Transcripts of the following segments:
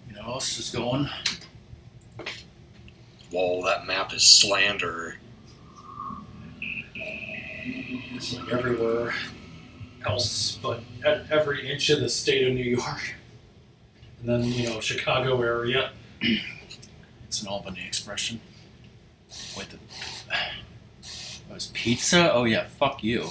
You know what else is going? Whoa, that map is slander. It's like everywhere else, but at every inch of the state of New York. And then, Chicago area. It's an Albany expression. Wait, was pizza? Oh yeah, fuck you.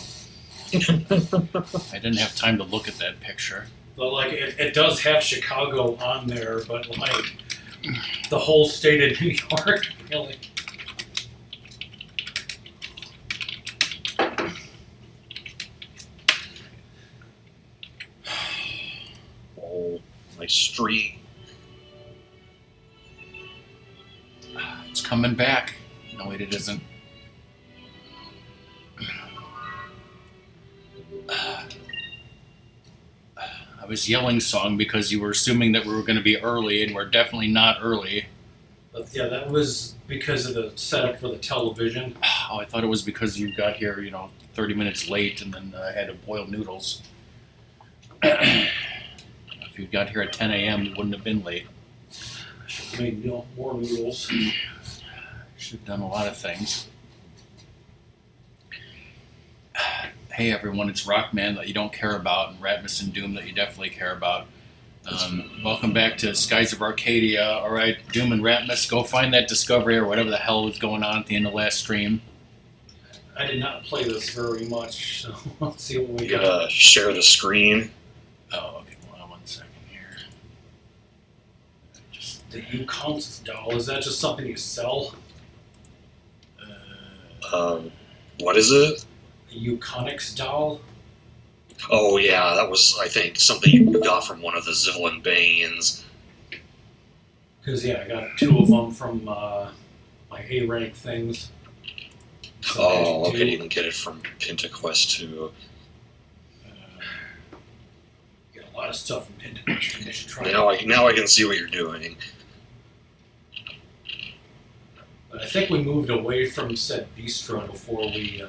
I didn't have time to look at that picture. But like, it does have Chicago on there, but like, the whole state of New York, really. Oh, my street. It's coming back. No, wait, it isn't. I was yelling song because you were assuming that we were going to be early, and we're definitely not early. But yeah, that was because of the setup for the television. Oh, I thought it was because you got here, 30 minutes late, and then I had to boil noodles. If you got here at 10 a.m., you wouldn't have been late. I should have made more noodles. Should have done a lot of things. Hey everyone, it's RockMan that you don't care about, and Ratmus and Doom that you definitely care about. Welcome back to Skies of Arcadia. Alright, Doom and Ratmus, go find that discovery or whatever the hell was going on at the end of last stream. I did not play this very much, so let's see what we You got. gotta share the screen. Oh, okay, hold on 1 second here. The U-Counts doll, is that just something you sell? What is it? A Euconics doll? Oh yeah, that was, I think, something you got from one of the Zillion Banes. Because, yeah, I got 2 of them from my A-rank things. So Oh, okay, you can get it from PentaQuest too. Get a lot of stuff from Pinterest. You should try Now it. I can see what you're doing. But I think we moved away from said bistro before we,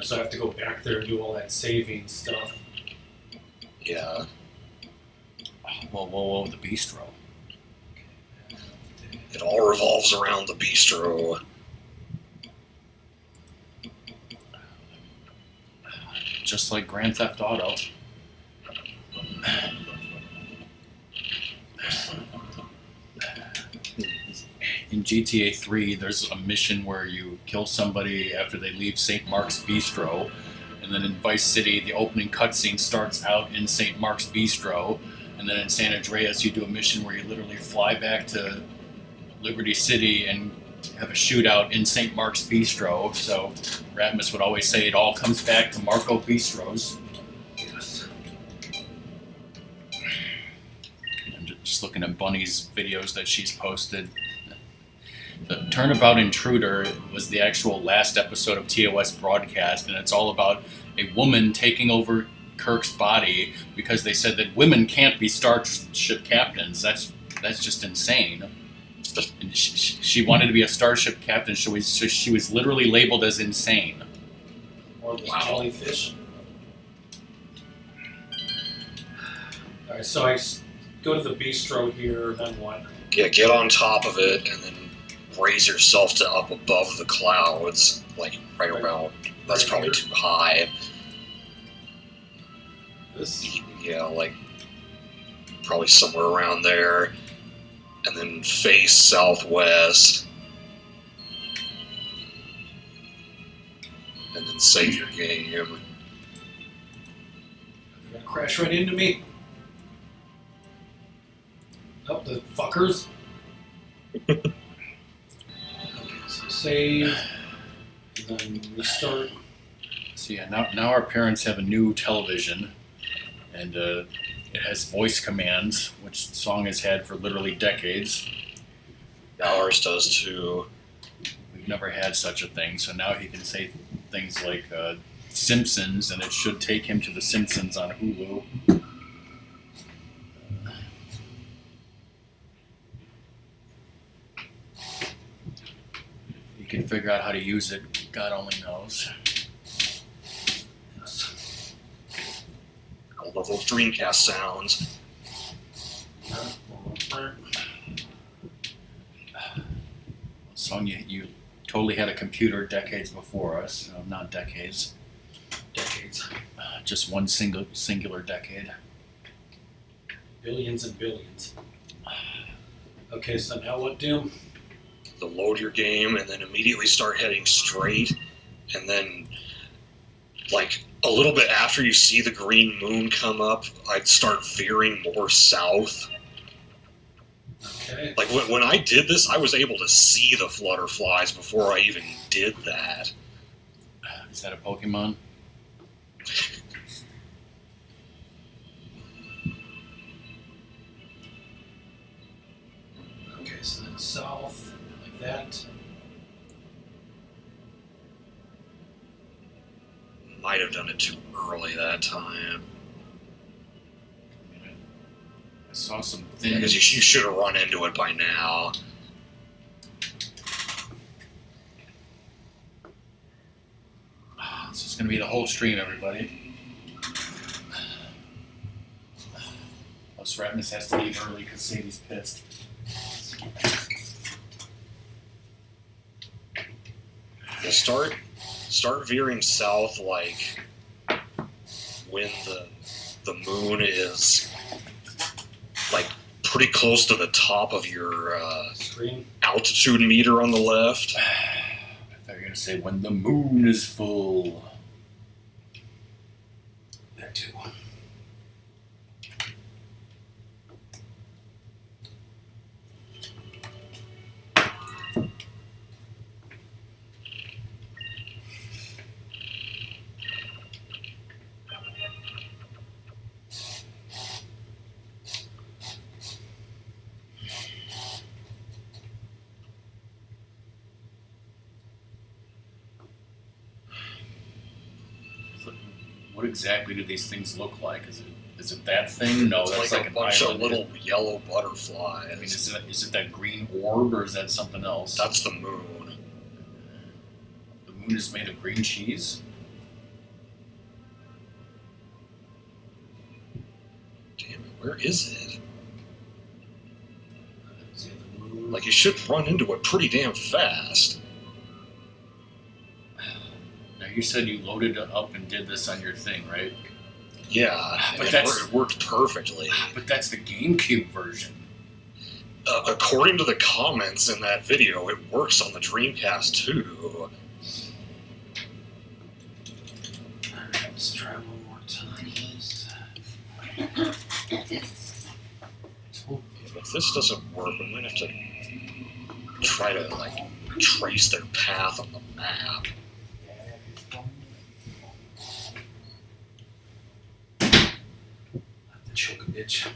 so I have to go back there and do all that saving stuff. Yeah. Whoa, the bistro. It all revolves around the bistro. Just like Grand Theft Auto. In GTA 3, there's a mission where you kill somebody after they leave St. Mark's Bistro, and then in Vice City, the opening cutscene starts out in St. Mark's Bistro, and then in San Andreas, you do a mission where you literally fly back to Liberty City and have a shootout in St. Mark's Bistro. So Ratmus would always say it all comes back to Marco Bistros. Yes. I'm just looking at Bunny's videos that she's posted. The Turnabout Intruder was the actual last episode of TOS broadcast, and it's all about a woman taking over Kirk's body because they said that women can't be starship captains. That's just insane. And she wanted to be a starship captain, so she was literally labeled as insane. Or wow. Jellyfish. Alright, so I go to the bistro here, then what? Yeah, get on top of it and then raise yourself to up above the clouds, like right around. That's right probably here? too high. This? Yeah, like probably somewhere around there. And then face southwest. And then save your game. You're gonna crash right into me. Oh, the fuckers. Okay, so save. And then restart. So yeah, now our parents have a new television. And it has voice commands, which Song has had for literally decades. Ours does too. We've never had such a thing, so now he can say things like Simpsons, and it should take him to the Simpsons on Hulu. You can figure out how to use it, God only knows. I love those Dreamcast sounds. Sonya, you totally had a computer decades before us. Not decades. Decades. Just one singular decade. Billions and billions. Okay, so now what, Doom? To load your game and then immediately start heading straight, and then like a little bit after you see the green moon come up, I'd start veering more south. Okay. Like when I did this, I was able to see the flutterflies before I even did that. Is that a Pokemon? Okay, so then south, like that. Might have done it too early that time. I saw some thin. Because you should have run into it by now. This is going to be the whole stream, everybody. Plus, Ratmus has to leave early because Sadie's pissed. Yeah, start veering south, like when the moon is like pretty close to the top of your Screen. altitude meter on the left. I thought you were going to say when the moon is full. That too. What exactly do these things look like? Is it that thing? No, It's that's like like a an bunch island. of little yellow butterflies. I mean, is it that green orb or is that something else? That's the moon. The moon is made of green cheese? Damn it, where is it? See the moon. Like, you should run into it pretty damn fast. Now, you said you loaded it up and did this on your thing, right? Yeah, But it that's- worked perfectly. But that's the GameCube version. According to the comments in that video, it works on the Dreamcast too. Alright, let's try one more time. If this doesn't work, we might have to try to like trace their path on the map. The choke a bitch.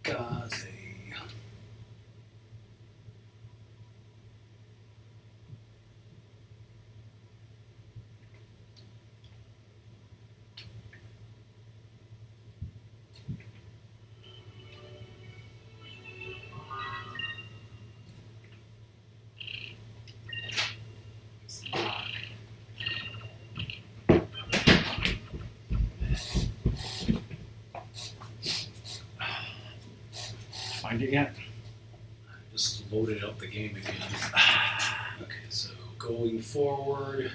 Gaze. Find it yet? Just loaded up the game again. Okay, so going forward.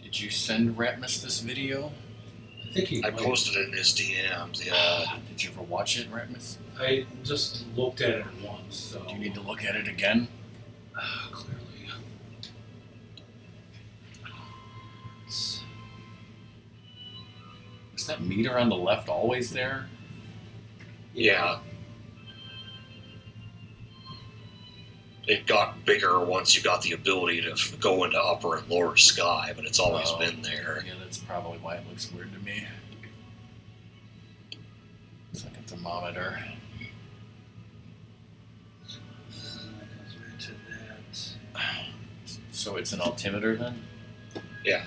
Did you send Ratmus this video? I think he I might- posted it in his DMs, yeah. Did you ever watch it, Ratmus? I just looked at it once, so Do you need to look at it again? clearly. It's- Is that meter on the left always there? Yeah. It got bigger once you got the ability to go into upper and lower sky, but it's always Oh. been there. Yeah, that's probably why it looks weird to me. It's like a thermometer. Goes right to that. So it's an altimeter then? Yeah.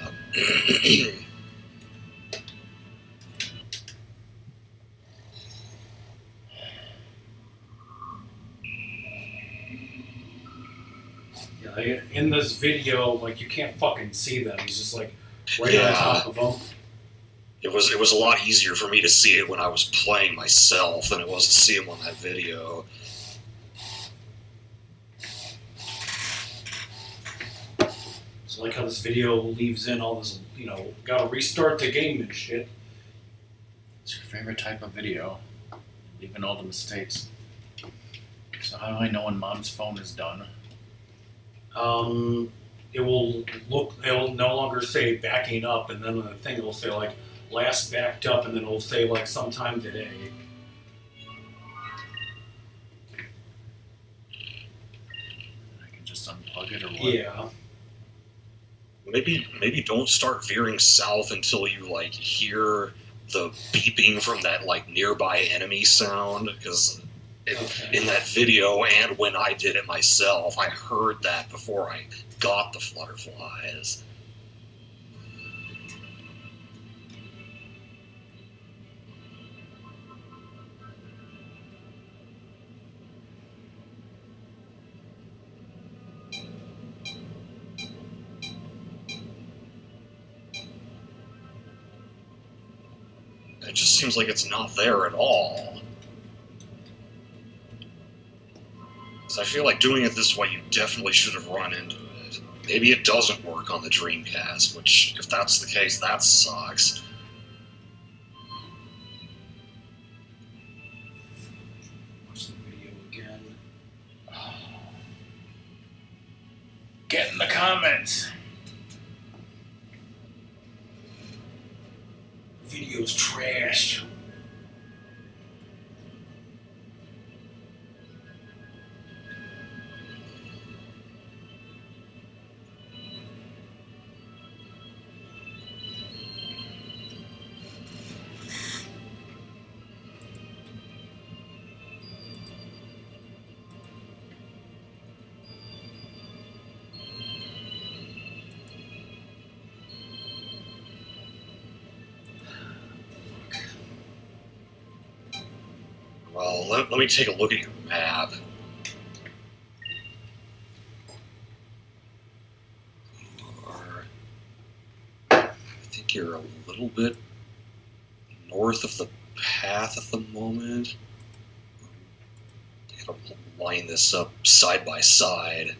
Like, in this video, like, you can't fucking see them. He's just like right on Yeah. top of them. It was a lot easier for me to see it when I was playing myself than it was to see him on that video. So like how this video leaves in all this, you know, gotta restart the game and shit. What's your favorite type of video? Leaving all the mistakes. So how do I know when Mom's phone is done? It'll no longer say backing up, and then the thing will say like last backed up, and then it'll say like sometime today. I can just unplug it or what? Yeah. Maybe don't start veering south until you like hear the beeping from that like nearby enemy sound, because Okay. in that video and when I did it myself, I heard that before I got the flutterflies. It just seems like it's not there at all. 'Cause I feel like doing it this way, you definitely should have run into it. Maybe it doesn't work on the Dreamcast, which, if that's the case, that sucks. Watch the video again. Get in the comments! Video's trash. Well, let me take a look at your map. I think you're a little bit north of the path at the moment. I gotta line this up side by side.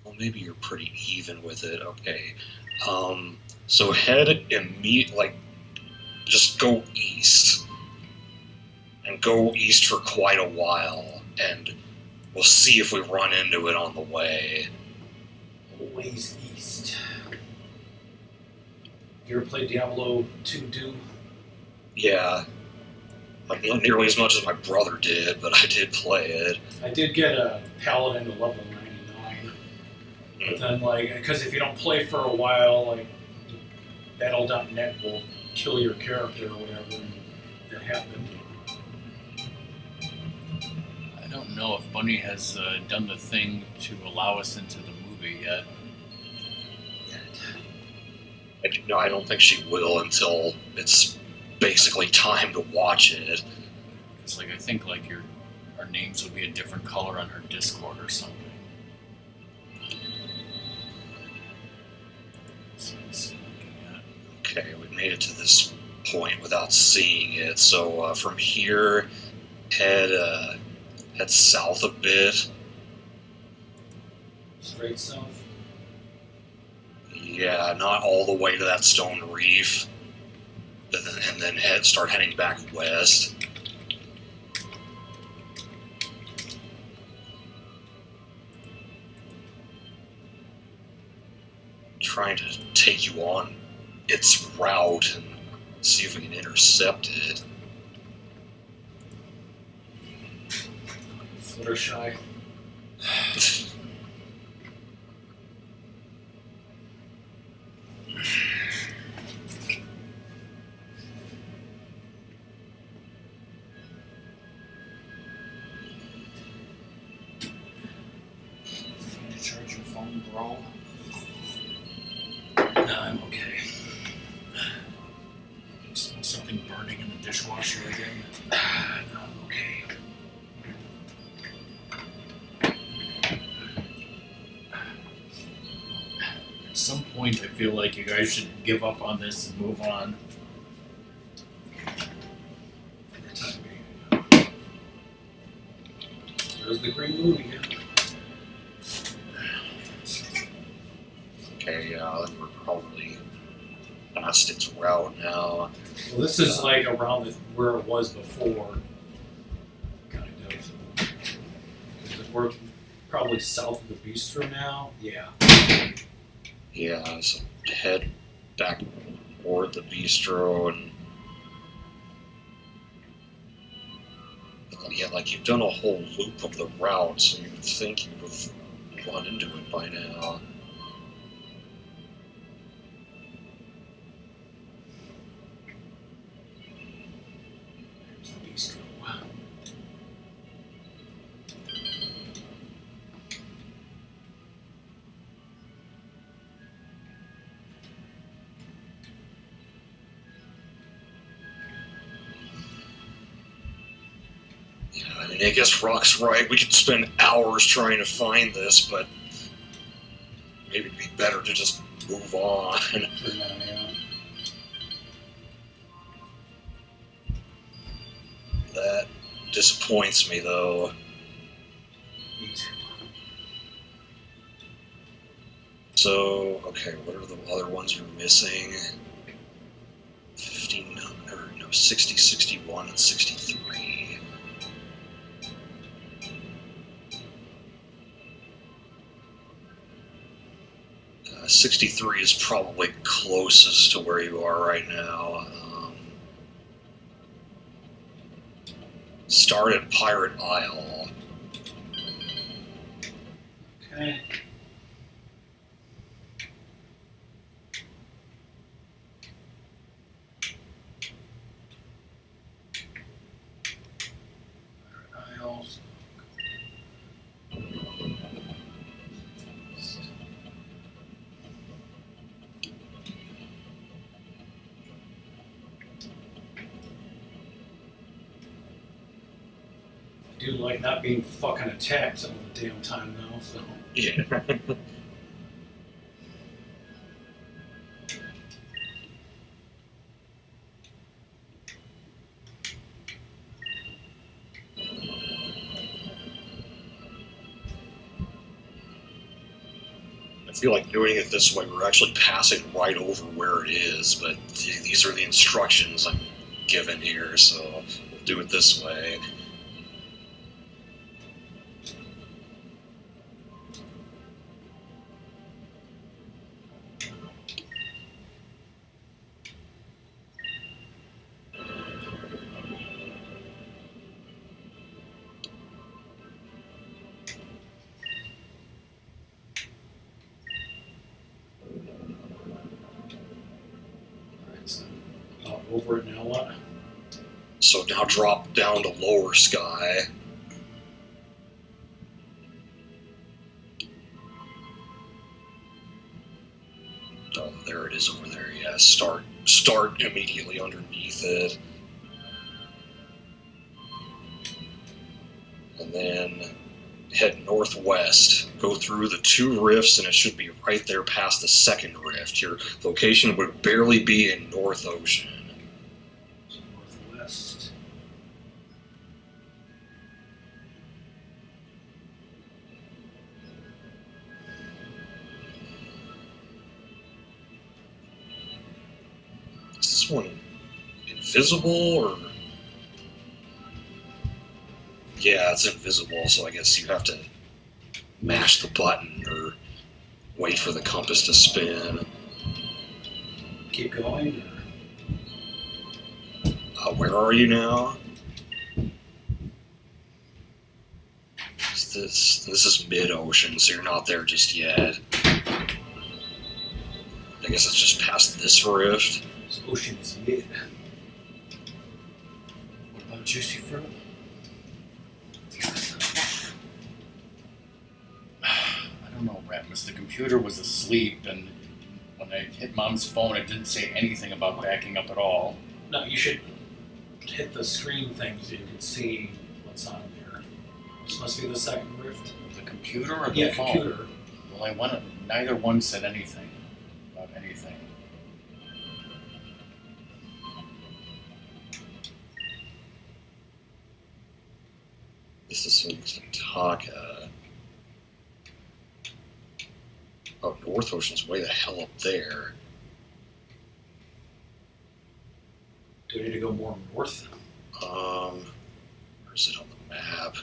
Well, maybe you're pretty even with it. Okay. So head just go east. And go east for quite a while. And we'll see if we run into it on the way. Always east. You ever played Diablo 2 Doom? Yeah. Like, not nearly as much as my brother did, but I did play it. I did get a paladin to level 99. But then, like, because if you don't play for a while, like, Battle.net will kill your character or whatever, and that happened. I don't know if Bunny has done the thing to allow us into the movie yet. No, I don't think she will until it's basically time to watch it. It's like I think like our names would be a different color on her Discord or something. So let's looking at. Okay, we made it to this point without seeing it. So from here, head south a bit. Straight south. Yeah, not all the way to that stone reef, and then start heading back west. Trying to take you on its route and see if we can intercept it. Fluttershy. Charge your phone, bro. No, I'm okay. point, I feel like you guys should give up on this and move on. For the time being. There's the green moon again. Okay, yeah, we're probably past its route now. Well, this is like around where it was before, kind of. We're probably south of the bistro now. Yeah. Yeah, so head back toward the bistro and yeah, like you've done a whole loop of the route, so you would think you would have run into it by now. There's the bistro. Yeah, I mean, I guess Rock's right. We could spend hours trying to find this, but maybe it'd be better to just move on. For now, yeah. That disappoints me, though. So, okay, what are the other ones you're missing? 60, 61, and 63. 63 is probably closest to where you are right now. Start at Pirate Isle. Okay. Isles. I do like not being fucking attacked some of the damn time now, so. Yeah. I feel like doing it this way, we're actually passing right over where it is, but these are the instructions I'm given here, so we'll do it this way. Over it now, what? So now drop down to lower sky. Oh, there it is over there. Yeah, start immediately underneath it. And then head northwest. Go through the 2 rifts and it should be right there past the 2nd rift. Your location would barely be in North Ocean. Northwest. Is this one invisible or? Yeah, it's invisible, so I guess you have to mash the button or wait for the compass to spin. Keep going. Where are you now? This is mid-ocean, so you're not there just yet. I guess it's just past this rift. This ocean is mid. What about juicy fruit? I don't know, Ratmus. The computer was asleep, and when I hit Mom's phone, it didn't say anything about backing up at all. No, you should hit the screen thing so you can see what's on there. This must be the 2nd rift. The computer or the Yeah, phone? computer. Well, neither one said anything. anything. This is Taka. Oh, North Ocean's way the hell up there. Do we need to go more north? Where's it on the map?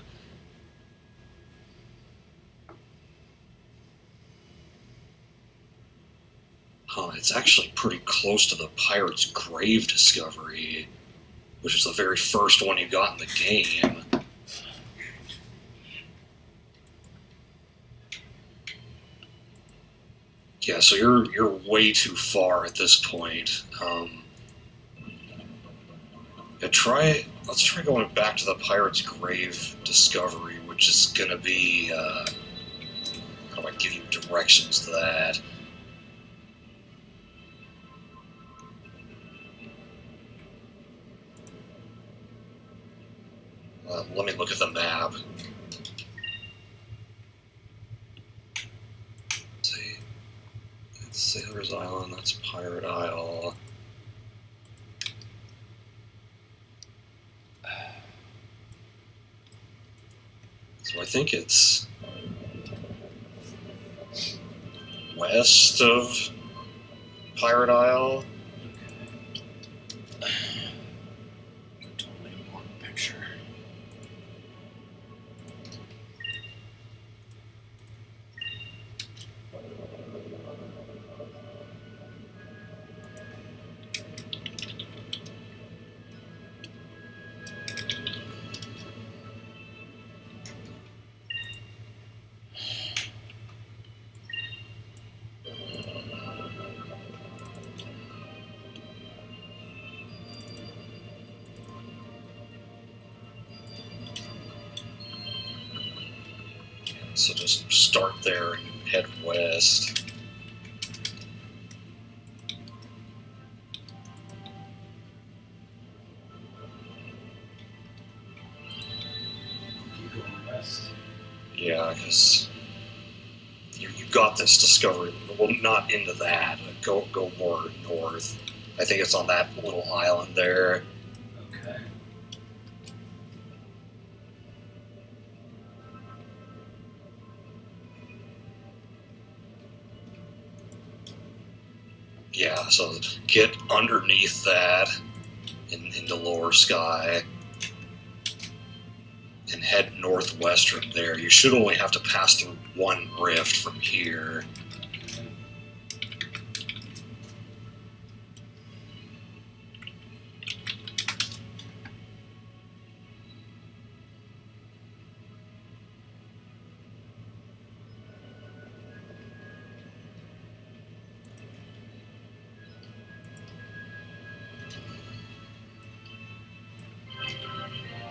Huh, it's actually pretty close to the Pirate's Grave discovery, which is the very first one you got in the game. Yeah, so you're way too far at this point. Let's try going back to the Pirate's Grave discovery, which is gonna be how do I give you directions to that? Let me look at the map. Let's see. That's Sailor's Island, that's Pirate Isle. So I think it's west of Pirate Isle. Totally important picture. So just start there and head west. Keep going west. Yeah, because you got this discovery. Well, not into that. Go more north. I think it's on that little island there. Okay. Yeah, so get underneath that into lower sky and head northwest from there. You should only have to pass through one rift from here.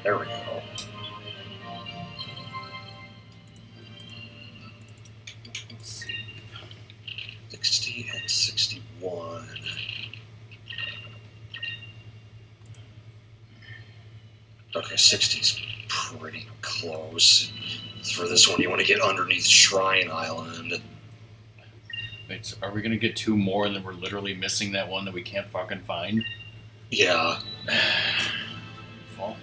There we go. Let's see. 60 and 61. Okay, 60's pretty close. For this one, you want to get underneath Shrine Island. Wait, so are we gonna get two more and then we're literally missing that one that we can't fucking find? Yeah. Fall.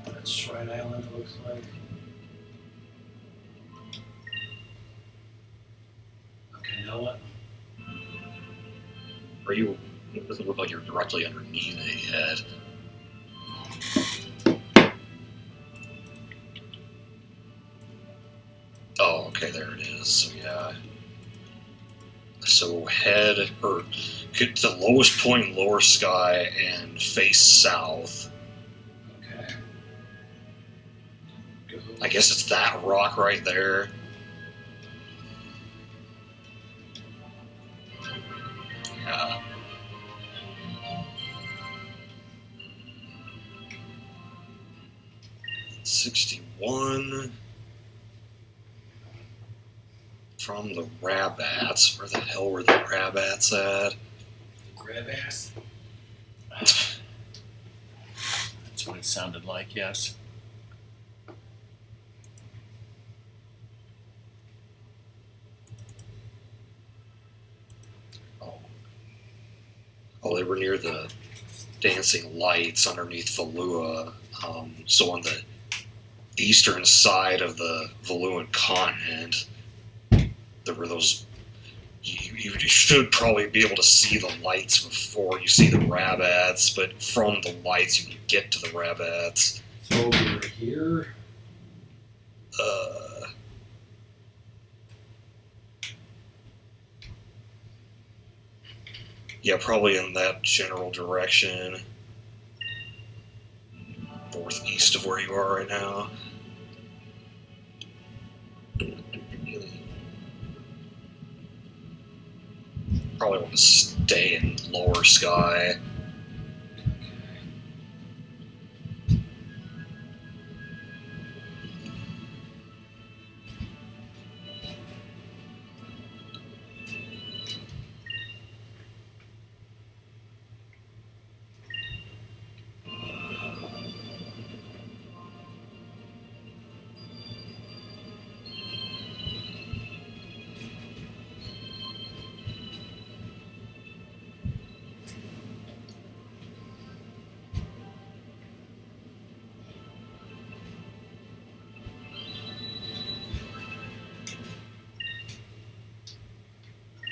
That's Shrine Island, looks like. Okay, now what? Are you? It doesn't look like you're directly underneath it yet. Oh, okay, there it is. So yeah. So head or get to the lowest point in lower sky and face south. Okay. Go. I guess it's that rock right there. Yeah. $61. From the Rabats. Where the hell were the Rabats at? Grab ass. That's what it sounded like, yes. Oh, they were near the dancing lights underneath Valua. So on the eastern side of the Valuan continent, there were those. You should probably be able to see the lights before you see the Rabats, but from the lights you can get to the Rabats. So over here. Yeah, probably in that general direction. Northeast of where you are right now. Probably want to stay in lower sky.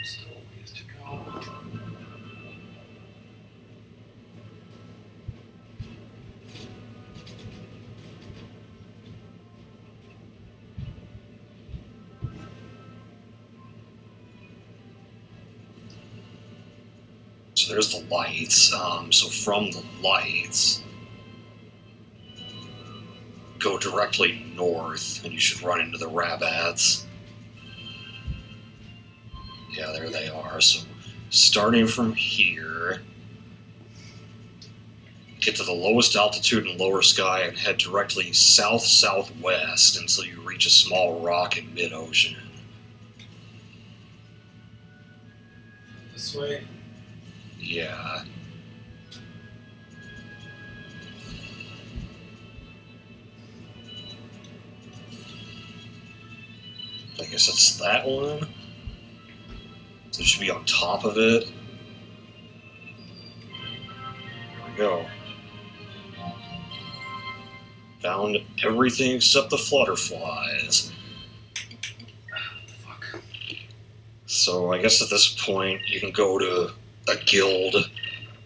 Still a ways to go. So there's the lights. So from the lights, go directly north, and you should run into the Rabats. Yeah, there they are. So starting from here, get to the lowest altitude in lower sky and head directly south-southwest until you reach a small rock in mid-ocean. This way. Yeah. I guess it's that one. So it should be on top of it. There we go. Found everything except the flutterflies. Fuck. So I guess at this point you can go to a guild,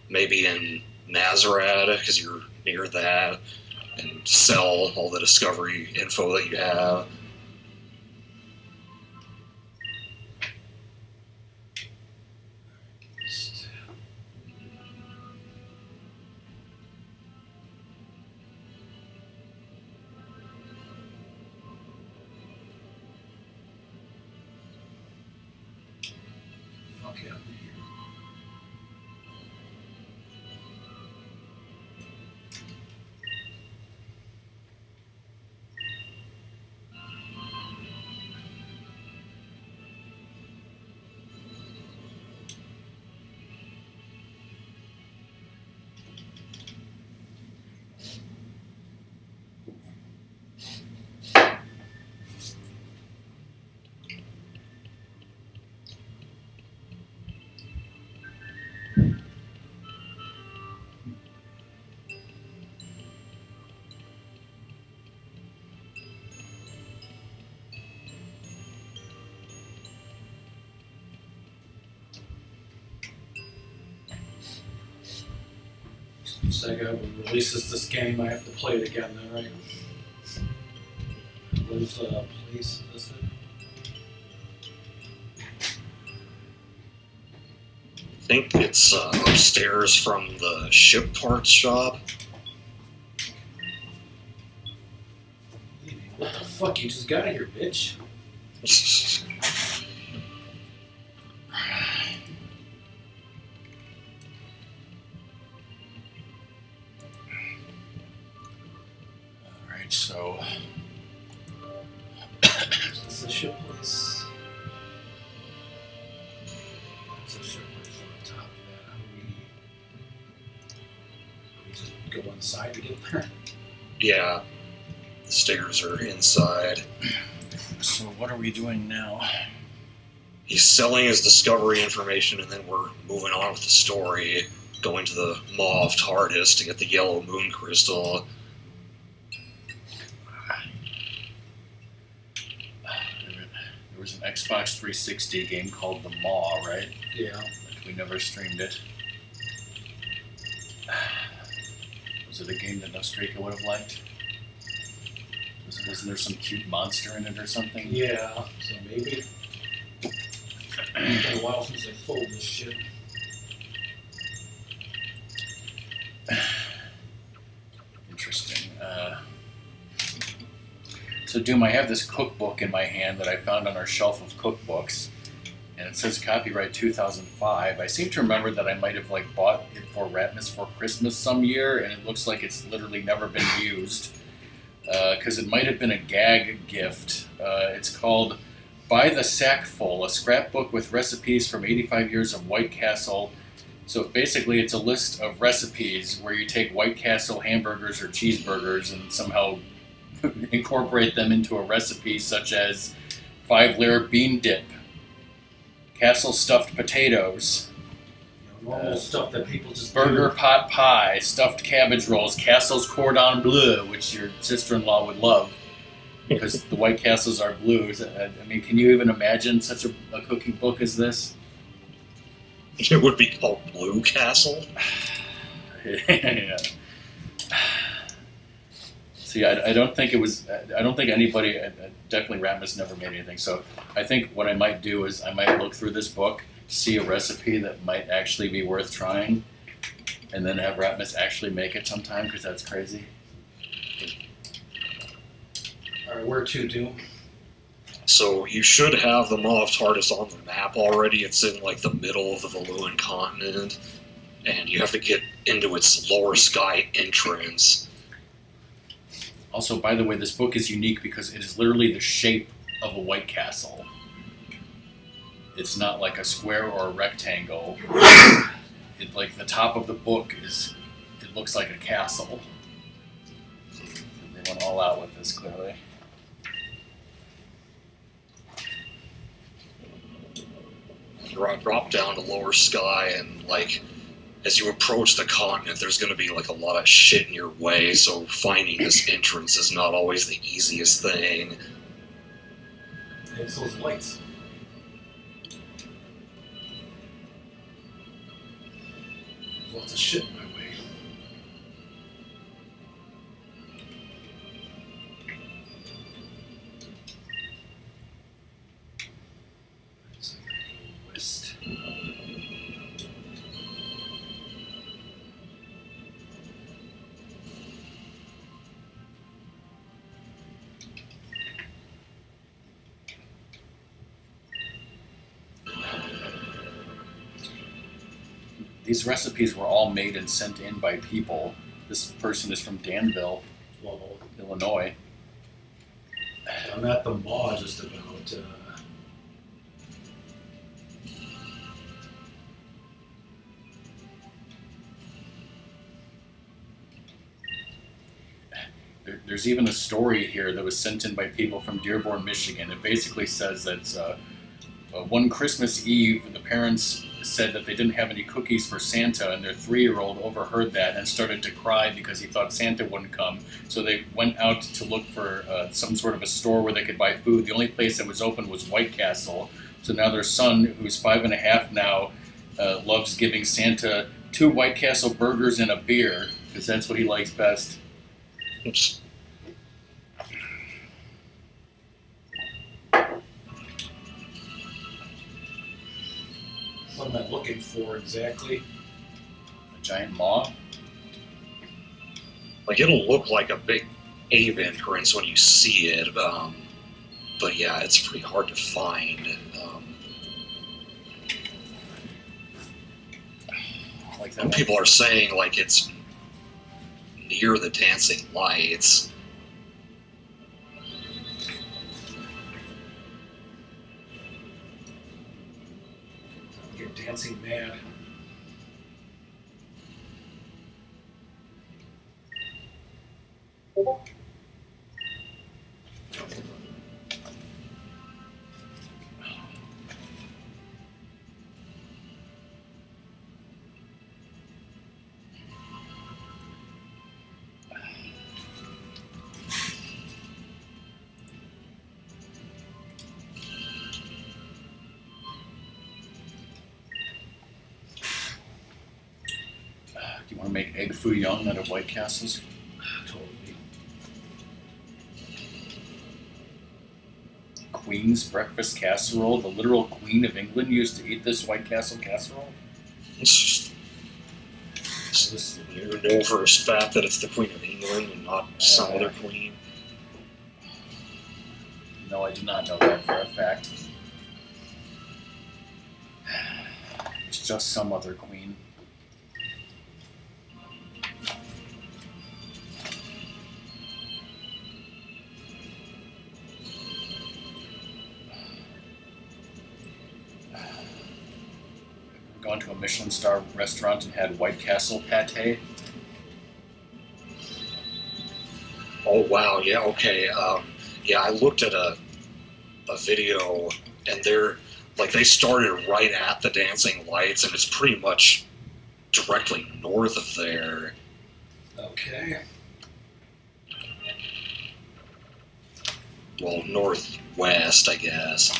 maybe in Nazarad, because you're near that, and sell all the discovery info that you have. Fuck yeah. Sega releases this game, I have to play it again then, right? Where's the place? Is it? I think it's upstairs from the ship parts shop. What the fuck? You just got here, bitch. Alright, so Is this the ship place? go inside to get there. Yeah, the stairs are inside. So what are we doing now? He's selling his discovery information, and then we're moving on with the story, going to the Maw of TARDIS to get the yellow moon crystal. There was an Xbox 360 game called The Maw, right? Yeah. But we never streamed it. Was it a game that Nostrika would have liked? Wasn't there some cute monster in it or something? Yeah, so maybe. It's been a while since I sold this shit. Interesting. So Doom, I have this cookbook in my hand that I found on our shelf of cookbooks, and it says copyright 2005. I seem to remember that I might have bought it for Ratmus for Christmas some year, and it looks like it's literally never been used, because it might have been a gag gift. It's called By the Sackful, a scrapbook with recipes from 85 years of White Castle. So basically it's a list of recipes where you take White Castle hamburgers or cheeseburgers and somehow incorporate them into a recipe, such as 5-layer bean dip, Castle stuffed potatoes, Normal stuff that people just burger do. pot pie, stuffed cabbage rolls, Castle's cordon bleu, which your sister-in-law would love because the White Castles are blue. I mean, can you even imagine such a cooking book as this? It would be called Blue Castle. Yeah. See, I don't think it was. I don't think anybody. Definitely, Ratmus never made anything. So I think what I might do is I might look through this book, see a recipe that might actually be worth trying, and then have Ratmus actually make it sometime because that's crazy. Alright, where to, Doom? So you should have the Maw of TARDIS on the map already. It's in the middle of the Valuan continent, and you have to get into its lower sky entrance. Also, by the way, this book is unique because it is literally the shape of a White Castle. It's not like a square or a rectangle. The top of the book it looks like a castle. They went all out with this, clearly. Drop down to lower sky, and as you approach the continent, there's going to be a lot of shit in your way, so finding this entrance is not always the easiest thing. It's those lights. Lots of shit in my way. West. These recipes were all made and sent in by people. This person is from Danville, Well, Illinois. I'm at the Maw just about. There's even a story here that was sent in by people from Dearborn, Michigan. It basically says that one Christmas Eve, the parents said that they didn't have any cookies for Santa, and their 3-year-old overheard that and started to cry because he thought Santa wouldn't come. So they went out to look for some sort of a store where they could buy food. The only place that was open was White Castle. So now their son, who's 5.5 now, loves giving Santa 2 White Castle burgers and a beer, because that's what he likes best. Oops. What am I looking for exactly? A giant maw? It'll look like a big cave entrance when you see it, but yeah, it's pretty hard to find. Like that Some one? people are saying it's near the dancing lights. You're dancing mad. Do you want to make egg foo young out of White Castles? Totally. Queen's breakfast casserole. The literal Queen of England used to eat this White Castle casserole. It's just, you know for a fact that it's the Queen of England and not some other queen. No, I do not know that for a fact. It's just some other queen. Gone to a Michelin star restaurant and had White Castle pate. Oh wow, yeah, okay. Yeah, I looked at a video, and they started right at the dancing lights, and it's pretty much directly north of there. Okay. Well, northwest, I guess.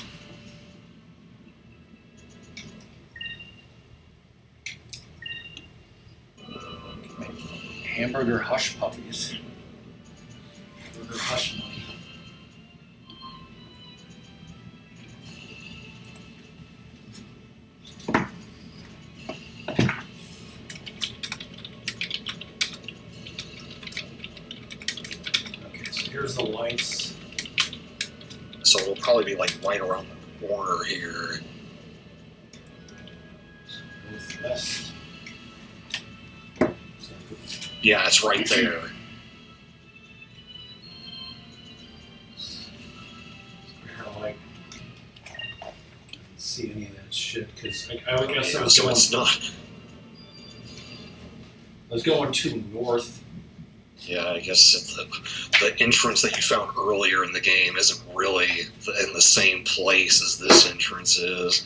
Hamburger hush puppies. Burger hush money. Okay, so here's the lights. So it'll probably be like right around the corner here. Northwest. Yeah, it's right there. Kind of like see any of that shit because I would guess Yeah, I was so going. it's not. I was going too north. Yeah, I guess the entrance that you found earlier in the game isn't really in the same place as this entrance is.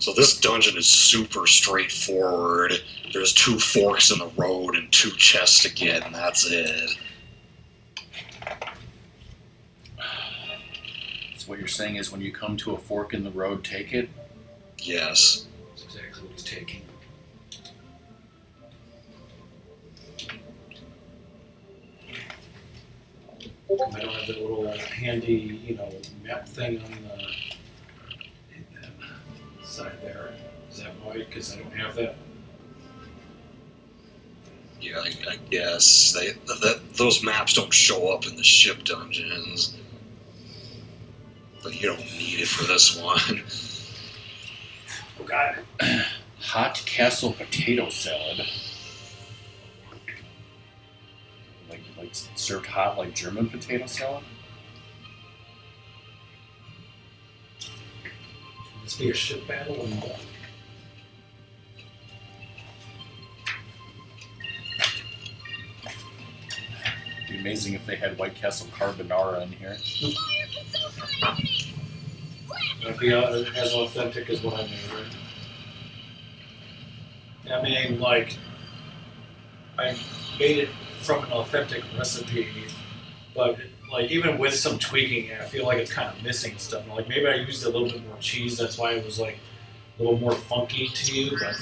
So this dungeon is super straightforward. There's 2 forks in the road and 2 chests to get, and that's it. So what you're saying is when you come to a fork in the road, take it? Yes. That's exactly what he's taking. I don't have the little handy, map thing on the side there. Is that why? Because I don't have that. Yeah, I guess those maps don't show up in the ship dungeons, but you don't need it for this one. Oh God. Hot castle potato salad. Like served hot like German potato salad? Should this be a ship battle and It'd be amazing if they had White Castle carbonara in here. it'd be as authentic as what I made, right? I mean, like, I made it from an authentic recipe, but like even with some tweaking, I feel like it's kind of missing stuff. Like maybe I used a little bit more cheese, that's why it was like a little more funky to you. But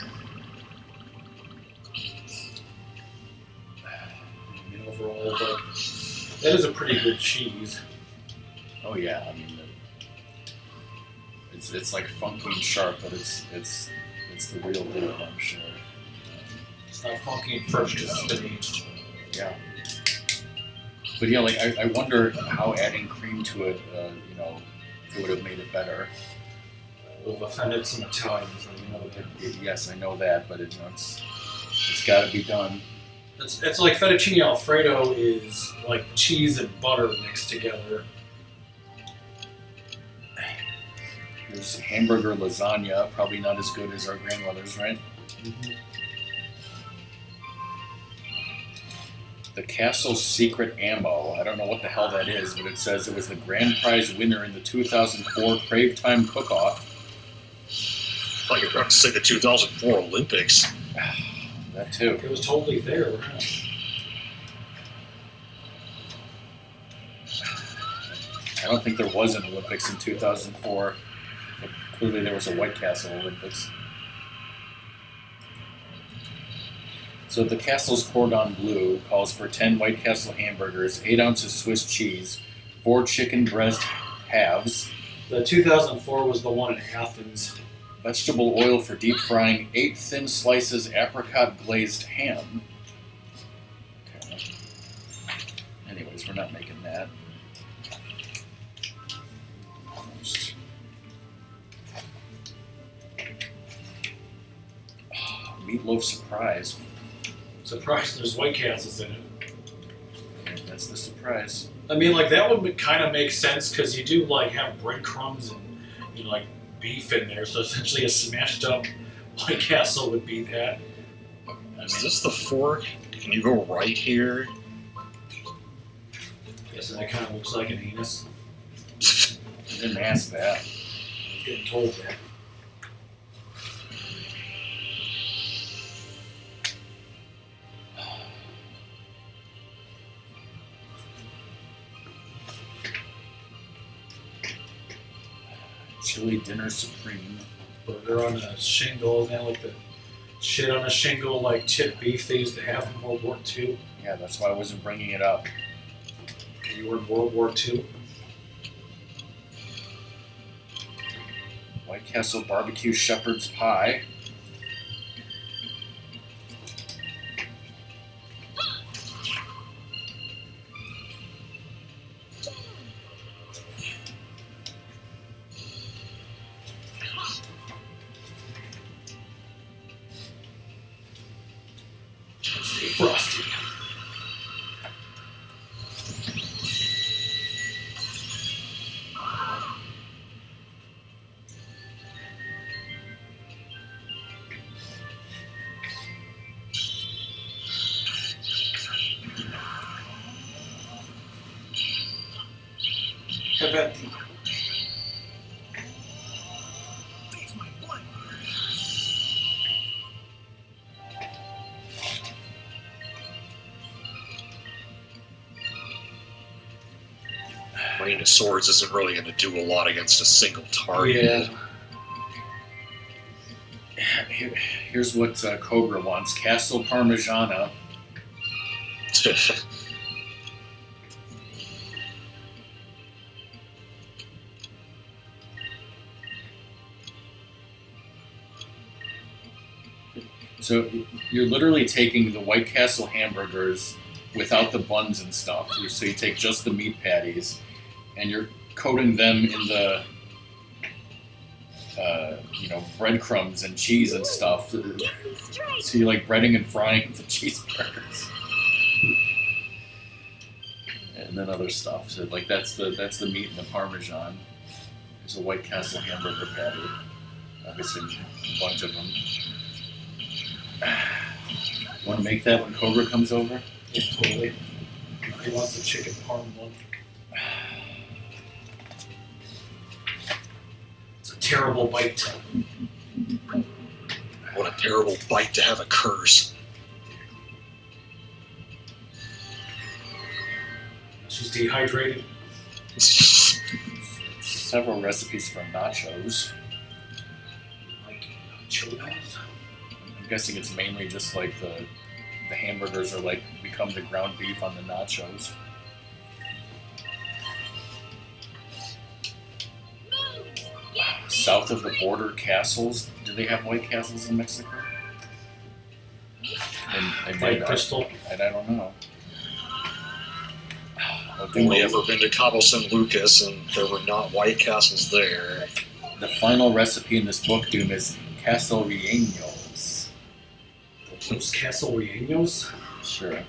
overall, like that is a pretty good cheese. Oh yeah, I mean, it's like funky and sharp, but it's the real deal, I'm sure. It's not funky and fresh, just aged. Yeah. But yeah, like I wonder how adding cream to it, it would have made it better. We've offended some Italians, and you know that. Yes, I know that, but it's got to be done. It's like fettuccine alfredo is like cheese and butter mixed together. There's hamburger lasagna, probably not as good as our grandmother's, right? Mm-hmm. the Castle's secret ammo. I don't know what the hell that is, but it says it was the grand prize winner in the 2004 Crave Time Cook-Off. I thought you were about to say the 2004 Olympics. That too. It was totally there. I don't think there was an Olympics in 2004, but clearly there was a White Castle Olympics. So the Castle's Cordon Bleu calls for 10 White Castle hamburgers, 8 ounces Swiss cheese, 4 chicken breast halves, The 2004 was the one in Athens. vegetable oil for deep frying, 8 thin slices apricot glazed ham. Okay. Anyways, we're not making that. Meatloaf surprise. Surprised there's White Castles in it. Yeah, that's the surprise. I mean, like, that would kind of make sense because you do, like, have breadcrumbs and, you know, like, beef in there. So essentially a smashed up White Castle would be that. Is this the fork? Can you go right here? Guess that kind of looks like an anus. I didn't ask that. I'm getting told that. Chili dinner supreme. Burger on a shingle, and then like the shit on a shingle, like chip beef they used to have in World War II. Yeah, that's why I wasn't bringing it up. You were in World War II. White Castle barbecue shepherd's pie. Frosty. Havetti. Rain of Swords isn't really going to do a lot against a single target. Yeah. Here's what Cobra wants. Castle Parmigiana. So you're literally taking the White Castle hamburgers without the buns and stuff. So you take just the meat patties, and you're coating them in the, breadcrumbs and cheese and stuff. So you're like breading and frying the cheeseburgers, and then other stuff. So like that's the meat and the Parmesan. There's a White Castle hamburger patty. Obviously, a bunch of them. Want to make that when Cobra comes over? Yeah, totally. He wants the chicken parm one. It's a terrible bite. What a terrible bite to have a curse. She's dehydrated. Several recipes for nachos. Like chili. I'm guessing it's mainly just like the hamburgers are like become the ground beef on the nachos. South of the border castles. Do they have White Castles in Mexico? They might Like not. Crystal. I don't know. I've only ever been to Cabo San Lucas, and there were not White Castles there. The final recipe in this book, Doom, is Castelreanos. Those Castle Rellenos? Sure.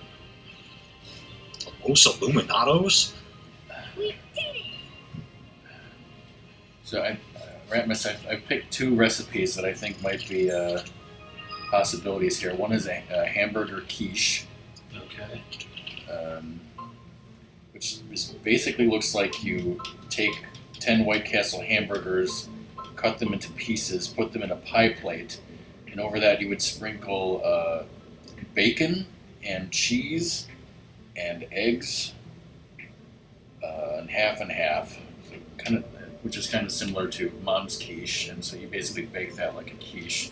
Los Illuminados? So, Ratmus, I picked 2 recipes that I think might be possibilities here. One is a hamburger quiche. Okay. which basically looks like you take 10 White Castle hamburgers, cut them into pieces, put them in a pie plate, and over that you would sprinkle bacon and cheese and eggs, and half, so which is kind of similar to mom's quiche, and so you basically bake that like a quiche.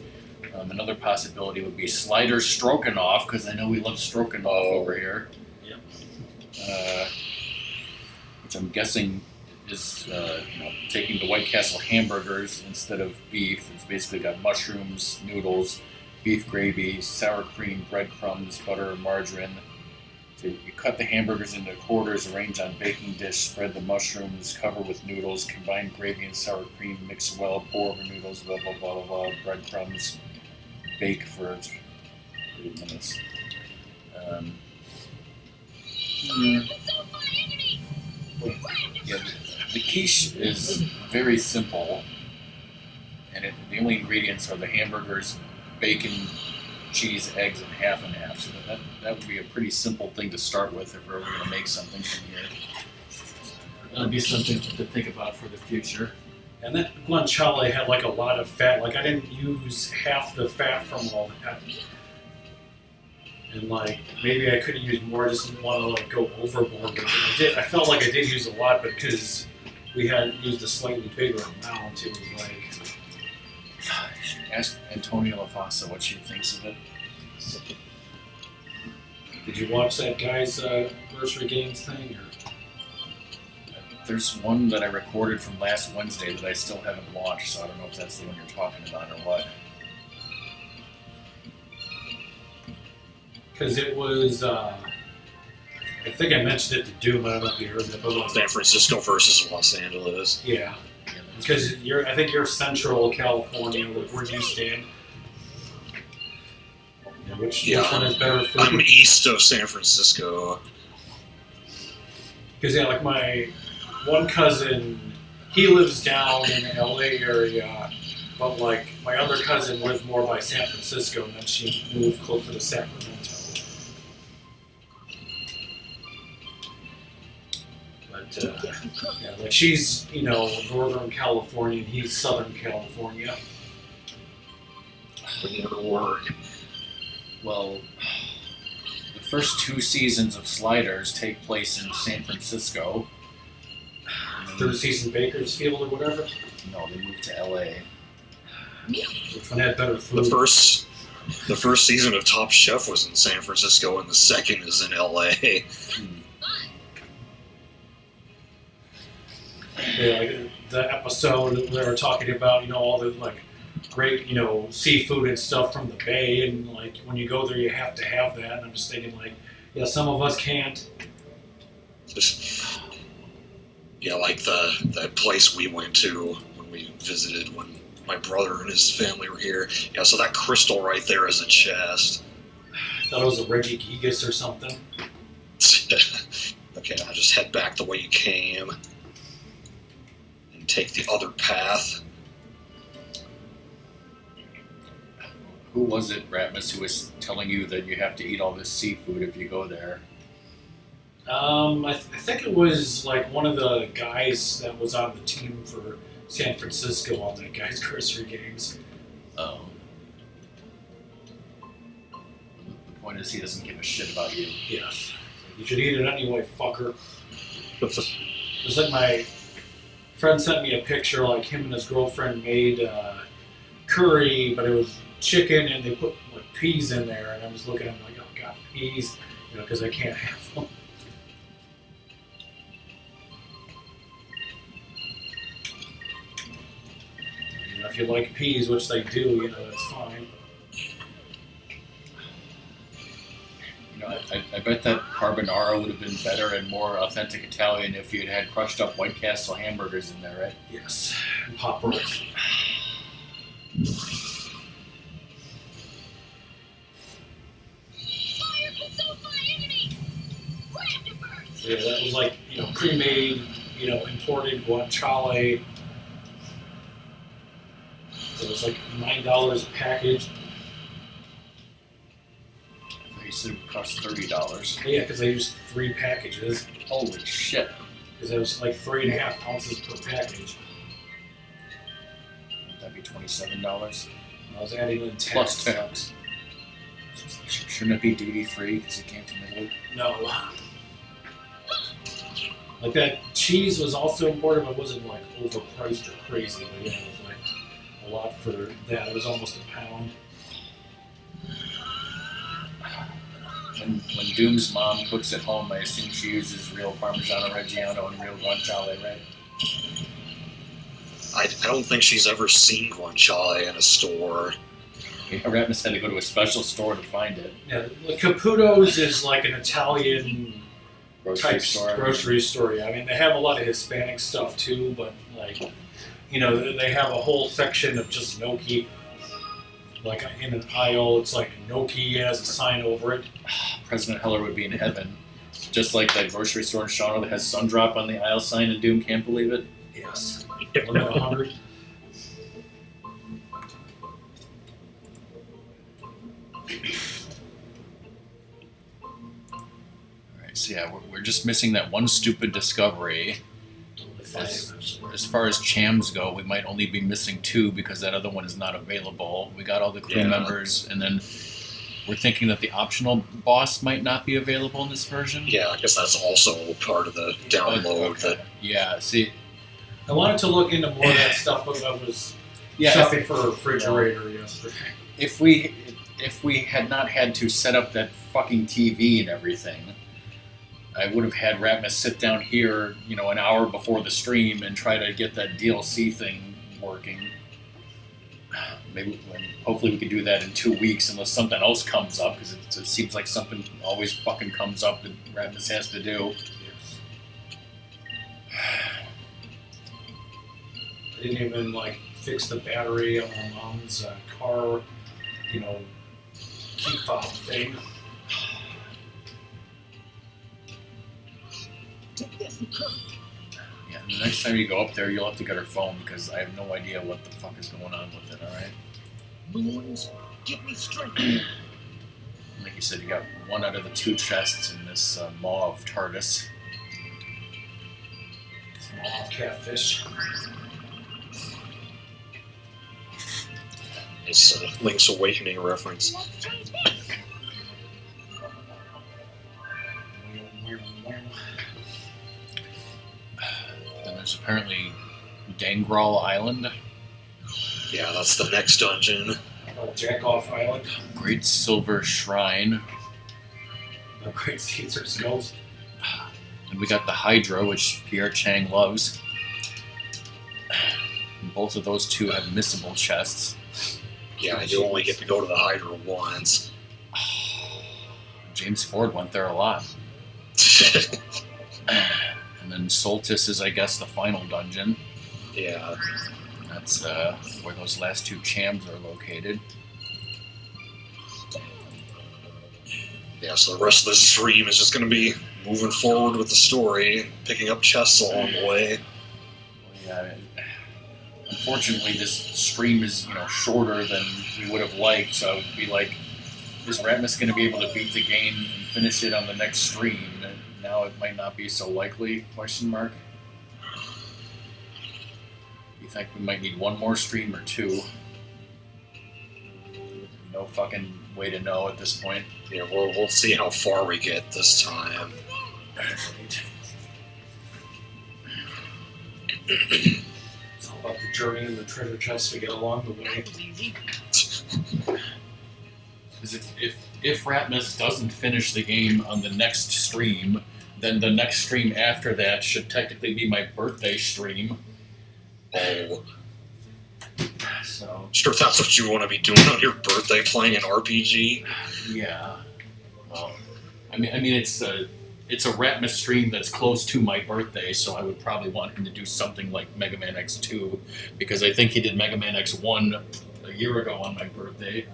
Another possibility would be slider stroganoff, because I know we love stroganoff over here. Yep. Which I'm guessing is taking the White Castle hamburgers instead of beef. It's basically got mushrooms, noodles, beef gravy, sour cream, breadcrumbs, butter, and margarine. So you cut the hamburgers into quarters, arrange on baking dish, spread the mushrooms, cover with noodles, combine gravy and sour cream, mix well, pour over noodles, blah blah blah blah blah, breadcrumbs, bake for 3 minutes. Yeah, the quiche is very simple, and the only ingredients are the hamburgers, bacon, cheese, eggs, and half. So that would be a pretty simple thing to start with if we're ever going to make something from here. That'd be something to think about for the future. And that guanciale had like a lot of fat. Like I didn't use half the fat from all that. And like maybe I could have used more. I just didn't want to like go overboard with it. I felt like I did use a lot, but because we had used a slightly bigger amount, it was like. Ask Antonio LaFossa what she thinks of it. Did you watch that guy's grocery games thing? Or? There's one that I recorded from last Wednesday that I still haven't watched, so I don't know if that's the one you're talking about or what. Because it was, I think I mentioned it to Doom. I don't know if you heard that, but like, San Francisco versus Los Angeles. Yeah, because I think you're Central California, like where you stand. Yeah, which one is better food? I'm east of San Francisco. Because like my one cousin, he lives down in the LA area, but like my other cousin lived more by San Francisco, and then she moved closer to Sacramento. But yeah, like she's Northern California, and he's Southern California. Would never work. Well, the first 2 seasons of Sliders take place in San Francisco. Third season Bakersfield or whatever. No, they moved to LA. Which one had better food? The first season of Top Chef was in San Francisco, and the second is in LA. Yeah, like the episode they were talking about, all the like great, seafood and stuff from the bay, and like when you go there, you have to have that. And I'm just thinking, like, yeah, some of us can't. Yeah, like that place we went to when we visited when my brother and his family were here. Yeah, so that crystal right there is a chest. I thought it was a Reggie Gigas or something. Okay, now just head back the way you came and take the other path. Who was it, Ratmus, who was telling you that you have to eat all this seafood if you go there? I think it was like one of the guys that was on the team for San Francisco on that guy's grocery games. The point is he doesn't give a shit about you. Yes. You should eat it anyway, fucker. It's like my friend sent me a picture, like him and his girlfriend made curry, but it was chicken and they put like peas in there, and I was looking at him like, oh god, peas, because I can't have them. If you like peas, which they do, that's fine. I bet that carbonara would have been better and more authentic Italian if you had crushed up White Castle hamburgers in there, right? Yes, and pop rolls. Yeah, that was like, pre-made, imported guanciale. It was like $9 a package. He's said it would cost $30. Yeah, because I used 3 packages. Holy shit. Because it was like 3.5 ounces per package. That'd be $27. I was adding in tax. Plus tax. Shouldn't it be duty-free because it came from Italy? No. Like that cheese was also important, but it wasn't like overpriced or crazy. But yeah, it was like a lot for that. It was almost a pound. When Doom's mom cooks at home, I assume she uses real Parmigiano Reggiano and real guanciale, right? I don't think she's ever seen guanciale in a store. Yeah, Ratmus had to go to a special store to find it. Yeah, like Caputo's is like an Italian Grocery type store. grocery store. Yeah. I mean, they have a lot of Hispanic stuff too, but like, you know, they have a whole section of just gnocchi. Like in an aisle, it's like gnocchi has a sign over it. President Heller would be in heaven. Just like that grocery store in Shawnee that has Sundrop on the aisle sign and Doom can't believe it. Yes. Limit of 100. Alright, so yeah, we're just missing that one stupid discovery. As far as chams go, we might only be missing 2 because that other one is not available. We got all the crew members, and then we're thinking that the optional boss might not be available in this version. Yeah, I guess that's also part of the download. Okay. Yeah, see, I wanted to look into more of that stuff, but I was yeah, shopping for a refrigerator yesterday. if we had not had to set up that fucking TV and everything, I would have had Ratmus sit down here, you know, an hour before the stream and try to get that DLC thing working. Maybe, hopefully we can do that in 2 weeks unless something else comes up, because it seems like something always fucking comes up that Ratmus has to do. I didn't even like fix the battery on my mom's car, you know, key fob thing. Yeah, the next time you go up there, you'll have to get her phone because I have no idea what the fuck is going on with it, alright? Boys, get me straight. Like you said, you got 1 out of the 2 chests in this mauve TARDIS. Small catfish. It's a Link's Awakening reference. Let's change this. And there's apparently Dangral Island, Yeah, that's the next dungeon. Jack-off Island. Great Silver Shrine, The Great Caesar's Ghost. and we got the Hydra, which Pierre Chang loves. And both of those 2 have missable chests. Yeah, you only get to go to the Hydra once. James Ford went there a lot. And then Soltis is, I guess, the final dungeon. Yeah. That's where those last 2 chams are located. Yeah, so the rest of the stream is just going to be moving forward with the story, picking up chests along the way. Yeah, unfortunately, this stream is, you know, shorter than we would have liked. So I would be like, is Ratmus going to be able to beat the game and finish it on the next stream? And now it might not be so likely? Question mark. You think we might need 1 more stream or 2? No fucking way to know at this point. Yeah, we'll see how far we get this time. It's all about the journey and the treasure chests we get along the way. That was easy. Because if Ratmus doesn't finish the game on the next stream, then the next stream after that should technically be my birthday stream. Oh, So sure, that's what you want to be doing on your birthday, playing an RPG? yeah, well, I mean it's a Ratmus stream that's close to my birthday, so I would probably want him to do something like Mega Man X2, because I think he did Mega Man X1 a year ago on my birthday.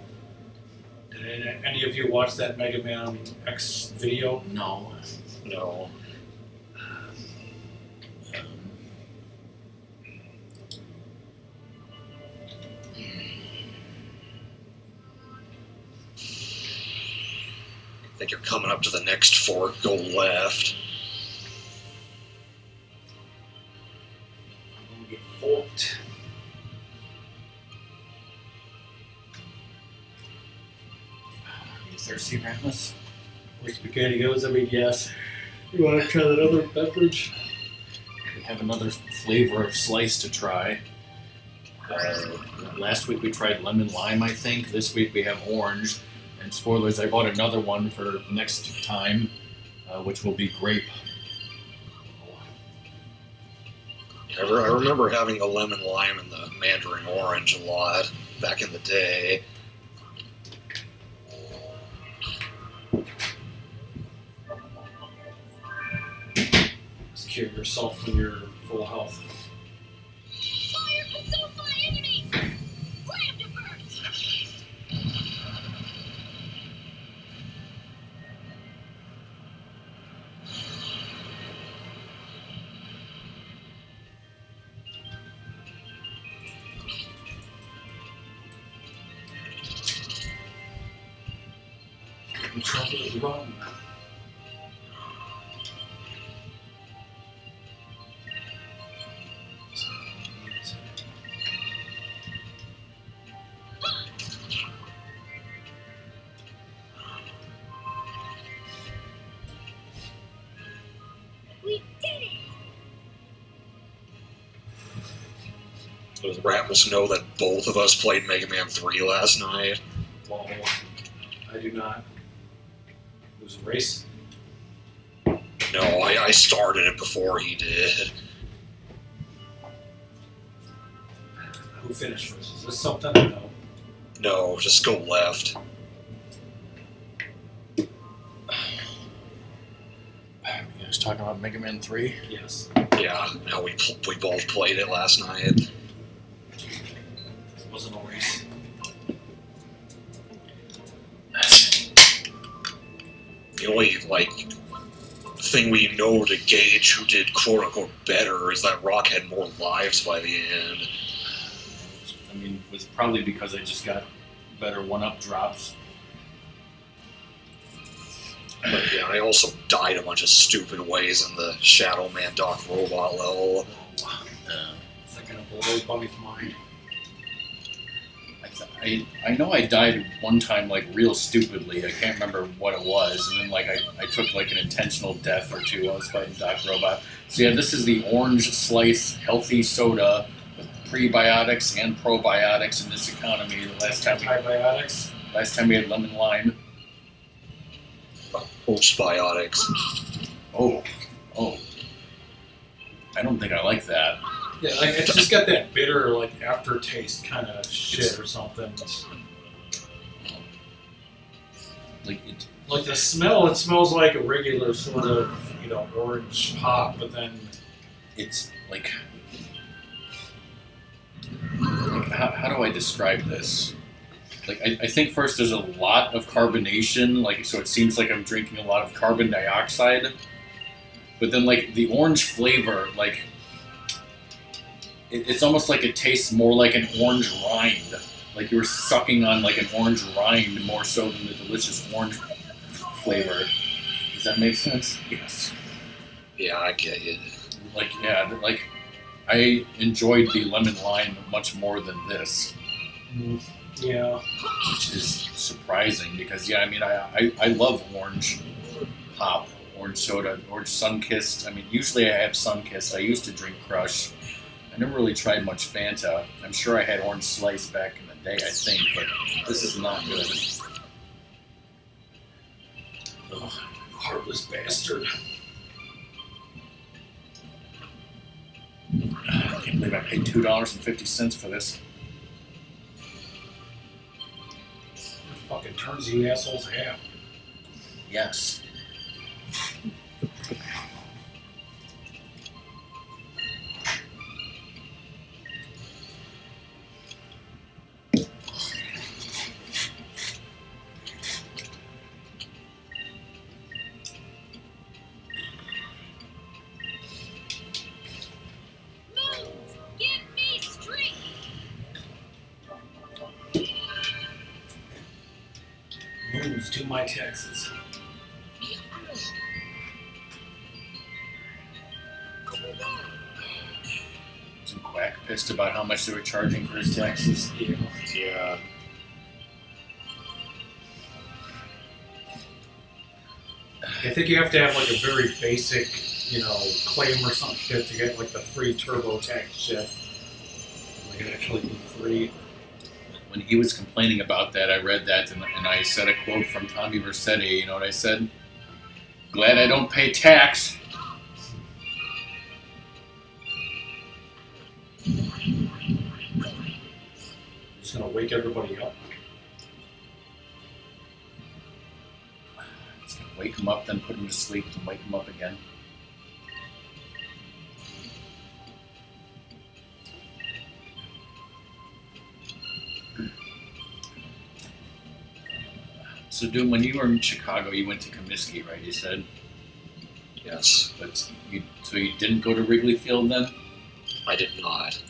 Did any of you watch that Mega Man X video? No. No. think you're coming up to the next fork. Go left. I'm gonna get forked. You thirsty, Ratmus? Where spaghetti goes, I mean, yes. You want to try that other beverage? We have another flavor of slice to try. Last week we tried lemon lime, I think. This week we have orange. And spoilers, I bought another one for next time, which will be grape. I remember having the lemon lime and the mandarin orange a lot back in the day. Just cure yourself when you're full health. Fire consume my enemies! Grab the birds! In trouble, run. We did it! Does Ratmus know that both of us played Mega Man 3 last night? Well, I do not. It was a race. No, I started it before he did. Who finished first? Is this something? No. No, just go left. You guys talking about Mega Man 3? Yes. Yeah, how we both played it last night. It wasn't a race. The only, thing we know to gauge who did quote-unquote better is that Rock had more lives by the end. I mean, it was probably because I just got better one-up drops. But yeah, I also died a bunch of stupid ways in the Shadow Man Doc Robot level. It's like gonna blow Bummy's mind. I know I died one time real stupidly. I can't remember what it was, and then I took an intentional death or two. I was fighting Doc Robot. So yeah, this is the orange slice healthy soda with prebiotics and probiotics in this economy. Last time we had lemon lime. Postbiotics. Oh, I don't think I like that. Yeah, it's just got that bitter, aftertaste kind of shit or something. Like the smell, it smells like a regular sort of, orange pop, but then It's how do I describe this? I think first there's a lot of carbonation, so it seems like I'm drinking a lot of carbon dioxide. But then the orange flavor, it's almost like it tastes more like an orange rind. Like you were sucking on an orange rind more so than the delicious orange flavor. Does that make sense? Yes. Yeah, I get it. I enjoyed the lemon lime much more than this. yeah. Which is surprising because I love orange pop, orange soda, orange Sunkist. Usually I have Sunkist. I used to drink Crush. I never really tried much Fanta. I'm sure I had orange slice back in the day, I think, but this is not good. Ugh, heartless bastard. I can't believe I paid $2.50 for this. It fucking turns you assholes half. Yes. Moons, give me strength! Moons, do my taxes. pissed about how much they were charging for his taxes. Yeah. I think you have to have like a very basic, claim or some shit to get like the free TurboTax shit. Like it actually be free. When he was complaining about that, I read that and I said a quote from Tommy Vercetti. You know what I said? Glad I don't pay tax. Just gonna wake everybody up. Just gonna wake him up, then put him to sleep, and wake him up again. So, Doom, when you were in Chicago, you went to Comiskey, right? You said, Yes. but so you didn't go to Wrigley Field then? I did not.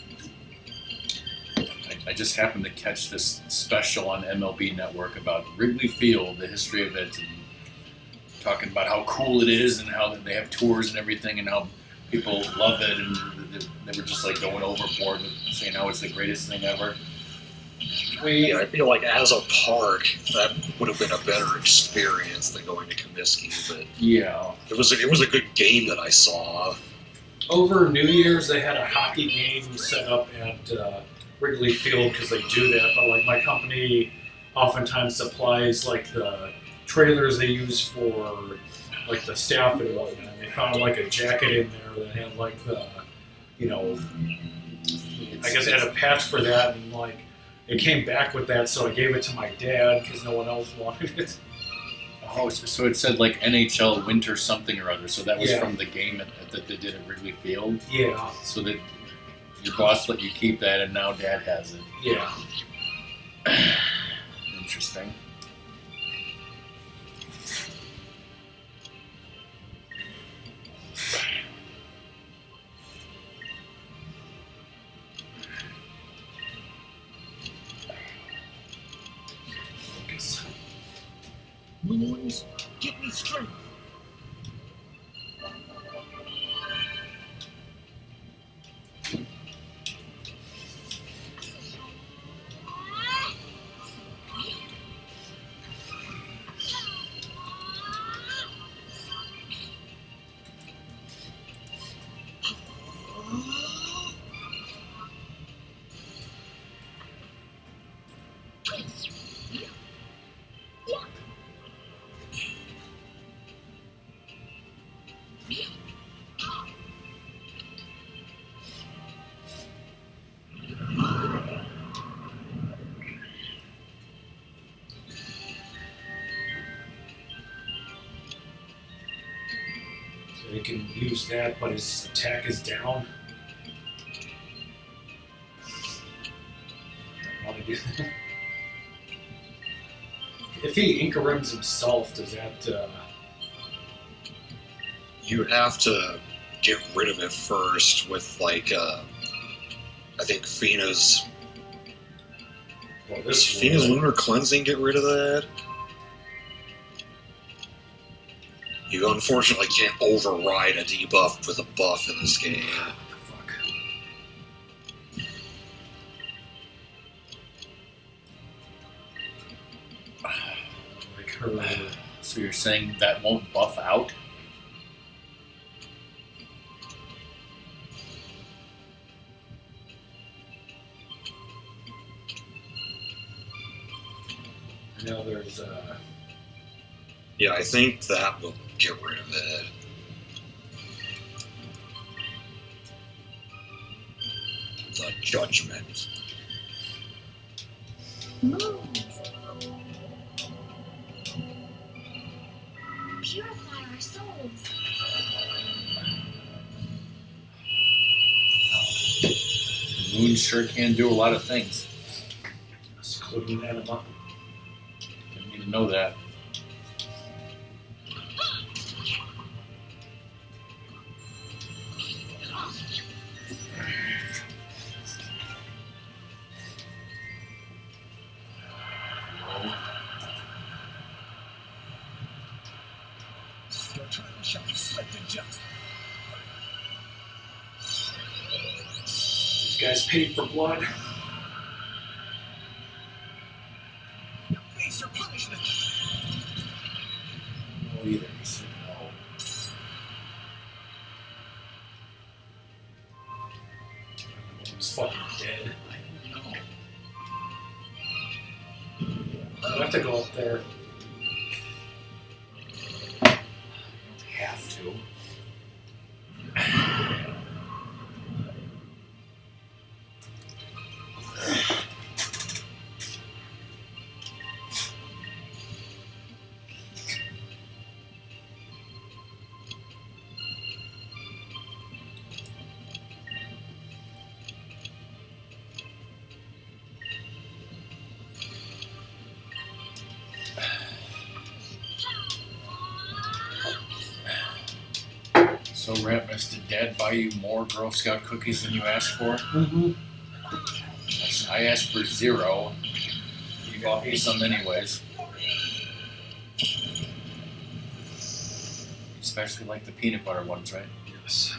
I just happened to catch this special on MLB Network about Wrigley Field, the history of it, and talking about how cool it is and how they have tours and everything and how people love it, and they were just like going overboard with saying how it's the greatest thing ever. Yeah, I feel like as a park, that would have been a better experience than going to Comiskey, but Yeah. it was a good game that I saw. Over New Year's, they had a hockey game set up at Wrigley Field because they do that. But like my company, oftentimes supplies like the trailers they use for like the staff and whatnot. And they found like a jacket in there that had like the, I guess it had a patch for that, and like it came back with that, so I gave it to my dad because no one else wanted it. Oh, so it said like NHL Winter something or other. So that was Yeah. from the game that they did at Wrigley Field. Yeah, So that your boss let you keep that, and now Dad has it. yeah. Interesting. Focus. Moons, give me strength. So he can use that, but his attack is down. I don't want to do that. If he Inkarims himself, does that? You have to get rid of it first with like I think Fina's Well, does this Fina's lunar cleansing get rid of that? You unfortunately can't override a debuff with a buff in this game. What the fuck? Like her. So you're saying that won't buff out? I know there's. Yeah, I think that will get rid of it. The judgment. Moons. Purify our souls. The moon sure can do a lot of things. Including anima. Didn't need to know that. Your time shall be swift and just. He's guy's paid for blood. Face your punishment. No, either. He said no. He's fucking dead. I don't know. I have to go up there. I don't have to. So, Ratmus, did Dad buy you more Girl Scout cookies than you asked for? Mm-hmm. I asked for 0. You bought me some anyways. Especially like the peanut butter ones, right? Yes.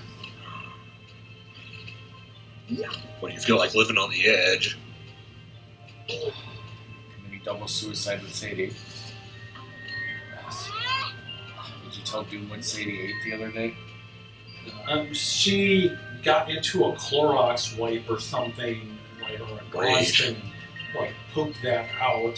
When you feel like living on the edge. And then you double suicide with Sadie. Did you tell Doom when Sadie ate the other day? She got into a Clorox wipe or something, like, or a glass Great. and like pooped that out.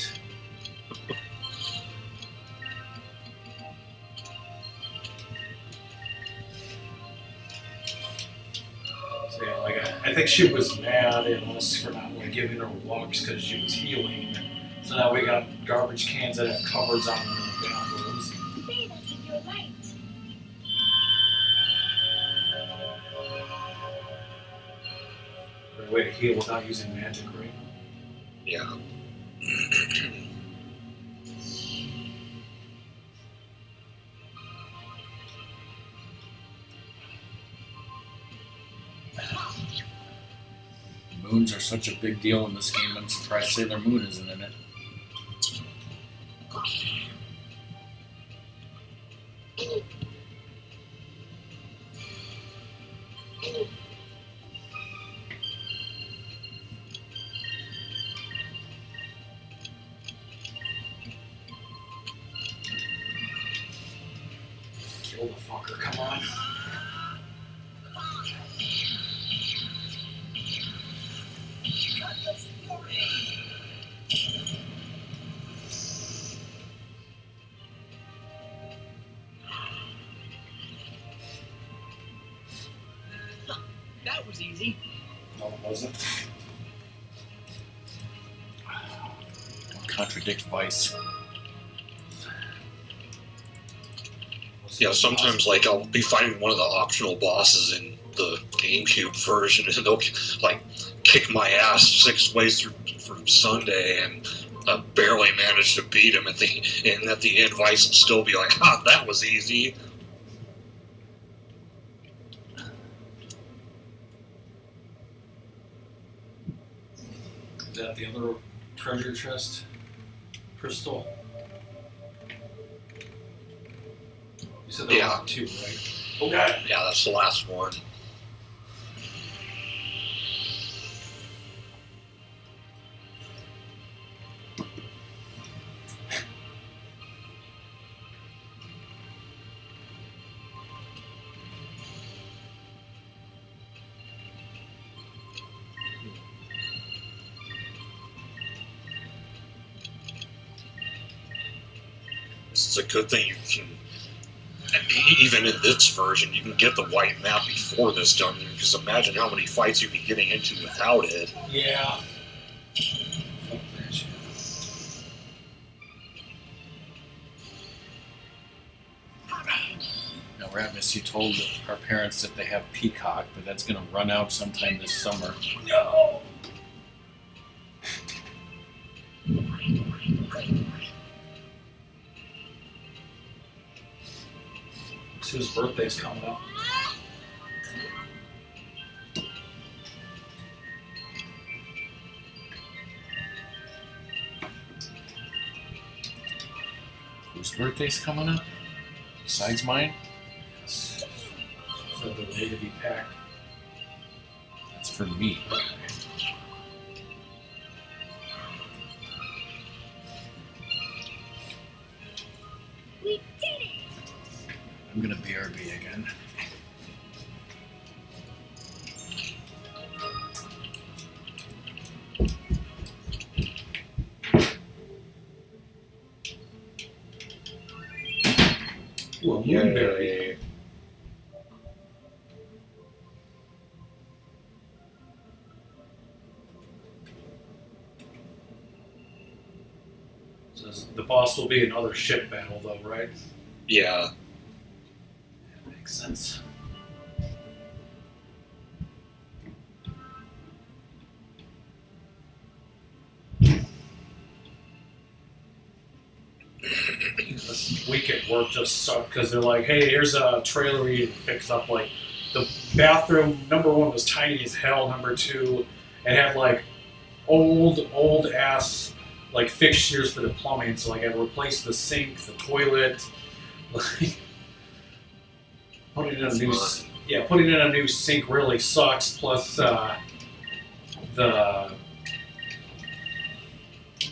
So yeah, like I think she was mad at us for not like giving her walks because she was healing. So now we got garbage cans that have covers on them in the bathrooms. Bathe us in your light. Or a way to heal without using magic, right? Yeah. Moons are such a big deal in this game, I'm surprised Sailor Moon isn't in it. Kill the fucker, come on. That was easy. No, it wasn't. Don't contradict Vice. Yeah, sometimes like I'll be fighting one of the optional bosses in the GameCube version, and they'll like kick my ass 6 ways through for Sunday, and I barely managed to beat him at the and at the end. Vice will still be like, "Ha, that was easy." Is that the other treasure chest? Crystal? You said there Yeah. were 2, right? Okay. Yeah, that's the last one. It's a good thing you can, even in this version, you can get the white map before this dungeon, because imagine how many fights you'd be getting into without it. Yeah. Fuck that shit. Now, Ratmus, you told our parents that they have Peacock, but that's going to run out sometime this summer. No! Whose birthday's coming up? Whose birthday's coming up? Besides mine? So the day to be packed. That's for me. We did it! I'm gonna BRB again. Ooh, a moonberry. Yay. So the boss will be another ship battle, though, right? Yeah. That makes sense. This week at work just sucked because they're like, hey, here's a trailer we need to fix up. Like, the bathroom, number one, was tiny as hell. Number two, it had, like, old ass, like, fixtures for the plumbing. So, like, I had to replace the sink, the toilet. Like, putting in a new, Fun. yeah, putting in a new sink really sucks. Plus, the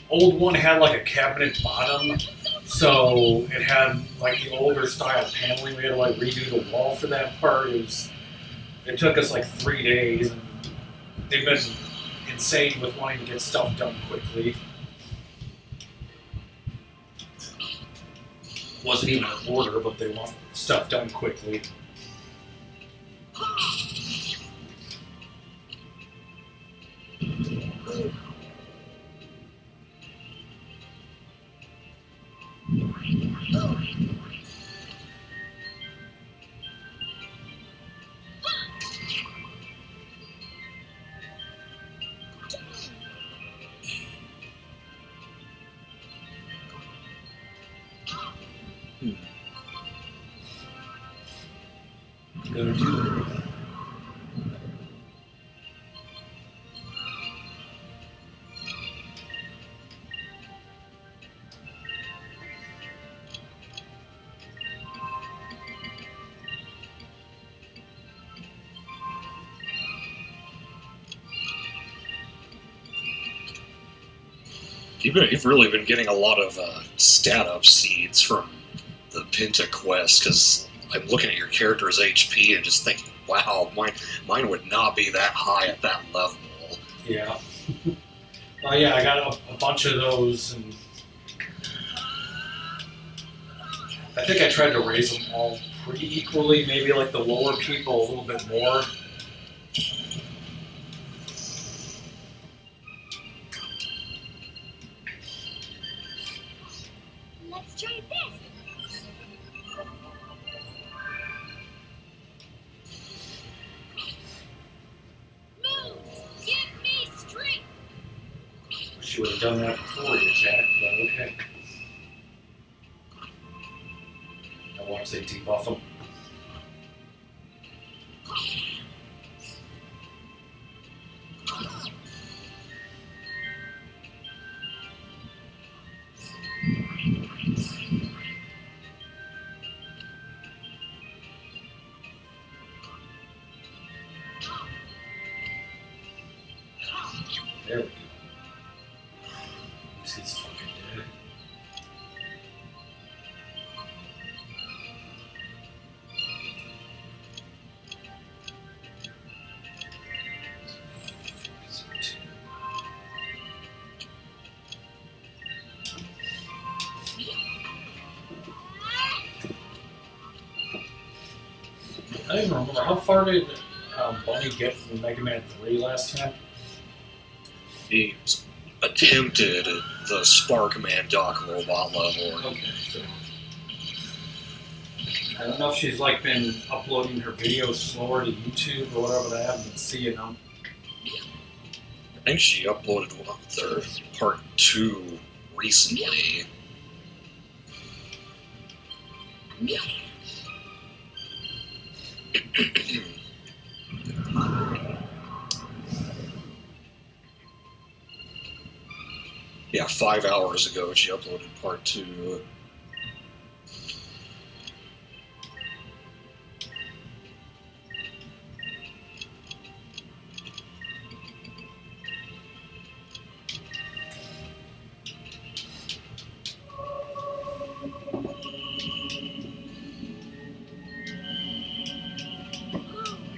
old one had, like, a cabinet bottom. So it had like the older style paneling. We had to like redo the wall for that part. It took us like 3 days, and they've been insane with wanting to get stuff done quickly. Wasn't even an order, but they want stuff done quickly. Gonna do it. You've really been getting a lot of stat up seeds from the Pinta quest because I'm looking at your character's HP and just thinking, wow, mine would not be that high at that level. Yeah. Well, yeah, I got a bunch of those, and I think I tried to raise them all pretty equally. Maybe like the lower people a little bit more. Let's try this! Move! Give me strength! She would have done that before he attacked, but okay. I want to say debuff him. There we go. He's fucking dead. I don't even remember. How far did Bunny get from Mega Man 3 last time? He attempted the Sparkman Dock robot level. Okay, so I don't know if she's like been uploading her videos slower to YouTube or whatever, but I haven't been seeing them. I think she uploaded their part 2 recently. Yeah, 5 hours ago she uploaded part 2.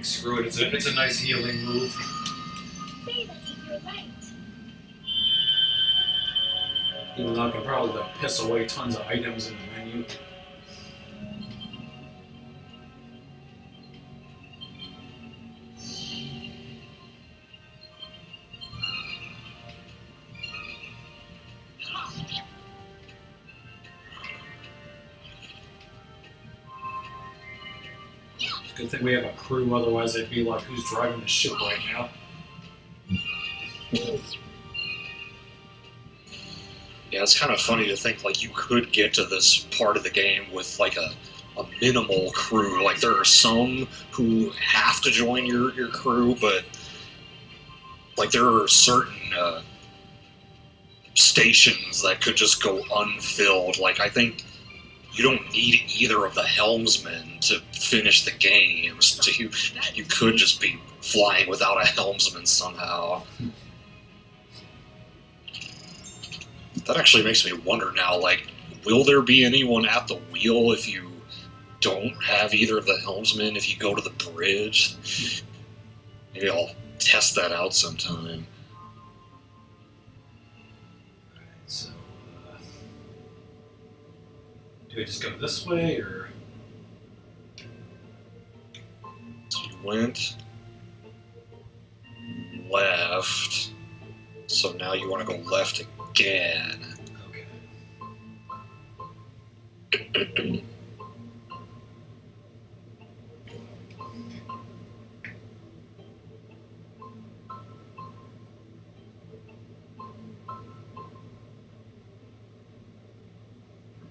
Screw it. It's a nice healing move. Save us if you're right. Even though I can probably like, piss away tons of items in the menu. Good thing we have a crew, otherwise they'd be like, who's driving the ship right now? Yeah, it's kind of funny to think like you could get to this part of the game with like a minimal crew. Like there are some who have to join your crew, but like there are certain stations that could just go unfilled. Like I think you don't need either of the helmsmen to finish the game. So you could just be flying without a helmsman somehow. That actually makes me wonder now, like, will there be anyone at the wheel if you don't have either of the helmsmen if you go to the bridge? Maybe I'll test that out sometime. So, do we just go this way, or? So you went left, so now you want to go left again. Okay.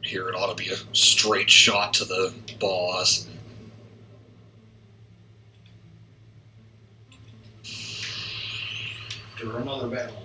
Here it ought to be a straight shot to the boss. Do another battle.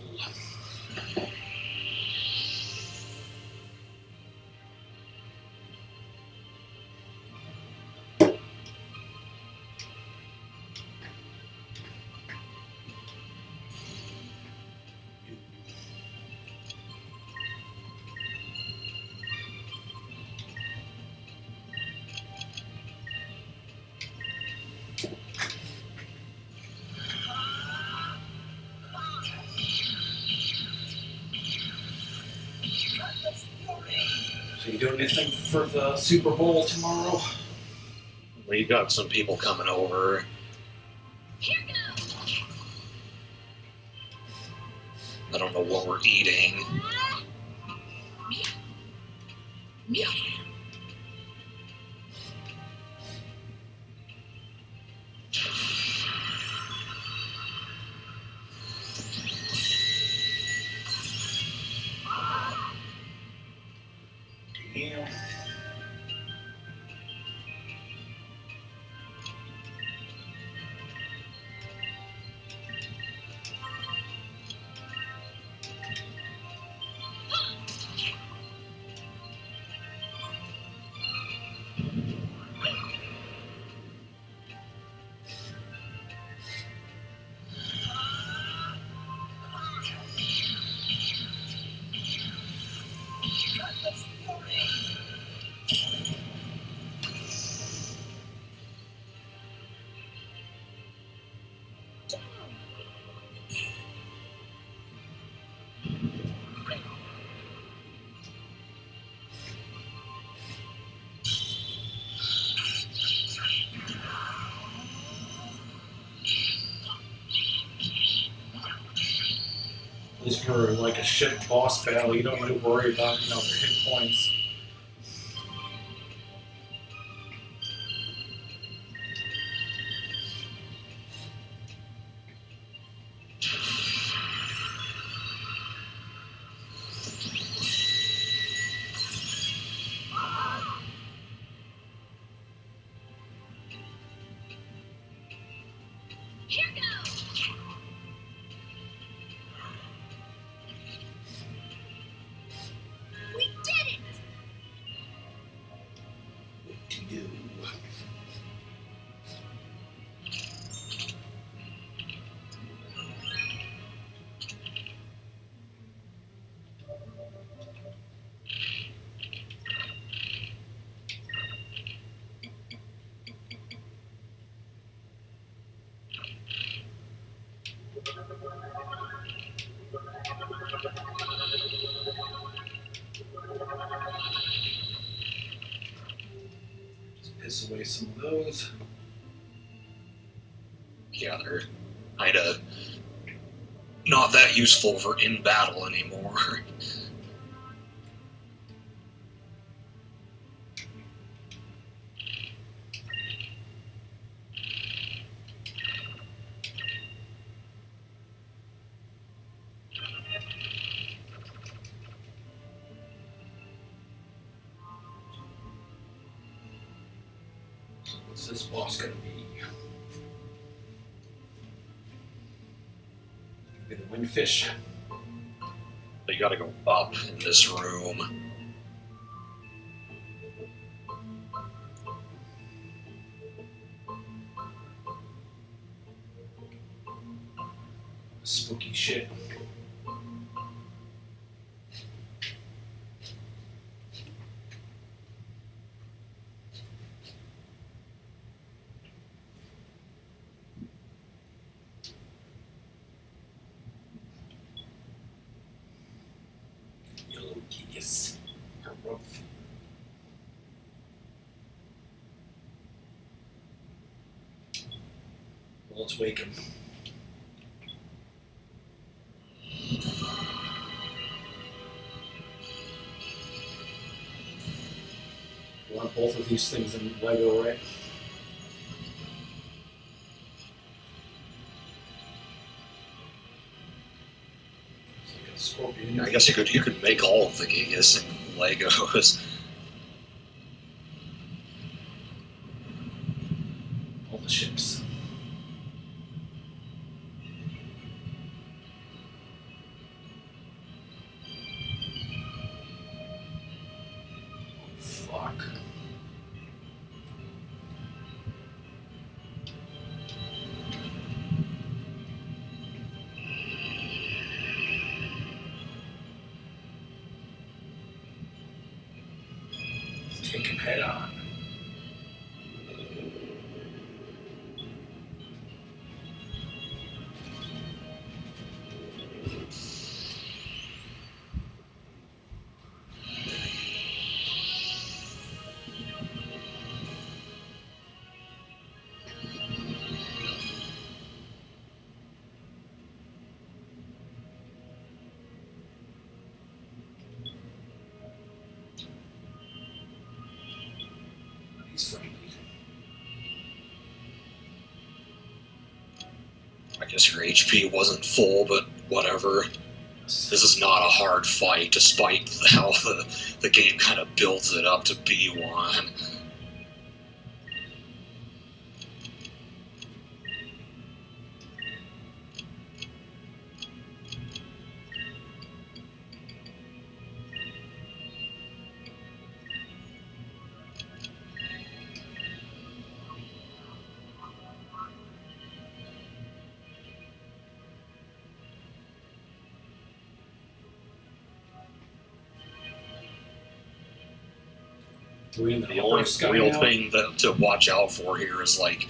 So you doing anything for the Super Bowl tomorrow? We got some people coming over. Here goes. I don't know what we're eating. Meow. Damn. At least for like a ship boss battle, you don't need to worry about, their hit points. Here goes. We did it. Just piss away some of those. Yeah, they're kind of not that useful for in battle anymore. So what's this boss gonna be? Be the windfish. So you gotta go up in this room. Spooky shit. Yellow keys. Her roof. Well, let's wake him. You want both of these things in Lego, right? It's like a scorpion. I guess you could make all of the Gigas in Legos. All the ships. Oh, fuck. Take him head on. He's friendly. I guess your HP wasn't full, but whatever. This is not a hard fight, despite how the game kind of builds it up to be one. We're in the The only sky real now. thing that to watch out for here is like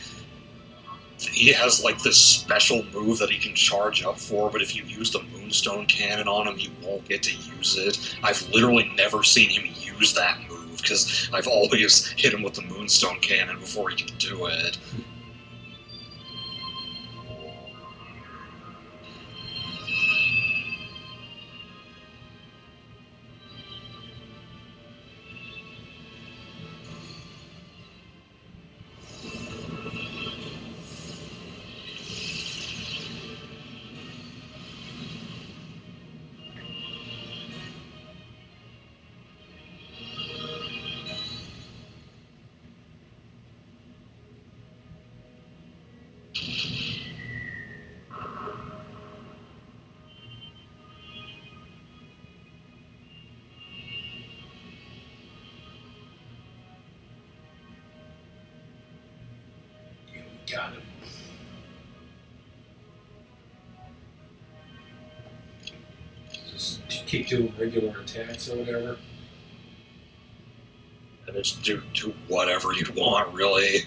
he has like this special move that he can charge up for, but if you use the Moonstone Cannon on him, he won't get to use it. I've literally never seen him use that move because I've always hit him with the Moonstone Cannon before he can do it. Got him. Just keep doing regular attacks or whatever. And just do whatever you'd want, really.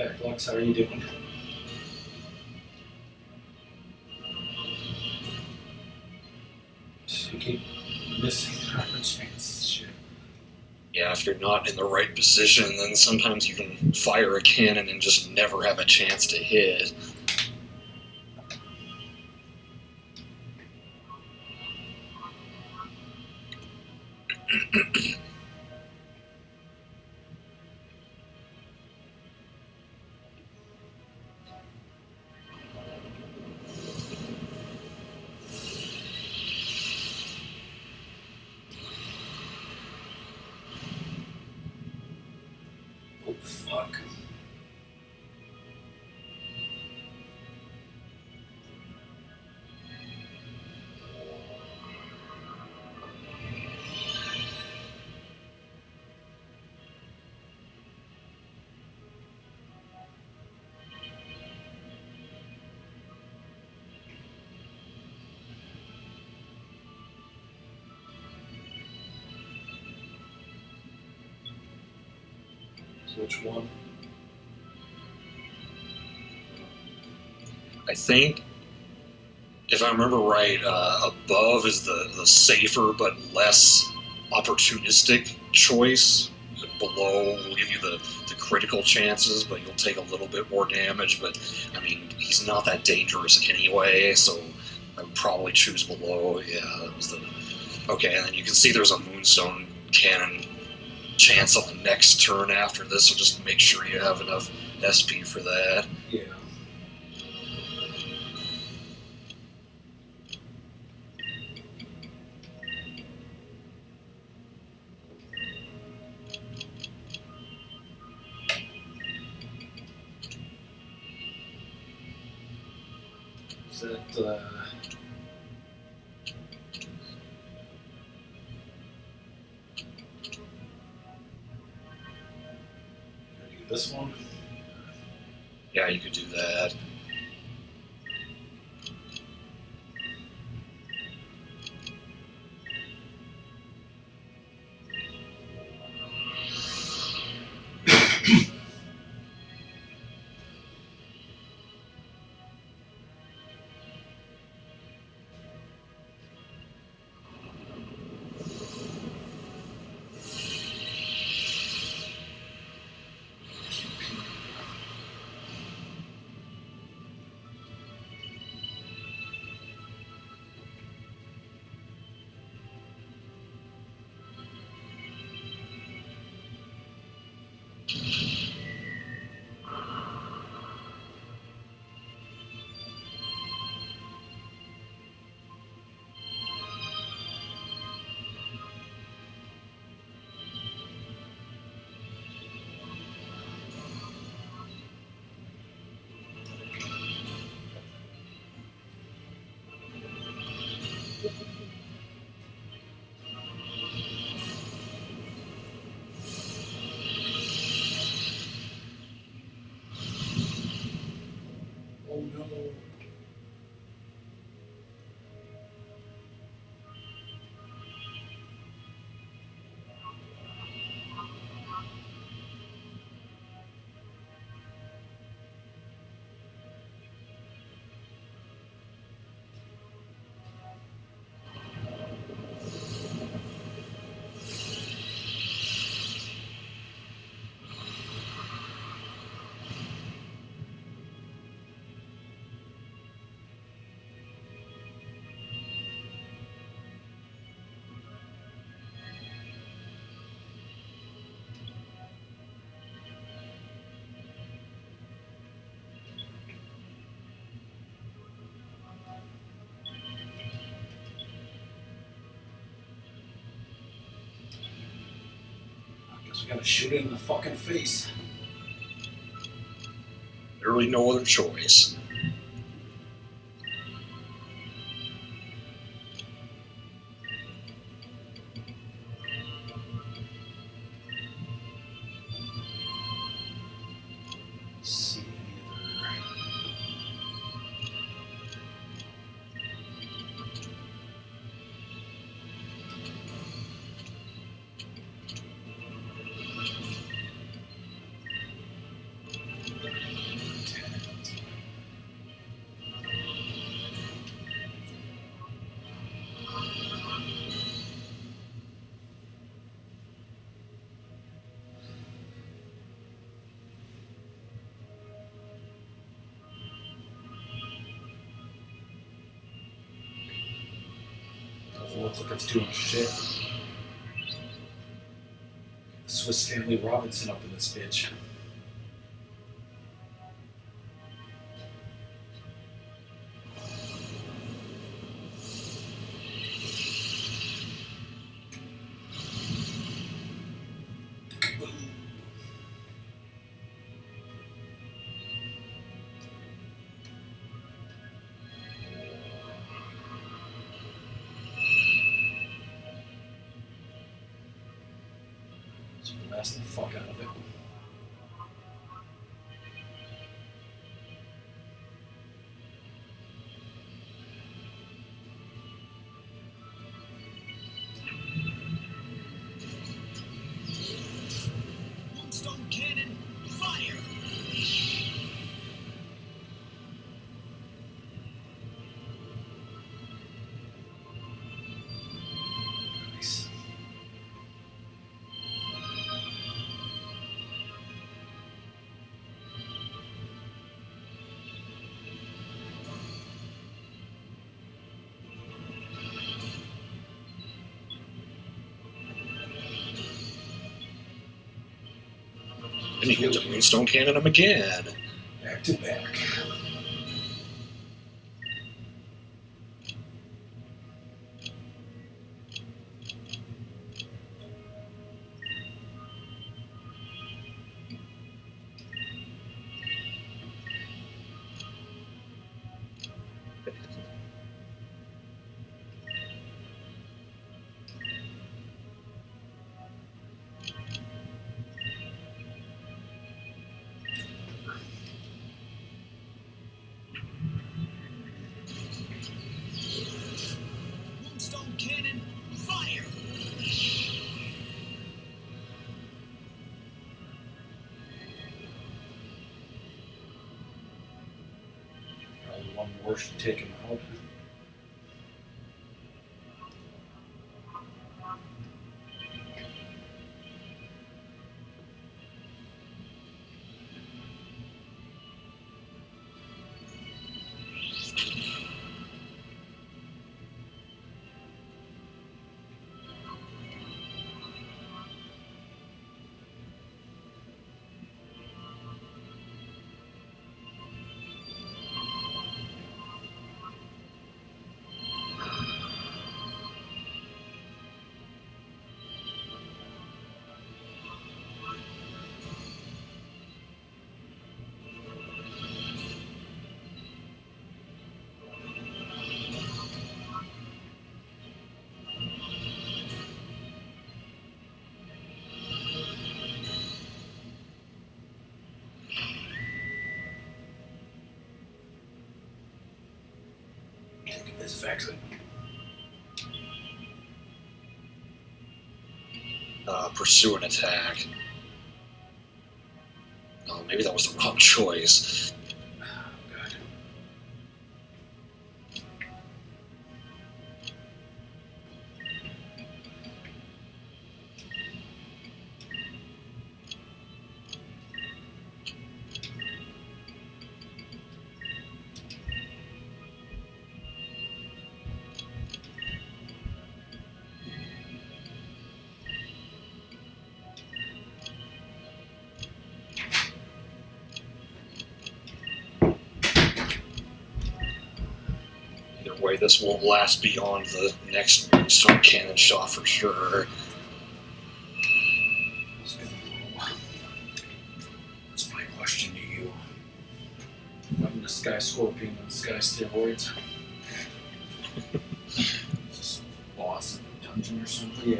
back, Lux. How are you doing? You keep missing our chances. Shit. Yeah, if you're not in the right position, then sometimes you can fire a cannon and just never have a chance to hit. Oh, fuck. So which one? I think, if I remember right, above is the safer but less opportunistic choice. Below will give you the critical chances, but you'll take a little bit more damage. But, I mean, he's not that dangerous anyway, so I would probably choose below. Yeah, that was the... Okay, and then you can see there's a Moonstone Cannon chance on the next turn after this, so just make sure you have enough SP for that. Yeah. Is that, I do this one? Yeah, you could do that. Oh no. I guess we gotta shoot it in the fucking face. Literally no other choice. Let's see either. look like it's doing shit. Swiss Family Robinson up in this bitch. Let's blast the fuck out of it. Moonstone cannon, fire! Nice. And you get to Moonstone Cannon him again. Back to back. Moonstone cannon, fire! Probably one more should take him out. This is actually Pursue an attack. Oh, maybe that was the wrong choice. God. Either way, this won't last beyond the next Moonstone Cannon shot for sure. That's my question to you. If I'm the Sky Scorpion on Sky Steroids. Is this a boss in a dungeon or something? Yeah.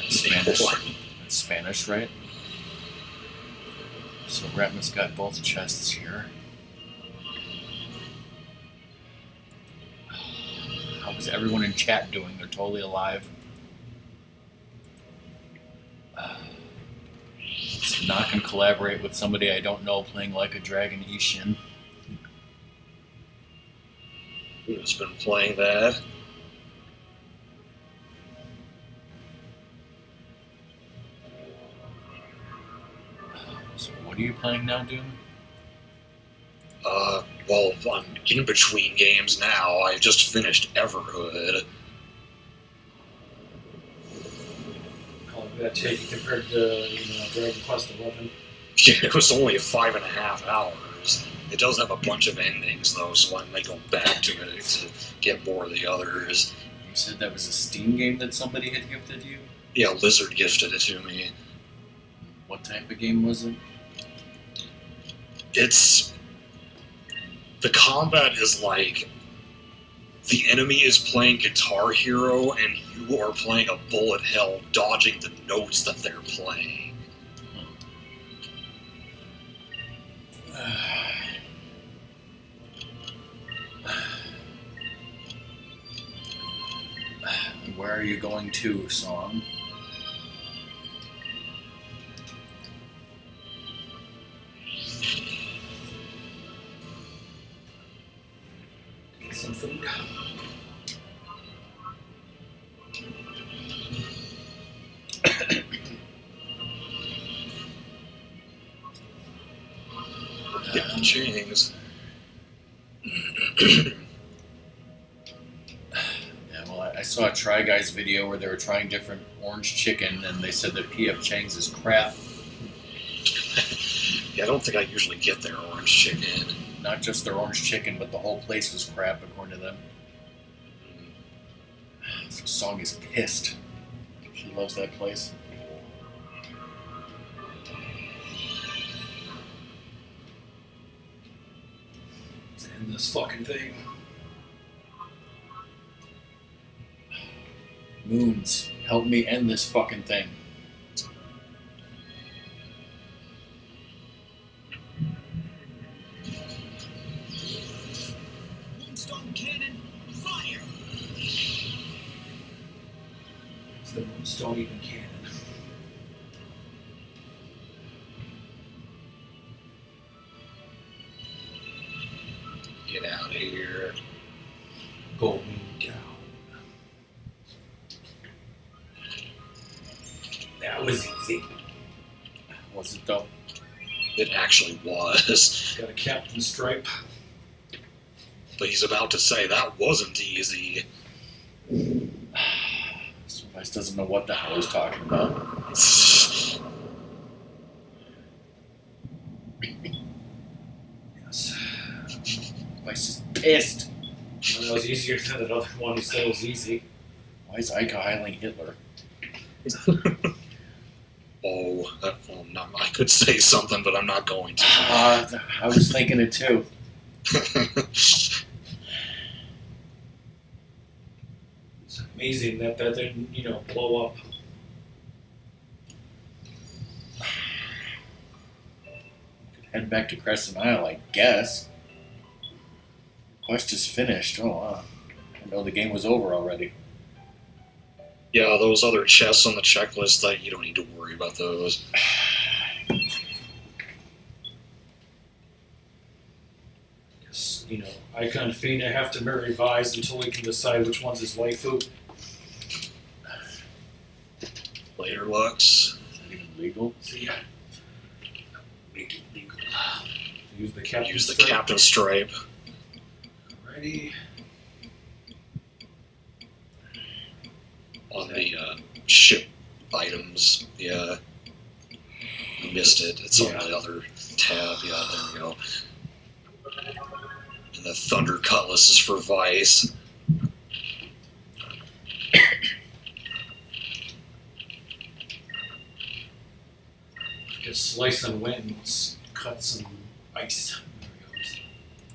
Spanish. That's Spanish, right? So Ratmus got both chests here. How's everyone in chat doing? They're totally alive. Let's knock and collaborate with somebody I don't know playing Like a Dragon Ishin. Who's been playing that? What are you playing now, Doom? Well, I'm in between games now. I just finished Everhood. How long did that take you compared to Dragon Quest 11? Yeah, it was only 5.5 hours. It does have a bunch of endings, though, so I might go back to it to get more of the others. You said that was a Steam game that somebody had gifted you? Yeah, Lizard gifted it to me. What type of game was it? It's... The combat is like... The enemy is playing Guitar Hero, and you are playing a bullet hell, dodging the notes that they're playing. Where are you going to, Song? Get some food. Get the chains. Yeah, well, I saw a Try Guys video where they were trying different orange chicken, and they said that P.F. Chang's is crap. Yeah, I don't think I usually get their orange chicken. Not just their orange chicken, but the whole place was crap, according to them. So Song is pissed. She loves that place. Let's end this fucking thing. Moons, help me end this fucking thing. Moonstone cannon, fire! It's the Moonstone even cannon. Get out of here. Going down. That was easy. Was it though? It actually was. Got a Captain Stripe. But he's about to say that wasn't easy. Vice doesn't know what the hell he's talking about. Yes. Vice is pissed. One that was easier than that other one he said was easy. Why is Ike heiling Hitler? Oh, well, no, I could say something, but I'm not going to. I was thinking it too. It's amazing that didn't, blow up. Head back to Crescent Isle, I guess. Quest is finished. Oh, wow. I didn't know the game was over already. Yeah, those other chests on the checklist, that you don't need to worry about those. Because, Icon and Fina have to marry Vise until we can decide which one's his waifu. Later, Lux. Is that even legal? See, make it legal. Use the Captain Use the Stripe. Captain Stripe. Ready? On the ship items. Yeah. You missed it. It's on the other tab. Yeah, there we go. And the Thunder Cutlass is for Vice. Just slice and win and let's cut some ice. There it goes.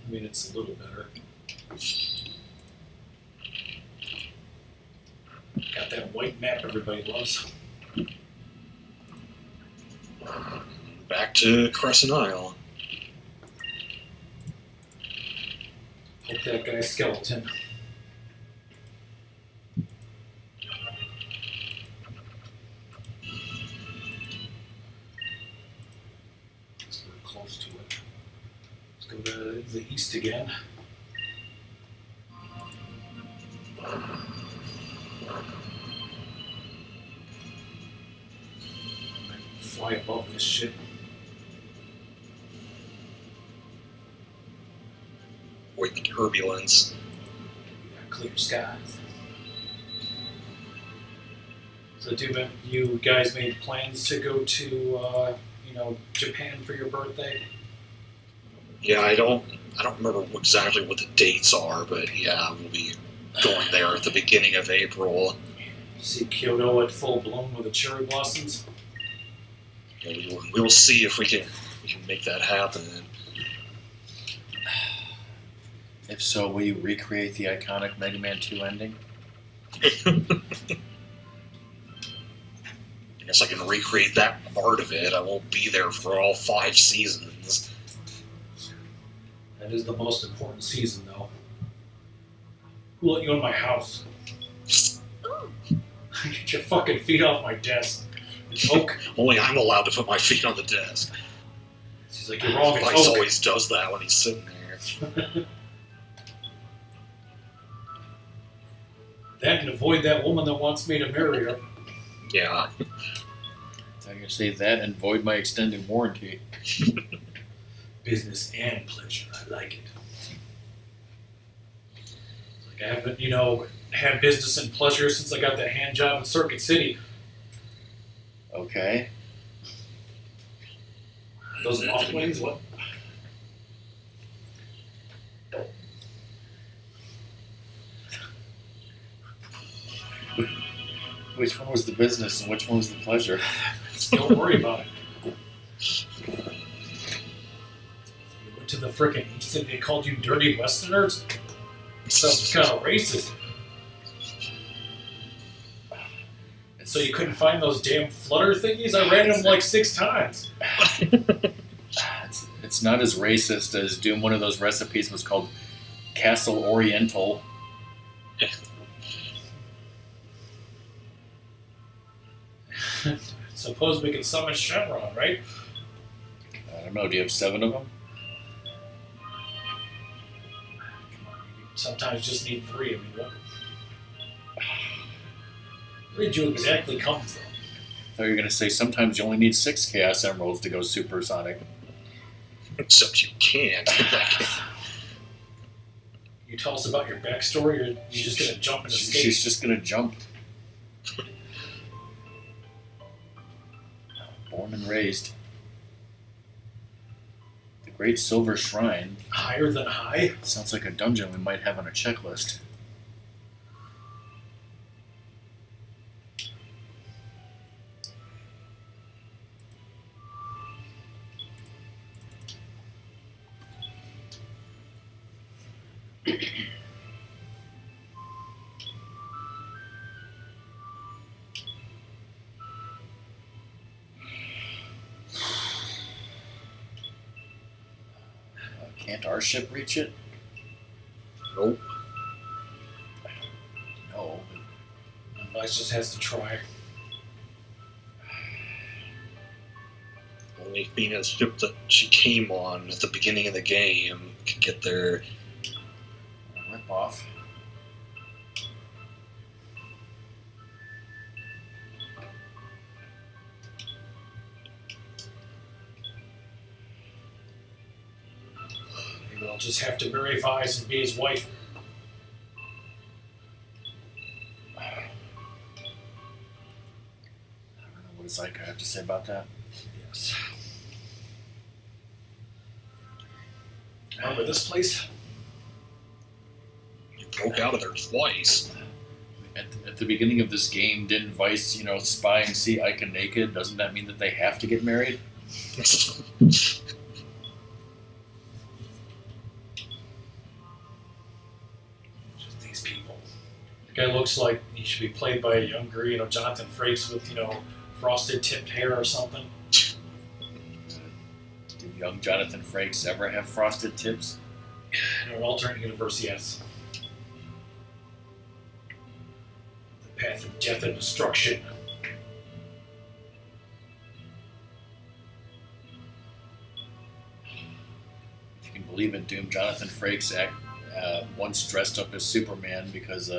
I mean, it's a little better. Got that white map everybody loves. Back to Crescent Isle. Hope that guy's skeleton. Guess we're close to it. Let's go to the east again. Fly above this shit. avoid the turbulence. Clear skies. So you guys made plans to go to Japan for your birthday? Yeah, I don't remember exactly what the dates are, but yeah, we'll be going there at the beginning of April. See Kyoto at full bloom with the cherry blossoms? We'll see if we can make that happen. If so, will you recreate the iconic Mega Man 2 ending? I guess I can recreate that part of it. I won't be there for all 5 seasons. That is the most important season, though. Who let you in my house? Get your fucking feet off my desk. It's oak. Only I'm allowed to put my feet on the desk. She's like, you're wrong, it's Vice oak. always does that when he's sitting there. That and avoid that woman that wants me to marry her. Yeah. So I'm going to say that and void my extended warranty. Business and pleasure. I like it. It's like I haven't, had business and pleasure since I got that hand job in Circuit City. Okay. Those loft wings, what? Which one was the business and which one was the pleasure? Don't worry about it. You went to the frickin' East and they called you dirty Westerners? Sounds kind of racist. And so you couldn't find those damn flutter thingies? I ran them like 6 times. It's not as racist as doing one of those recipes was called Castle Oriental. Suppose we can summon Shenron, right? I don't know, do you have 7 of them? Sometimes you just need 3. I mean, what? Where did you exactly come from? I thought you were going to say sometimes you only need 6 Chaos Emeralds to go supersonic. Except you can't. You tell us about your backstory, or are you just gonna jump and escape? She's just going to jump. Born and raised. The Great Silver Shrine. Higher than high? Sounds like a dungeon we might have on a checklist. Can't our ship reach it? Nope. No. Vice just has to try. Only being a ship that she came on at the beginning of the game can get there. Rip off. Maybe I'll just have to marry Vice and be his wife. I don't know what does Ika have to say about that. Yes. Remember this place? You broke out of there twice. At the beginning of this game, didn't Vice, spy and see Ika naked? Doesn't that mean that they have to get married? Just these people. The guy looks like he should be played by a younger, Jonathan Frakes with, frosted tipped hair or something. Did young Jonathan Frakes ever have frosted tips? In an alternate universe, yes. The path of death and destruction. If you can believe it, Doom, Jonathan Frakes once dressed up as Superman because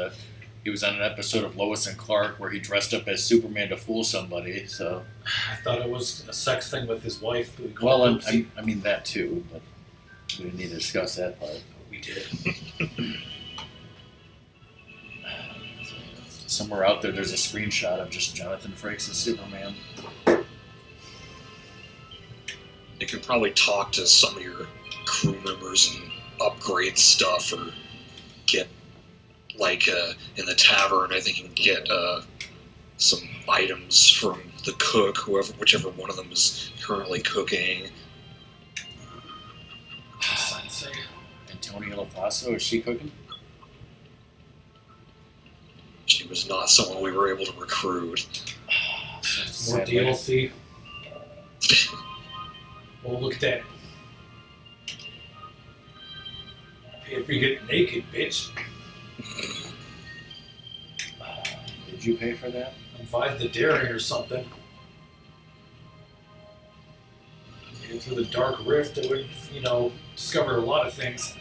he was on an episode of Lois and Clark where he dressed up as Superman to fool somebody. So, I thought it was a sex thing with his wife. Who he well, called Oopsie. I mean that too, but we didn't need to discuss that part. we did. Somewhere out there's a screenshot of just Jonathan Frakes as Superman. You can probably talk to some of your crew members and upgrade stuff, or get, like, in the tavern, I think you can get some items from the cook, whichever one of them is currently cooking. Sensei. Antonia Lapasso, is she cooking? She was not someone we were able to recruit. More DLC. Oh, look at that. Pay if you get naked, bitch. Did you pay for that? Invite the daring or something. Get through the dark rift that would, discover a lot of things.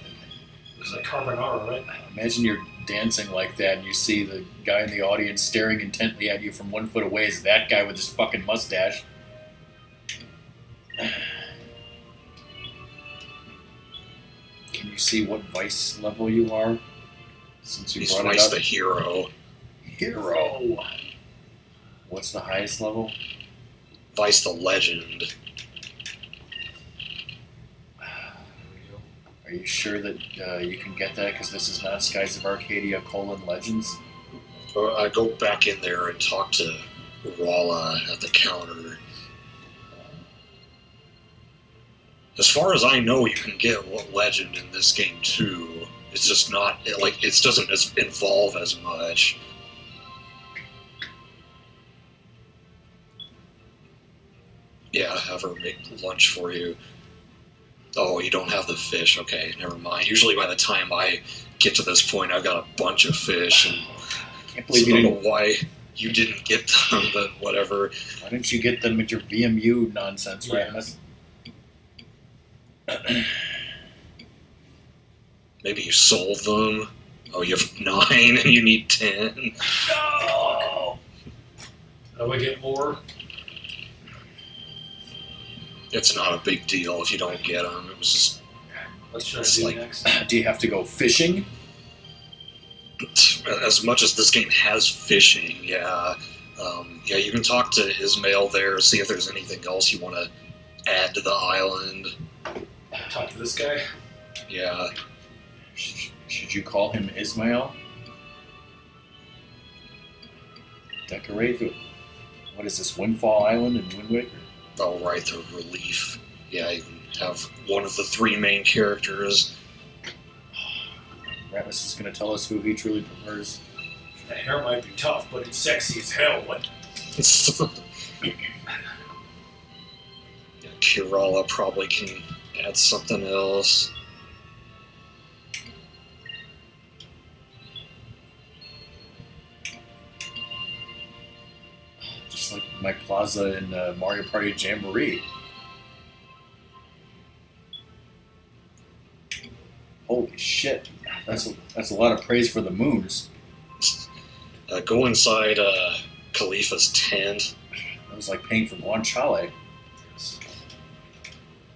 Looks like carbonara, right? Imagine you're dancing like that and you see the guy in the audience staring intently at you from 1 foot away is that guy with his fucking mustache. Can you see what vice level you are? Since you He's brought it Vice up. the hero. Hero. What's the highest level? Vice the legend. Are you sure that you can get that? Because this is not Skies of Arcadia : Legends. I go back in there and talk to Rala at the counter. As far as I know, you can get legend in this game too. It's just not it doesn't involve as much. Yeah, have her make lunch for you. Oh, you don't have the fish. Okay, never mind. Usually by the time I get to this point, I've got a bunch of fish, and I can't believe so you I don't didn't. know why you didn't get them, but whatever. Why didn't you get them with your VMU nonsense, Yeah. Ratmus? Maybe you sold them. Oh, you have 9 and you need 10. No! Do I get more? It's not a big deal if you don't get them. It was just What should It's I do like- next? Do you have to go fishing? as much as this game has fishing. Yeah, you can talk to Ismail there, see if there's anything else you want to add to the island. Talk to this guy? Yeah, Should you call him Ismail? Decorate the... What is this, Windfall Island in Wind Waker? oh right, the relief. Yeah, you can have one of the 3 main characters. Ratmus is going to tell us who he truly prefers. That hair might be tough, but it's sexy as hell. What? Yeah, Kirala probably can add something else. Just like my plaza in Mario Party Jamboree. Holy shit. That's a lot of praise for the moons. Go inside Khalifa's tent. That was like paying for guanciale.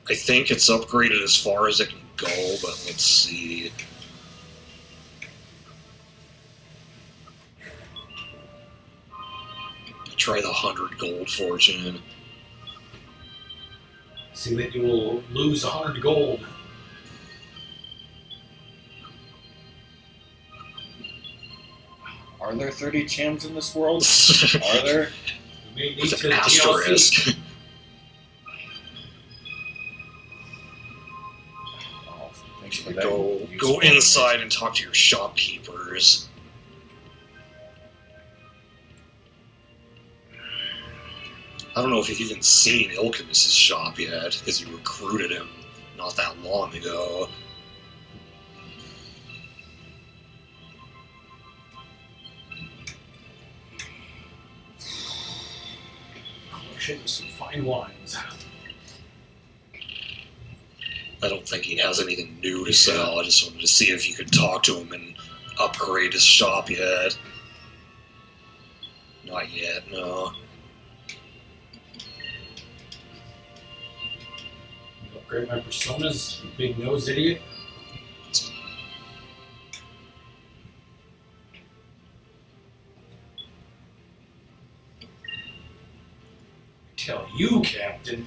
I think it's upgraded as far as it can go, but let's see. Try the 100 gold fortune. See that you will lose 100 gold. Are there 30 chams in this world? With Are there? You may need to an DLC. asterisk. Oh, thanks for that. Go useful inside and talk to your shopkeepers. I don't know if you've even seen Ilkamus's shop yet, because you recruited him not that long ago. Collection of some fine wines. I don't think he has anything new to sell. I just wanted to see if you could talk to him and upgrade his shop yet. Not yet, no. You upgrade my personas, you big nose idiot. tell you, Captain.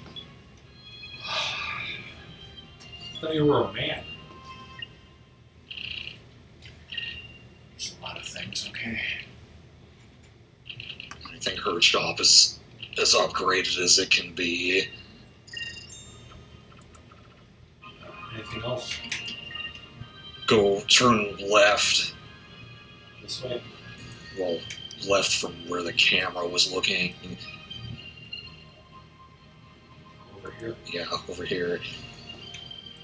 I thought you were a man. There's a lot of things, okay? I think her shop is as upgraded as it can be. Anything else? Go turn left. This way? Well, left from where the camera was looking. Over here? Yeah, over here.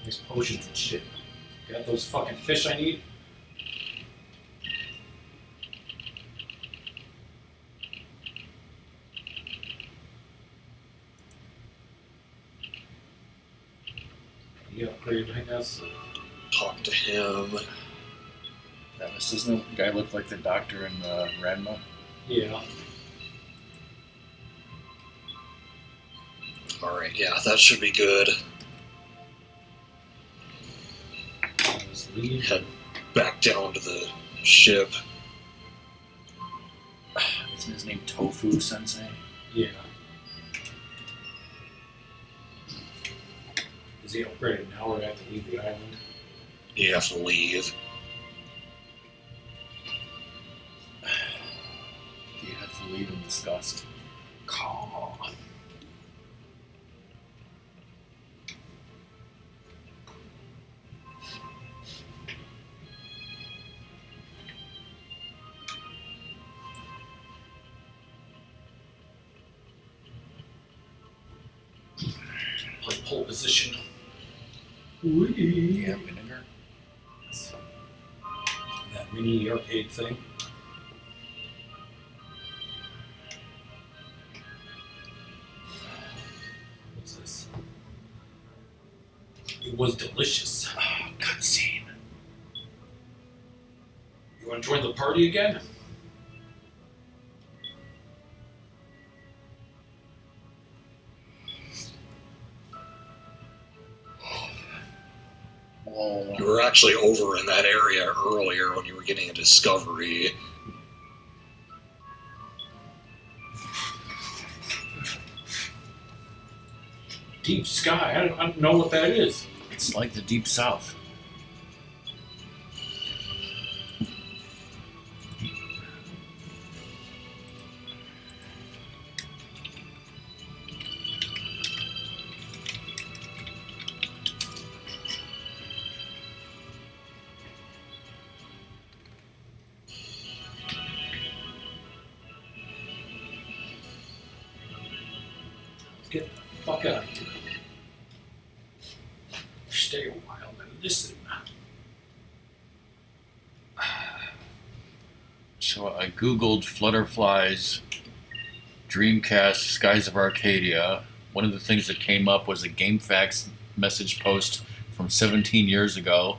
Nice potions and shit. Got those fucking fish I need? He upgraded, I guess. Talk to him. Ratmus, doesn't the guy look like the doctor in Ranma? Yeah. Alright, yeah, that should be good. Let's leave. Head back down to the ship. Isn't his name Tofu Sensei? Yeah. Is he upgraded now or do I have to leave the island? You have to leave. You have to leave in disgust. Calm. Play pole position. Yeah, vinegar. That mini arcade thing. What's this? It was delicious. Oh, cutscene. You want to join the party again? Oh, You were actually over in that area earlier when you were getting a discovery. Deep sky. I don't know what that is. it's like the Deep South. Get the fuck out of here. Stay a while and listen. So I googled Flutterfly's Dreamcast Skies of Arcadia. One of the things that came up was a GameFAQs message post from 17 years ago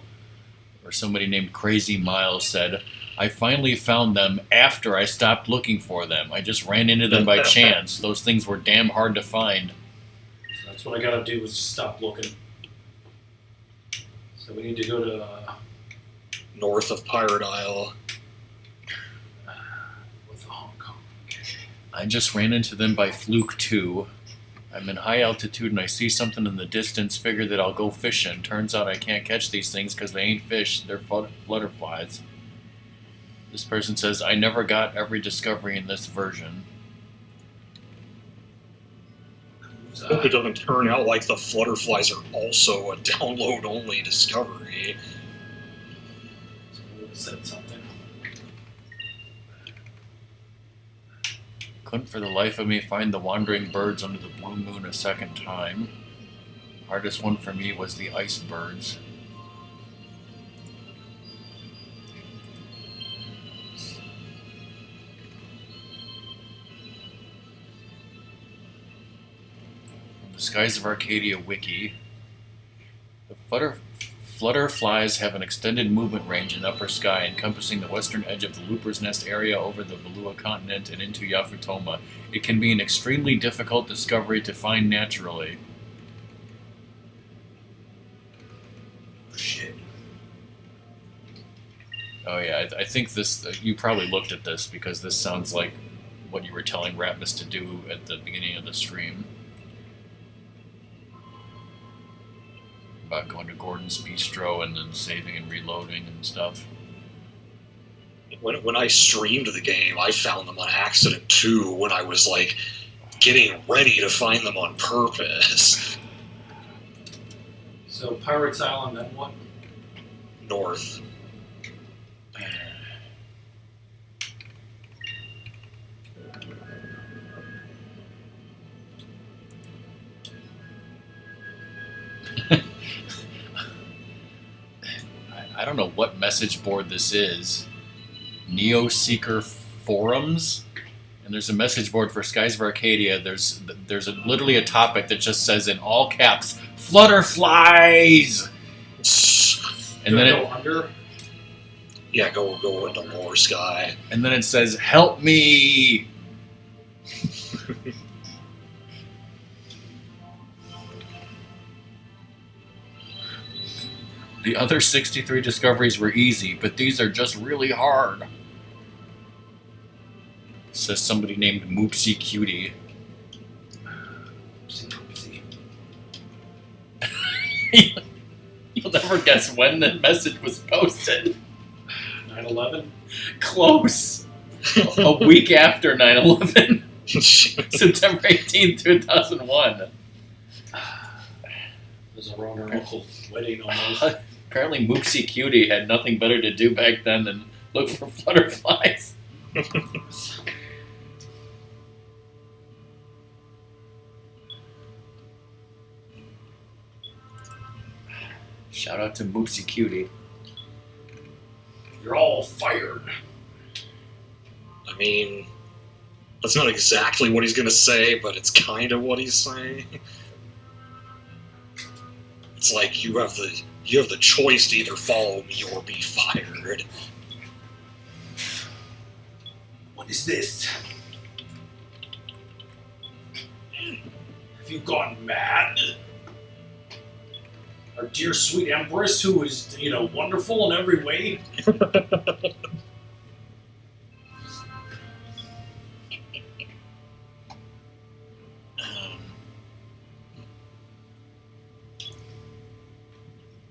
where somebody named Crazy Miles said, I finally found them after I stopped looking for them. I just ran into them by chance. Those things were damn hard to find. So that's what I gotta do is just stop looking. So we need to go to North of Pirate Isle. with Hong Kong. I just ran into them by fluke too. I'm in high altitude and I see something in the distance, figure that I'll go fishing. Turns out I can't catch these things because they ain't fish, they're flutterflies. This person says, I never got every discovery in this version. Hope it doesn't turn out like the Flutterflies are also a download-only discovery. Said something. Couldn't for the life of me find the wandering birds under the blue moon a second time. Hardest one for me was the ice birds. From the Skies of Arcadia wiki, the flutterflies have an extended movement range in upper sky, encompassing the western edge of the Looper's Nest area over the Valua continent and into Yafutoma. It can be an extremely difficult discovery to find naturally. Shit. Oh yeah, I think this. You probably looked at this because this sounds like what you were telling Ratmus to do at the beginning of the stream. About going to Gordon's Bistro and then saving and reloading and stuff. When I streamed the game, I found them on accident too. When I was like getting ready to find them on purpose. So Pirates Island, then what? North. I don't know what message board this is. Neo Seeker Forums, and there's a message board for Skies of Arcadia. There's literally a topic that just says in all caps, "Flutterflies," and then go under. Yeah, go into lower sky. And then it says, "Help me." The other 63 discoveries were easy, but these are just really hard. Says somebody named Moopsie Cutie. Oopsie. You'll never guess when the message was posted. 9/11. Close. A week after 9/11. September 18, 2001. There's around our uncle wedding almost. Apparently Moopsie Cutie had nothing better to do back then than look for flutterflies. Shout out to Moopsie Cutie. You're all fired. I mean, that's not exactly what he's gonna say, but it's kind of what he's saying. It's like you have the choice to either follow me or be fired. What is this? Have you gone mad? Our dear sweet Empress, who is, wonderful in every way.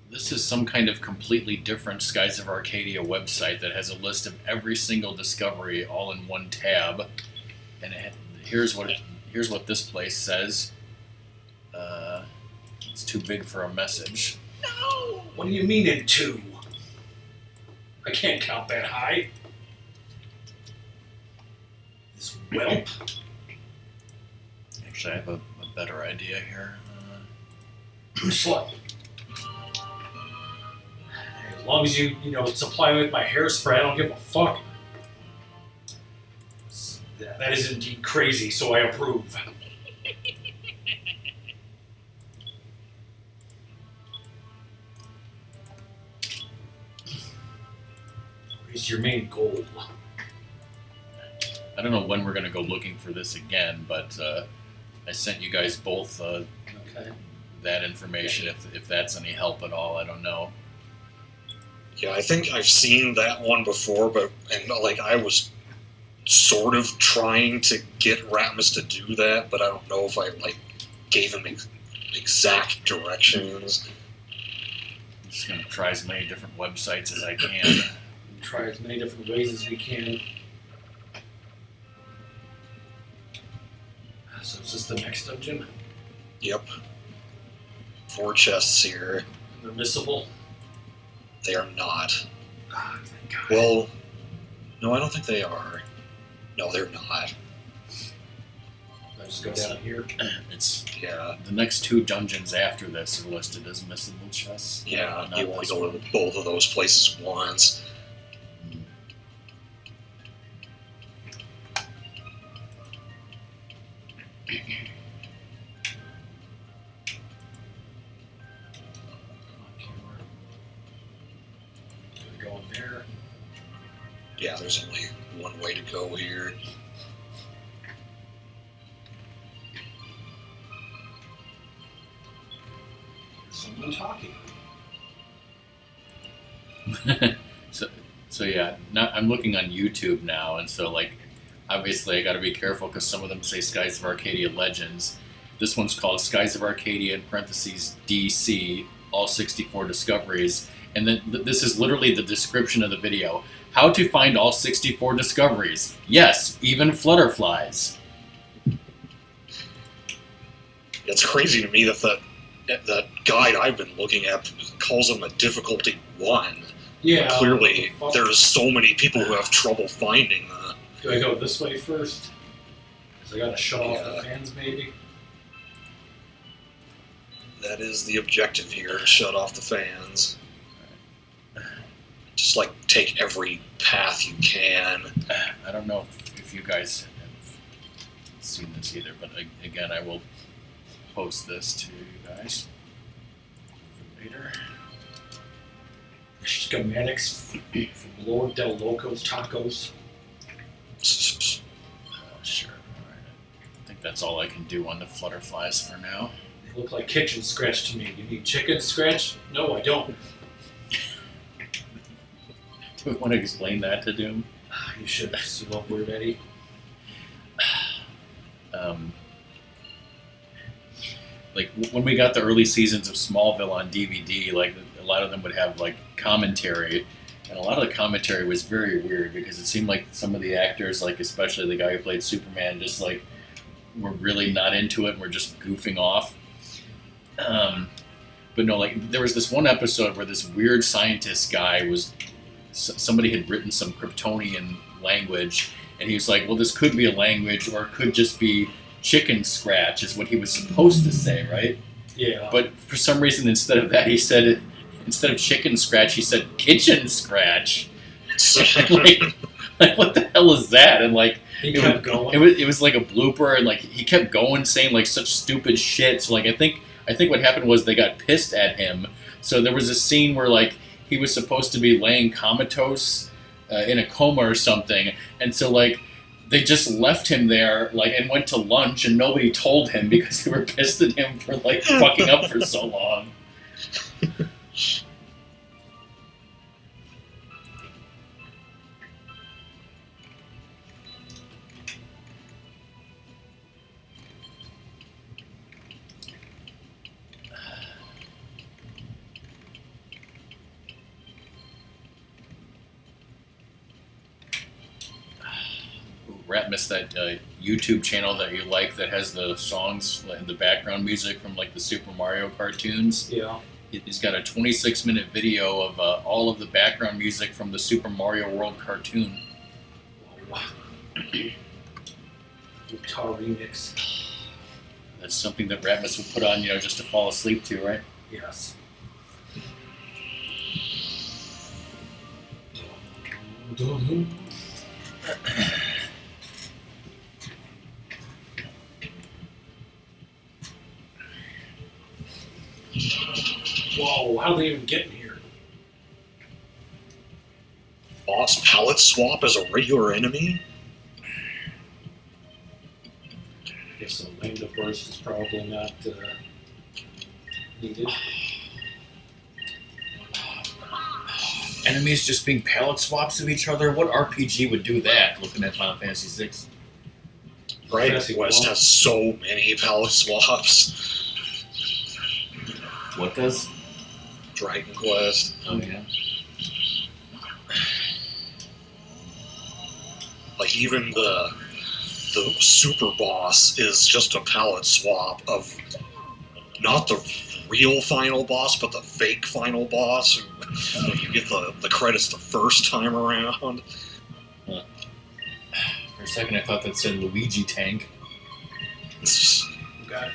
This is some kind of completely different Skies of Arcadia website that has a list of every single discovery all in one tab. And here's what this place says. It's too big for a message. No! What do you mean in two? I can't count that high. This whelp. Actually, I have a better idea here. Slut. As long as you supply me with my hairspray, I don't give a fuck. That is indeed crazy, so I approve. What is your main goal? I don't know when we're going to go looking for this again, but I sent you guys both Okay. that information, if that's any help at all. I don't know. Yeah, I think I've seen that one before, I was sort of trying to get Ratmus to do that, but I don't know if I gave him exact directions. I'm just going to try as many different websites as I can. Try as many different ways as we can. So is this the next dungeon? Yep. 4 chests here. They're missable? They are not. Ah, thank God. Well, no, I don't think they are. No, they're not. I just go down here. It's Yeah, the next 2 dungeons after this are listed as missable chests. yeah, Not you only this go one. to both of those places once. Come on, camera. So we go in there. Yeah, there's only one way to go here. Someone talking. so yeah, I'm looking on YouTube now, and so obviously I got to be careful because some of them say Skies of Arcadia Legends. This one's called Skies of Arcadia in parentheses DC, all 64 discoveries. And then this is literally the description of the video. How to find all 64 discoveries. Yes, even flutterflies. It's crazy to me that guide I've been looking at calls them a difficulty 1. Yeah. Clearly, there's so many people who have trouble finding that. Do I go this way first? Because I gotta shut off Yeah. the fans, maybe. That is the objective here, to shut off the fans. Just like take every path you can. I don't know if you guys have seen this either, but again, I will post this to you guys for later. Schematics from Lord Del Loco's Tacos. Sure. All right. I think that's all I can do on the flutterflies for now. They look like kitchen scratch to me. You need chicken scratch? No, I don't. Do we want to explain that to Doom? You should. You love Weird Eddie. Like when we got the early seasons of Smallville on DVD, like a lot of them would have like commentary, and a lot of the commentary was very weird because it seemed like some of the actors, like especially the guy who played Superman, just like were really not into it and were just goofing off. But no, like there was this one episode where this weird scientist guy was, somebody had written some Kryptonian language, and he was like, well, this could be a language or it could just be chicken scratch is what he was supposed to say, right? Yeah. But for some reason, instead of that, he said, instead of chicken scratch, he said kitchen scratch. like what the hell is that? And like, he kept going. It was like a blooper, and like he kept going saying like such stupid shit. So like I think what happened was they got pissed at him. So there was a scene where like he was supposed to be laying comatose in a coma or something, and so like they just left him there like and went to lunch, and nobody told him because they were pissed at him for like fucking up for so long. Ratmus, that YouTube channel that you like that has the songs and the background music from like the Super Mario cartoons. Yeah. He's got a 26-minute video of all of the background music from the Super Mario World cartoon. Wow. Guitar remix. That's something that Ratmus would put on, just to fall asleep to, right? Yes. Whoa, how did they even get in here? Boss palette swap as a regular enemy? Guess a lambda burst is probably not needed. Enemies just being palette swaps of each other? What RPG would do that, looking at Final Fantasy VI? Dragon Fantasy Quest One. has so many palette swaps. What does? Dragon Quest. Oh, yeah. Like even the super boss is just a palette swap of not the real final boss, but the fake final boss. You get the credits the first time around. For a second, I thought that said Luigi Tank. Got it.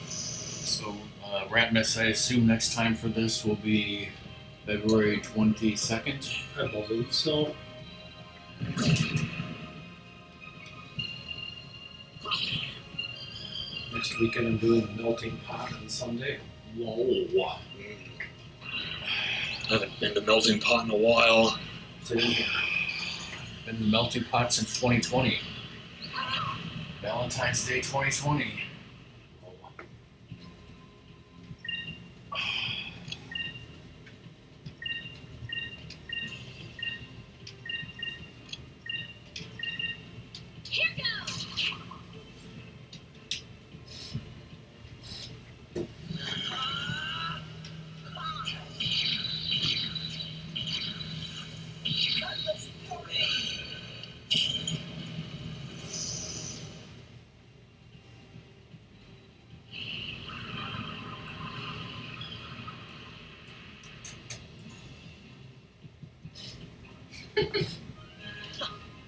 So, Ratmus, I assume next time for this will be February 22nd. I believe so. Next weekend I'm doing the melting pot on Sunday. Whoa. haven't been to Melting Pot in a while. Sit in here. Been in the melting pot since 2020. Valentine's Day 2020. Here goes.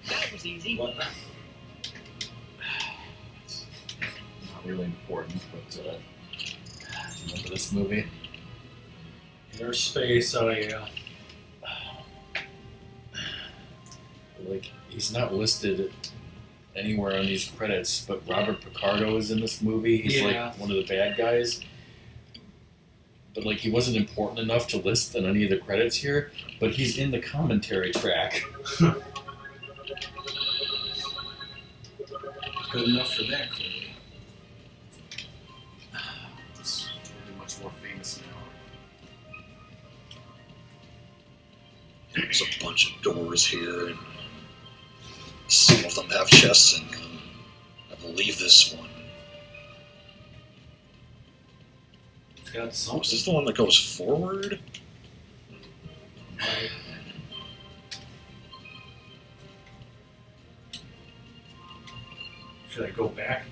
That was easy. What? Not really important, but remember this movie? Inner space. Oh yeah. Like, he's not listed anywhere on these credits, but Robert Picardo is in this movie. He's Yeah. like one of the bad guys. But like, he wasn't important enough to list on any of the credits here, but he's in the commentary track. Good enough for that, clearly. He's really much more famous now. There's a bunch of doors here, and some of them have chests in them. I believe this one. It's got Oh, is something. this the one that goes forward? Right. Should I go back?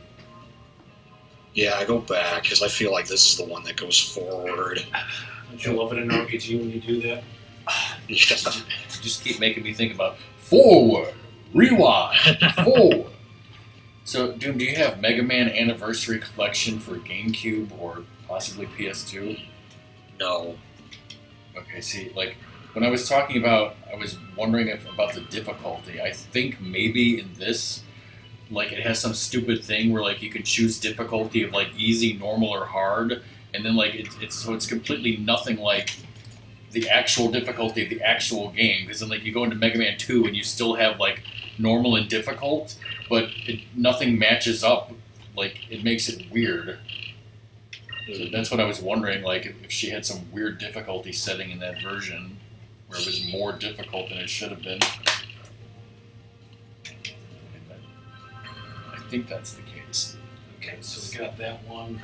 Yeah, I go back because I feel like this is the one that goes forward. Don't you love it in RPG when you do that? Yeah. You just keep making me think about forward, rewind, forward. So, Doom, do you have Mega Man Anniversary Collection for GameCube or possibly PS2? No. Okay, see, like, when I was talking about, I was wondering about the difficulty. I think maybe in this, like, it has some stupid thing where, like, you can choose difficulty of, like, easy, normal, or hard, and then, like, it's completely nothing like the actual difficulty of the actual game. Because then, like, you go into Mega Man 2 and you still have, like, normal and difficult, but nothing matches up. Like, it makes it weird. So that's what I was wondering, like, if she had some weird difficulty setting in that version, where it was more difficult than it should have been. I think that's the case. Okay, so we got that one.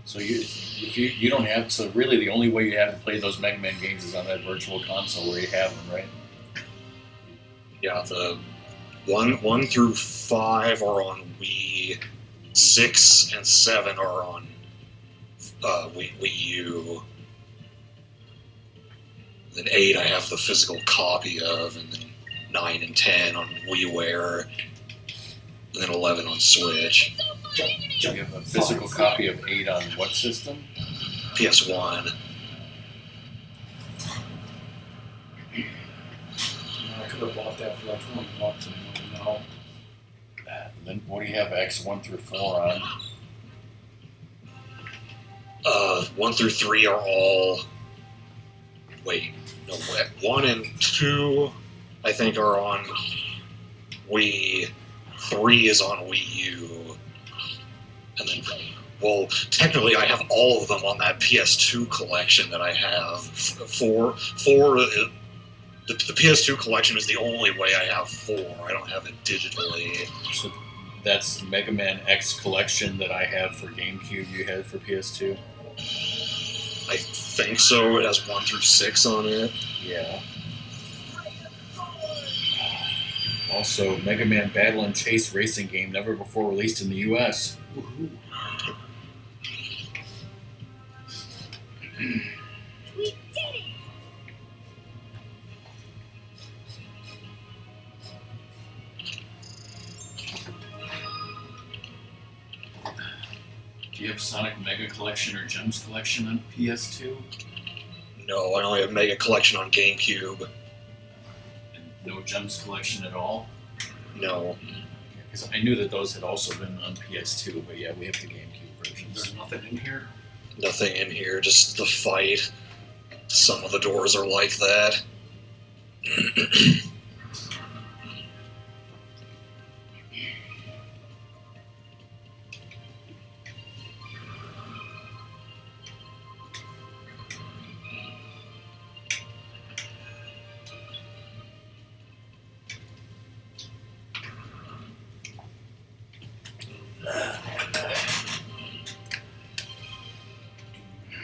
So if you don't have, so really the only way you have to play those Mega Man games is on that virtual console where you have them, right? Yeah, the 1 through 5 are on Wii. 6 and 7 are on Wii U. Then 8 I have the physical copy of, and then 9 and 10 on WiiWare, and then 11 on Switch. You have a physical copy of 8 on what system? PS1. I could have bought that for like $20 and now. Then what do you have X1 through 4 on? 1 through 3 are all. Wait, no, 1 and 2 I think are on Wii. 3 is on Wii U. And then, well, technically I have all of them on that PS2 collection that I have. The PS2 collection is the only way I have 4. I don't have it digitally. So that's Mega Man X collection that I have for GameCube. You had for PS2. I think so. It has 1 through 6 on it. Yeah. Also, Mega Man Battle and Chase racing game, never before released in the U.S. Woohoo. We did it! Do you have Sonic Mega Collection or Gems Collection on PS2? No, I only have Mega Collection on GameCube. And no Gems Collection at all? No. Because I knew that those had also been on PS2, but yeah, we have the GameCube versions. There's nothing in here. Nothing in here, just the fight. Some of the doors are like that.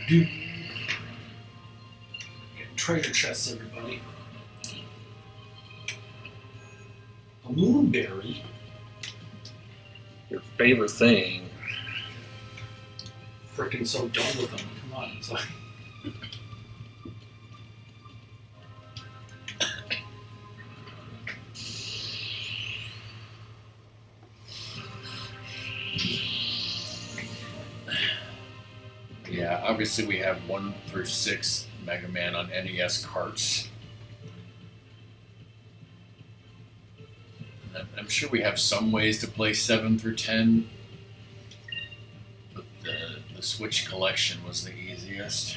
Getting treasure chests, everybody. A moonberry. Your favorite thing. Frickin' so done with them. Come on, it's like. Yeah, obviously we have 1 through 6 Mega Man on NES carts. And I'm sure we have some ways to play 7 through 10, but the Switch collection was the easiest.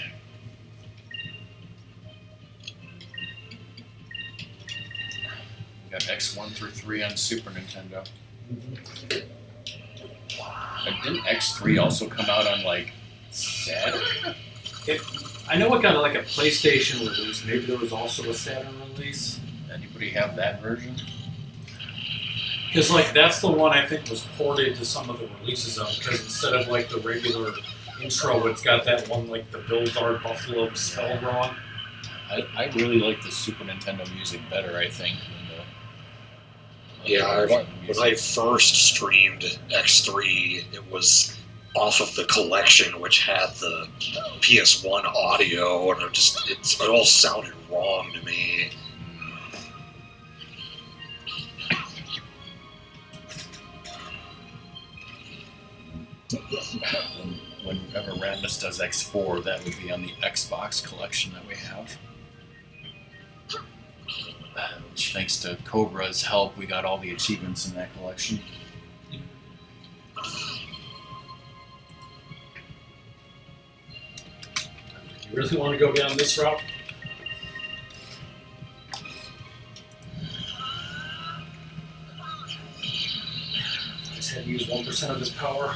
We got X1 through 3 on Super Nintendo. And didn't X3 also come out on like Saturn? I know it got like a PlayStation release. Maybe there was also a Saturn release. Anybody have that version? Because like that's the one I think was ported to some of the releases of. Because instead of like the regular intro, it's got that one like the Bill Dart Buffalo spelled wrong. I really like the Super Nintendo music better, I think, than the. Yeah, version of when music. I first streamed X3, it was off of the collection, which had the PS1 audio, and it all sounded wrong to me. Whenever Ratmus does X4, that would be on the Xbox collection that we have. Which, thanks to Cobra's help, we got all the achievements in that collection. You really want to go down this route? Just had to use 1% of his power.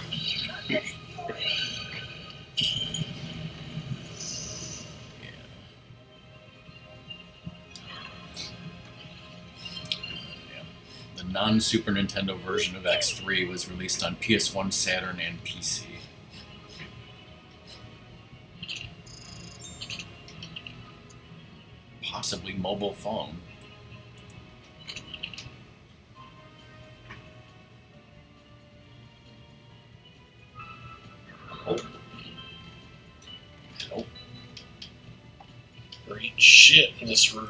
The non-Super Nintendo version of X3 was released on PS1, Saturn, and PC. Possibly mobile phone. Nope. Great shit in this room.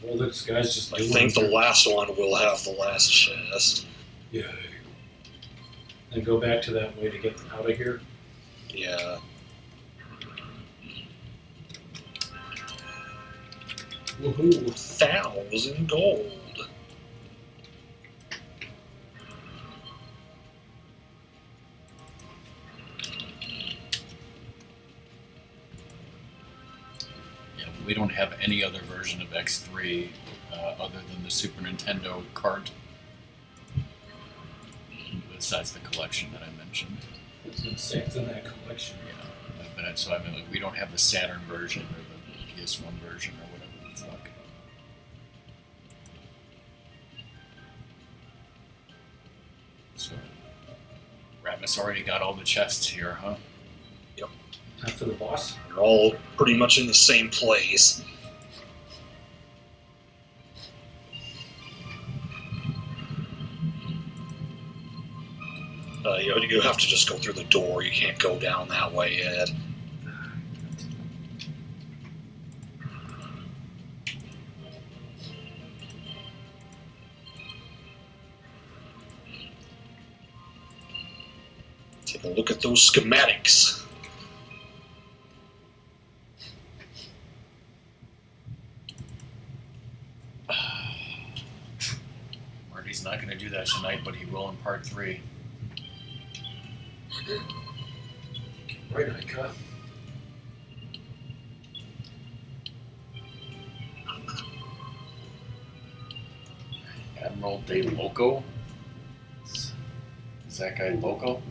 Well, this guy's just I doing think the it. last one will have the last chest. Yay. And go back to that way to get out of here. Yeah. Woohoo. 1,000 gold. Yeah, we don't have any other version of X3 other than the Super Nintendo cart, besides the collection that I mentioned. I was gonna say it's in that collection. Yeah, but so I mean, like, we don't have the Saturn version or the PS1 version or whatever the fuck. So, Ratmus already got all the chests here, huh? Time for the boss. They're all pretty much in the same place. You have to just go through the door. You can't go down that way yet. Take a look at those schematics. he's not going to do that tonight, but he will in part 3. Right, Ika. Admiral De Loco? Is that guy Loco?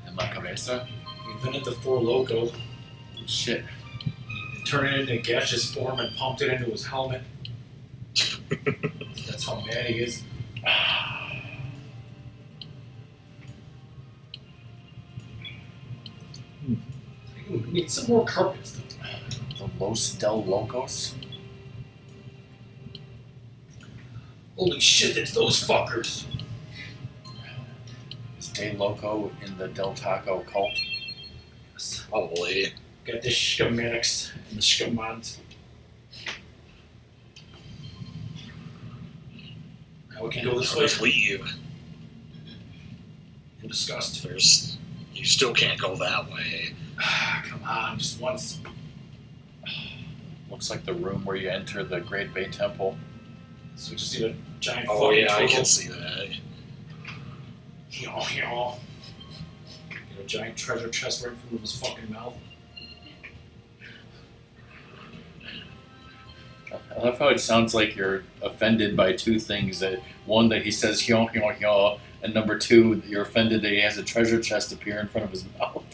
In La Cabeza? He invented the Four Loko, Shit. turned it into gaseous form, and pumped it into his helmet. That's how mad he is. We need some more carpets. The Los Del Locos? Holy shit, it's those fuckers. Is De Loco in the Del Taco cult? Yes. Probably. Got the schematics and the schemons. Now we can go this way Just leave. in disgust. You still can't go that way. Come on, just once. Looks like the room where you enter the Great Bay Temple. So we just need a giant Oh fucking yeah, I turtle. can see that. Get a giant treasure chest right in front of his fucking mouth. I love how it sounds like you're offended by two things. That one, that he says "hyo hyo hyo," and number two, that you're offended that he has a treasure chest appear in front of his mouth.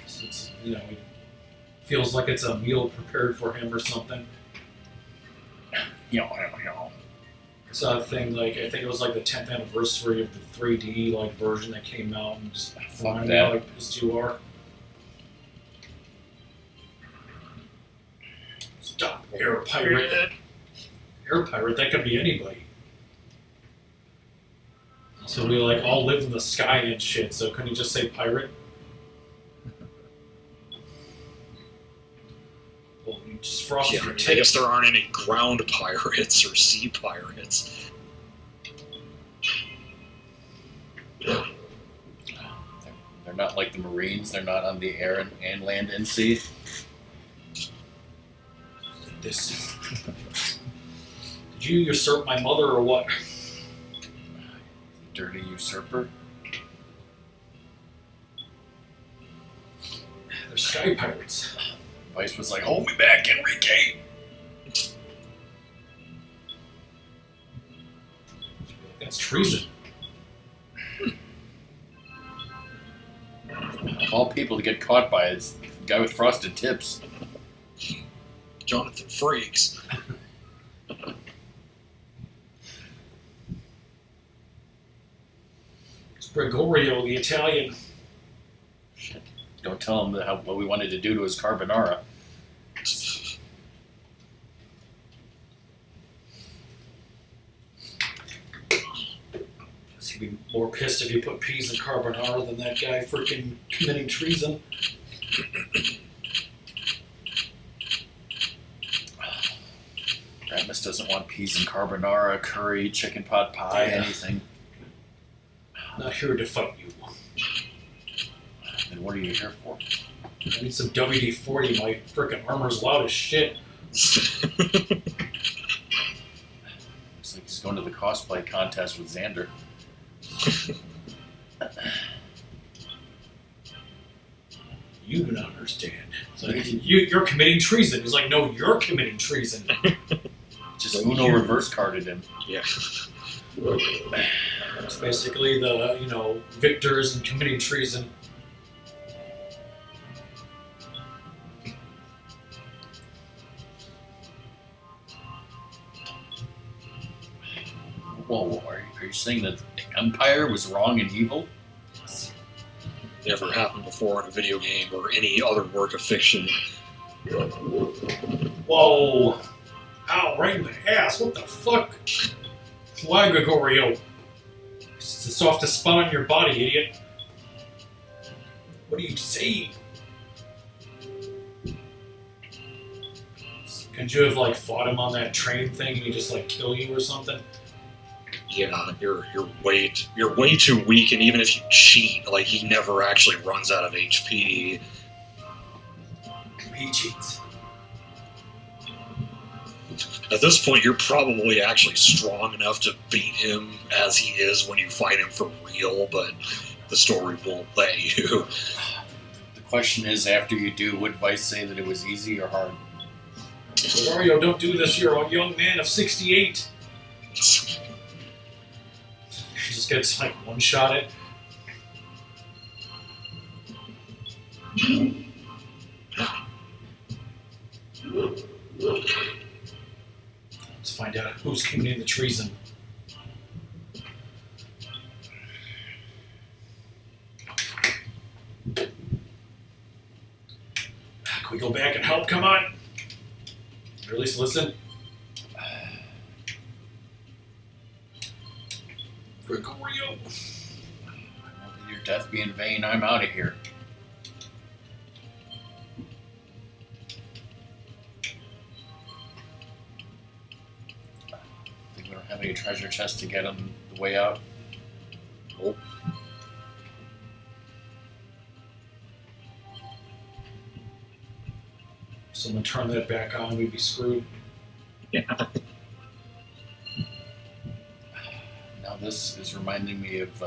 It's, it feels like it's a meal prepared for him or something. Hyo hyo hyo. I saw a thing like I think it was like the 10th anniversary of the 3D like version that came out, and just reminded me that. how like pissed you are. Stop, air pirate. Air pirate, that could be anybody. So we like all live in the sky and shit, so couldn't you just say pirate? Well, you just frosted Yeah, your I tape. guess there aren't any ground pirates or sea pirates. They're not like the Marines. They're not on the air and land and sea. This. Did you usurp my mother or what? Dirty usurper. They're sky pirates. Vice was like, "Hold me back, Enrique." That's treason. Of all people to get caught by, it's the guy with frosted tips. Jonathan Frakes. It's Gregorio, the Italian. Shit. Don't tell him what we wanted to do to his carbonara. He'd be more pissed if you put peas in carbonara than that guy freaking committing treason. Ratmus doesn't want peas and carbonara, curry, chicken pot pie, Yeah. anything. Not here to fight you. Then what are you here for? I need some WD-40. My freaking armor's loud as shit. It's like he's going to the cosplay contest with Xander. You do not understand. It's like, you're committing treason. He's like, no, you're committing treason. Just Uno reverse carded him. Yeah. It's basically the, victors and committing treason. Whoa, are you saying that the Empire was wrong and evil? Never happened before in a video game or any other work of fiction. Whoa! Ow, right in the ass. What the fuck? Why, Gregorio? It's soft to spot on your body, idiot. What are you saying? Couldn't you have, fought him on that train thing and he just, kill you or something? Yeah, you're way too weak, and even if you cheat, he never actually runs out of HP. He cheats. At this point, you're probably actually strong enough to beat him as he is when you fight him for real, but the story won't let you. The question is, after you do, would Vice say that it was easy or hard? Mario, don't do this. You're a young man of 68. He just gets like one shot at. Let's find out who's committing the treason. Can we go back and help? Come on. Or at least listen. Gregorio. Let your death be in vain. I'm out of here. Think we don't have any treasure chest to get on the way out? Nope. Someone turn that back on, we'd be screwed. Yeah. Now this is reminding me of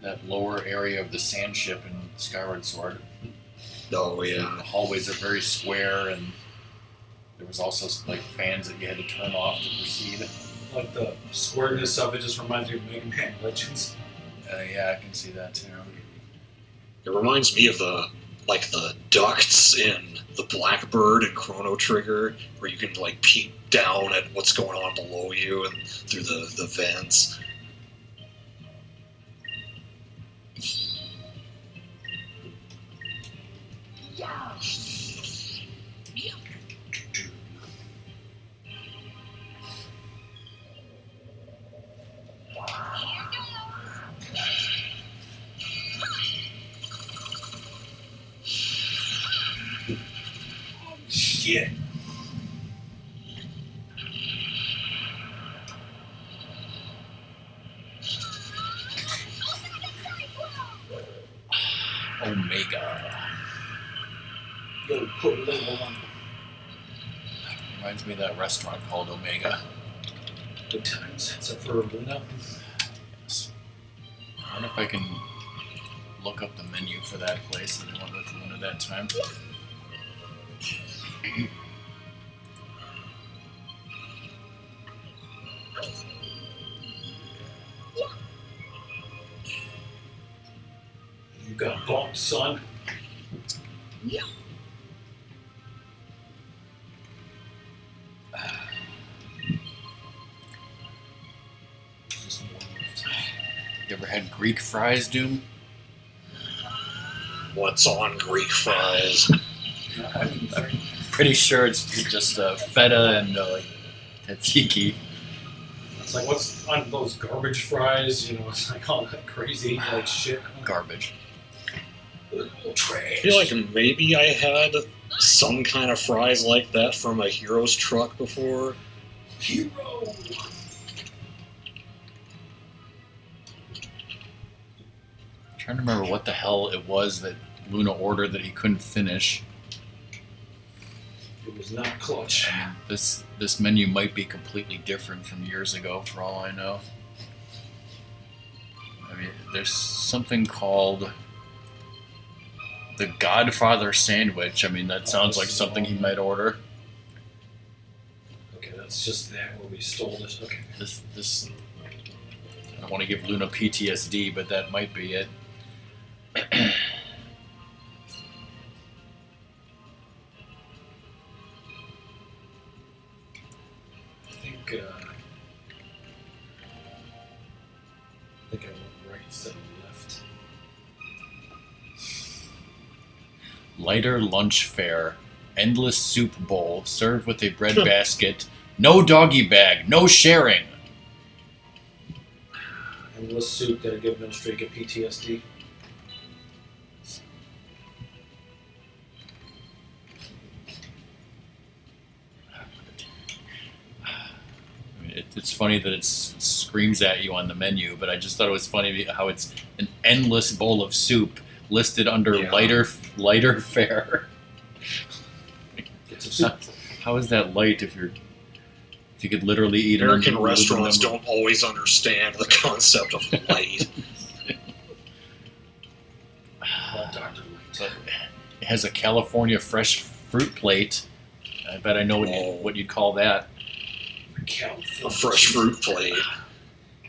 that lower area of the sand ship in Skyward Sword. Oh, The yeah. hallways are very square, and there was also like fans that you had to turn off to proceed. Like the squareness of it just reminds me of Mega Man Legends. Yeah, I can see that too. It reminds me of the ducts in the Blackbird and Chrono Trigger, where you can like peek down at what's going on below you and through the vents. Shit. Omega. Yo, put a label on. Reminds me of that restaurant called Omega. Good times. Except for Luna. I wonder if I can look up the menu for that place that I went with Luna that time. You got bumped, son. Yeah. Just one left. You ever had Greek fries, Doom? What's on Greek fries? I'm pretty sure it's just feta and like tzatziki. It's like, what's on those garbage fries? You know, it's like all that crazy like shit. Garbage. Trash. I feel like maybe I had some kind of fries like that from a Hero's truck before. Hero. I'm trying to remember what the hell it was that Luna ordered that he couldn't finish. It was not clutch. I mean, this menu might be completely different from years ago, for all I know. I mean, there's something called the Godfather sandwich. I mean, that sounds like something he might order. Okay, that's just that where we stole this. Okay. This. I don't want to give Luna PTSD, but that might be it. I think I went right instead of left. Lighter lunch fare. Endless soup bowl served with a bread basket. No doggy bag. No sharing. Endless soup that'll give no streak of PTSD. It's funny that it screams at you on the menu, but I just thought it was funny how it's an endless bowl of soup listed under Yeah. lighter fare. Get some soup. How is that light if you're If you could literally eat American an restaurants don't always understand the concept of light. Dr. But it has a California fresh fruit plate. I bet I know what you'd call that. A fresh fruit plate.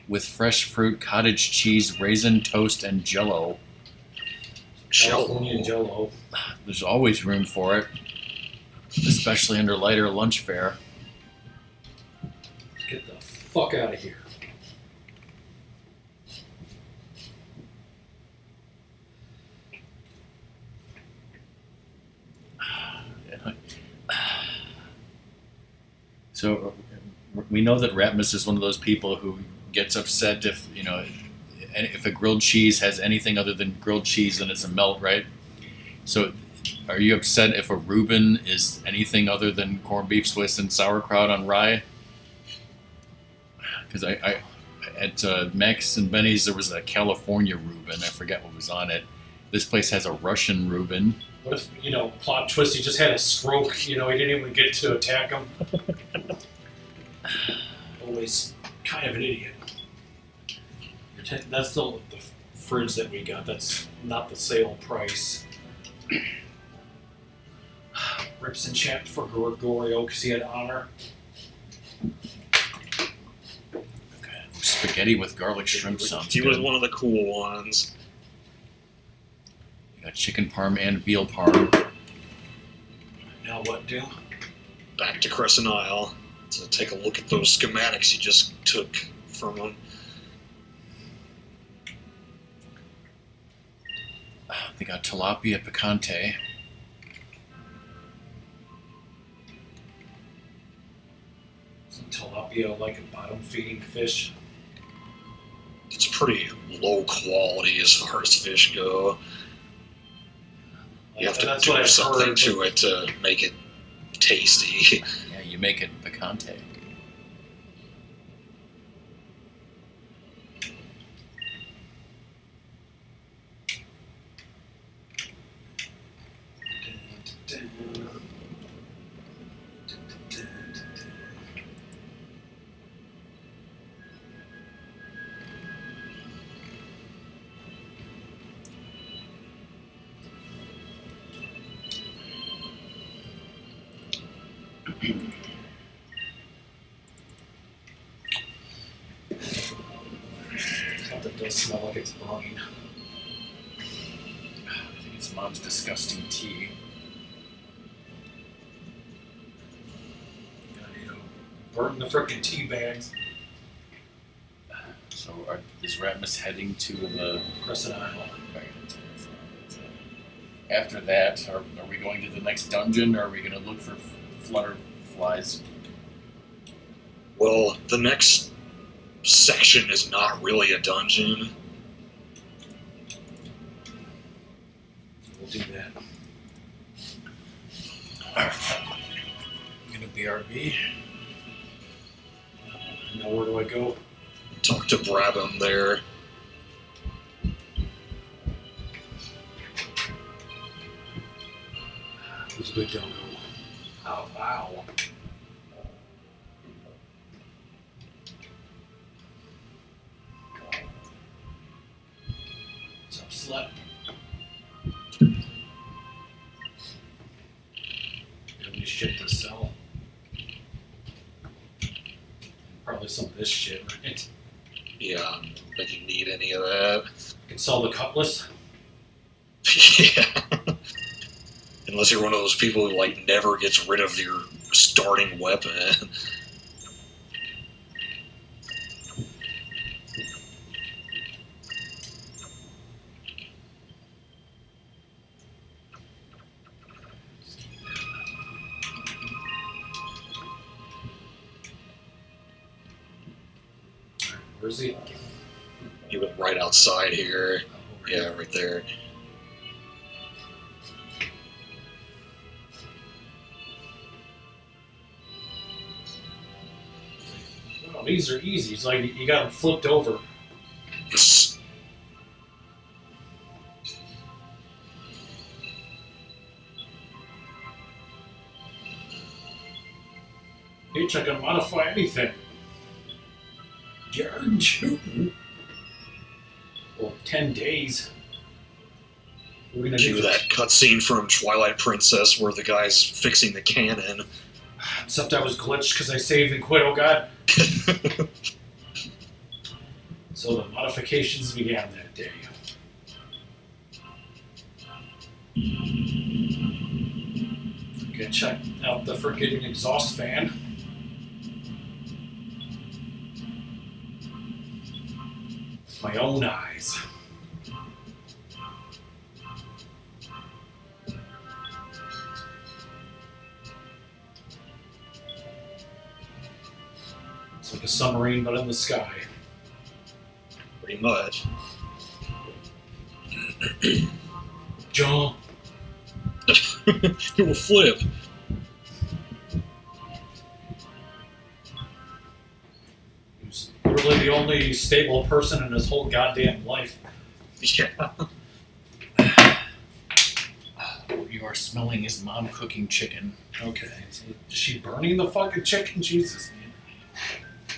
With fresh fruit, cottage cheese, raisin toast, and Jello. California Jello. There's always room for it, especially under lighter lunch fare. Get the fuck out of here. So we know that Ratmus is one of those people who gets upset if if a grilled cheese has anything other than grilled cheese, then it's a melt, right? So are you upset if a Reuben is anything other than corned beef Swiss and sauerkraut on rye? Because I at Max and Benny's there was a California Reuben. I forget what was on it. This place has a Russian Reuben. What if, plot twist, he just had a stroke, he didn't even get to attack him? Always kind of an idiot. That's the fridge that we got. That's not the sale price. Rips and chat for Gregorio because he had honor. Spaghetti with garlic shrimp sounds He good. was one of the cool ones. You got chicken parm and veal parm. Now what do? Back to Crescent Isle to take a look at those schematics you just took from him. They got tilapia picante. Isn't tilapia like a bottom feeding fish? It's pretty low quality as far as fish go. You have to That's what do I've something heard, to it to make it tasty. Yeah, you make it picante. Something does smell like it's burning. I think it's Mom's disgusting tea. Burn the frickin' tea bags. So is Ratmus heading to the... Crescent Isle. After that, are we going to the next dungeon, or are we going to look for flutterflies? Well, the next section is not really a dungeon. We'll do that. Gonna BRB. Now where do I go? Talk to Brabham there. Who's a good dogo? Ow, ow. What's up, slut? You have any shit to sell? Probably some of this shit, right? Yeah, I don't think you need any of that. Can sell the cutlass. Yeah. Unless you're one of those people who never gets rid of your starting weapon. Where's he? He went right outside here. Yeah, right there. Oh, these are easy. It's like you got them flipped over. H, I can modify anything. Jared shooting. Well, 10 days. We're gonna Cue do that cutscene from Twilight Princess where the guy's fixing the cannon. Except I was glitched because I saved and quit, oh god. So the modifications began that day. Okay, check out the freaking exhaust fan. With my own eyes. It's like a submarine, but in the sky. Pretty much. Jump. Do a flip. He's really the only stable person in his whole goddamn life. Yeah. What you are smelling is mom cooking chicken. Okay. So is she burning the fucking chicken? Jesus.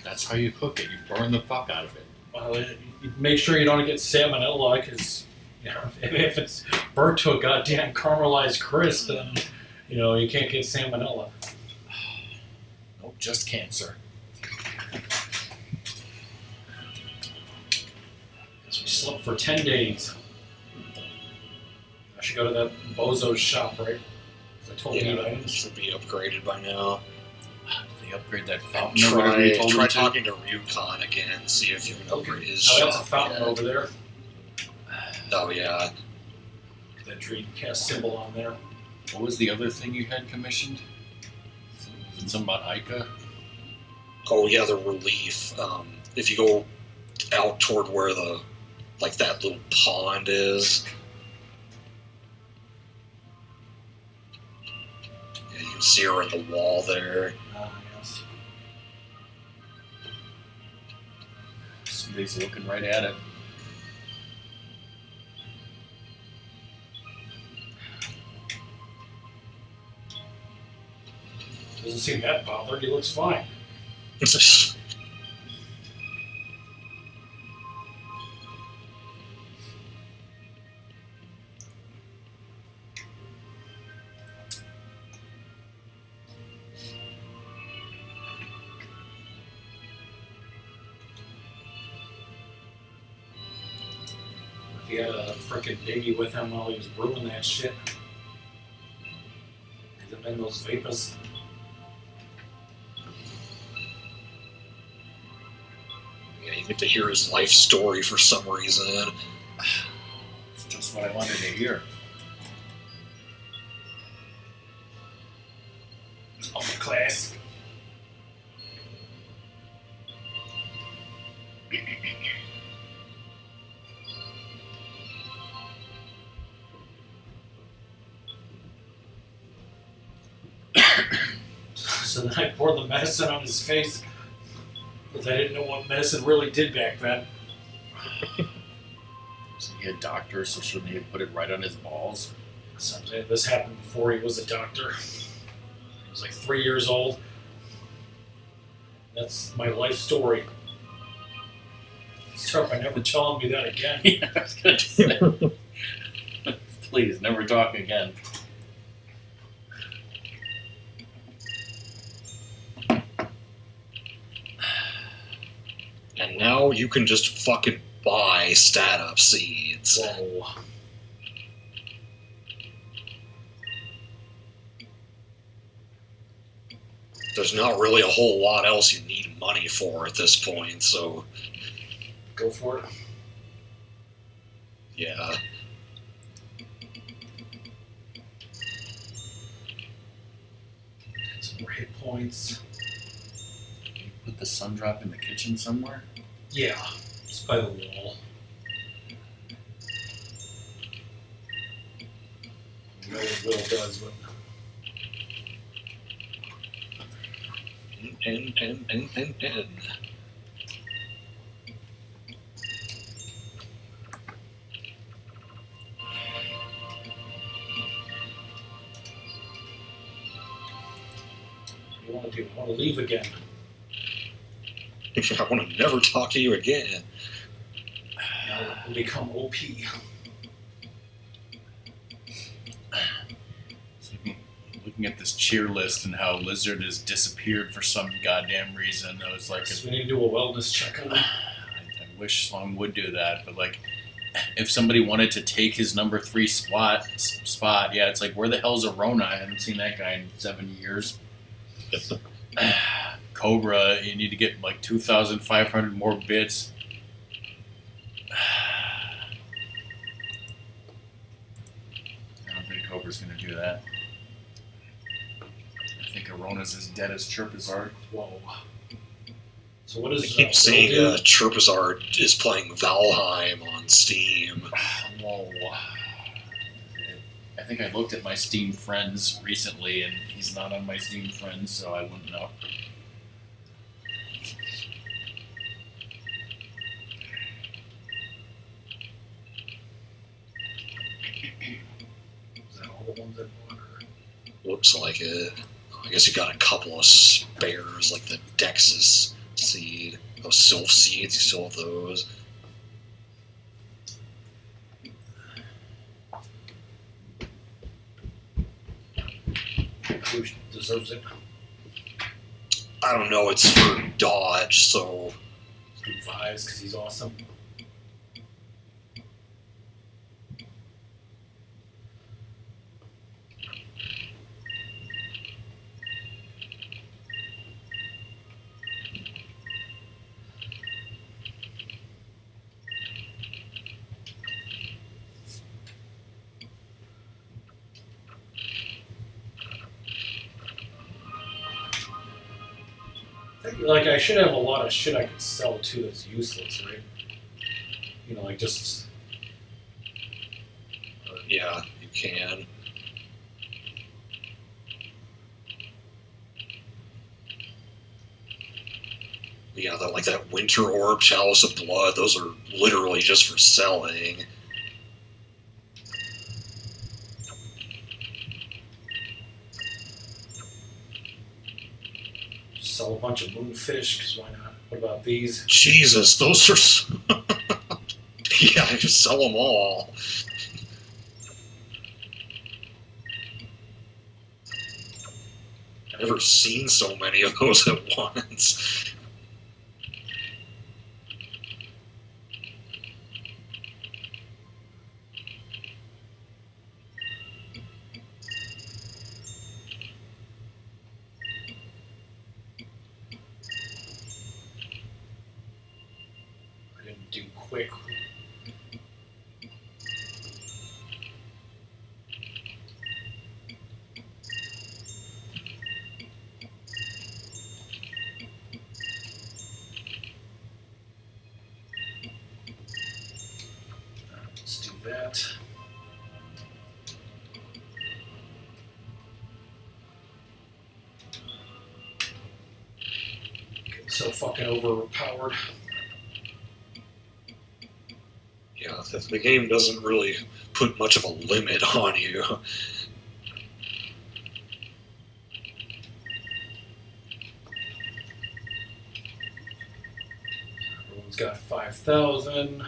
That's how you cook it. You burn the fuck out of it. Well, you make sure you don't get salmonella, because if it's burnt to a goddamn caramelized crisp, then you can't get salmonella. Nope, just cancer. Because we slept for 10 days. I should go to that bozo's shop, right? 'Cause I told you Yeah, items. should be upgraded by now. They upgrade that And fountain. or whatever you told try them to. talking to Ryukon again, see if you can upgrade his Oh, that's a shop. fountain yeah. over there. Oh yeah. That Dreamcast symbol on there. What was the other thing you had commissioned? Was it something about Ica? Oh yeah, the relief. If you go out toward where that little pond is. Yeah, you can see her in the wall there. Ah, yes. Somebody's looking right at it. Doesn't seem that bothered. He looks fine. If he had a frickin' baby with him while he was brewing that shit. Has it been those vapors? Yeah, you get to hear his life story for some reason. It's just what I wanted to hear. Oh, class. So then I poured the medicine on his face because I didn't know what medicine really did back then. So he had doctors, so shouldn't he have put it right on his balls? So this happened before he was a doctor. He was like 3 years old. That's my life story. Start by never telling me that again. Yeah, I was gonna say. Please, never talk again. And now you can just fucking buy stat up seeds. Whoa. There's not really a whole lot else you need money for at this point, so Go for it. yeah. Some more hit points. Can you put the sun drop in the kitchen somewhere? Yeah, it's by the wall. I know what Will does, but Pen. you want to do? I want to leave again. I want to never talk to you again. Now we'll become OP. Looking at this cheer list and how Lizard has disappeared for some goddamn reason, I was like, So we need to do a wellness check on him. I wish Slong would do that, but like, if somebody wanted to take his number 3 spot, yeah, it's like, where the hell's Arona? I haven't seen that guy in 7 years. Cobra, you need to get like 2,500 more bits. I don't think Cobra's gonna do that. I think Arona's as dead as Chirpizard. Whoa. So what is I keep seeing Chirpizard is playing Valheim on Steam. Whoa. I think I looked at my Steam friends recently, and he's not on my Steam friends, so I wouldn't know. Is that all the ones that won? Looks like it. I guess you got a couple of spares, like the Dexus seed. Those Sylph seeds, you still have those. Who deserves it? I don't know, it's for Dodge, so Let's do Vise because he's awesome. Like, I should have a lot of shit I could sell too that's useless, right? You know, like just. yeah, you can. Yeah, that Winter Orb, Chalice of Blood, those are literally just for selling. Sell a bunch of moonfish, because why not? What about these? Jesus, those are... yeah, I just sell them all. I've never seen so many of those at once. I didn't do quick. Let's do that. Getting so fucking overpowered. Yeah, the game doesn't really put much of a limit on you. Everyone's got 5,000.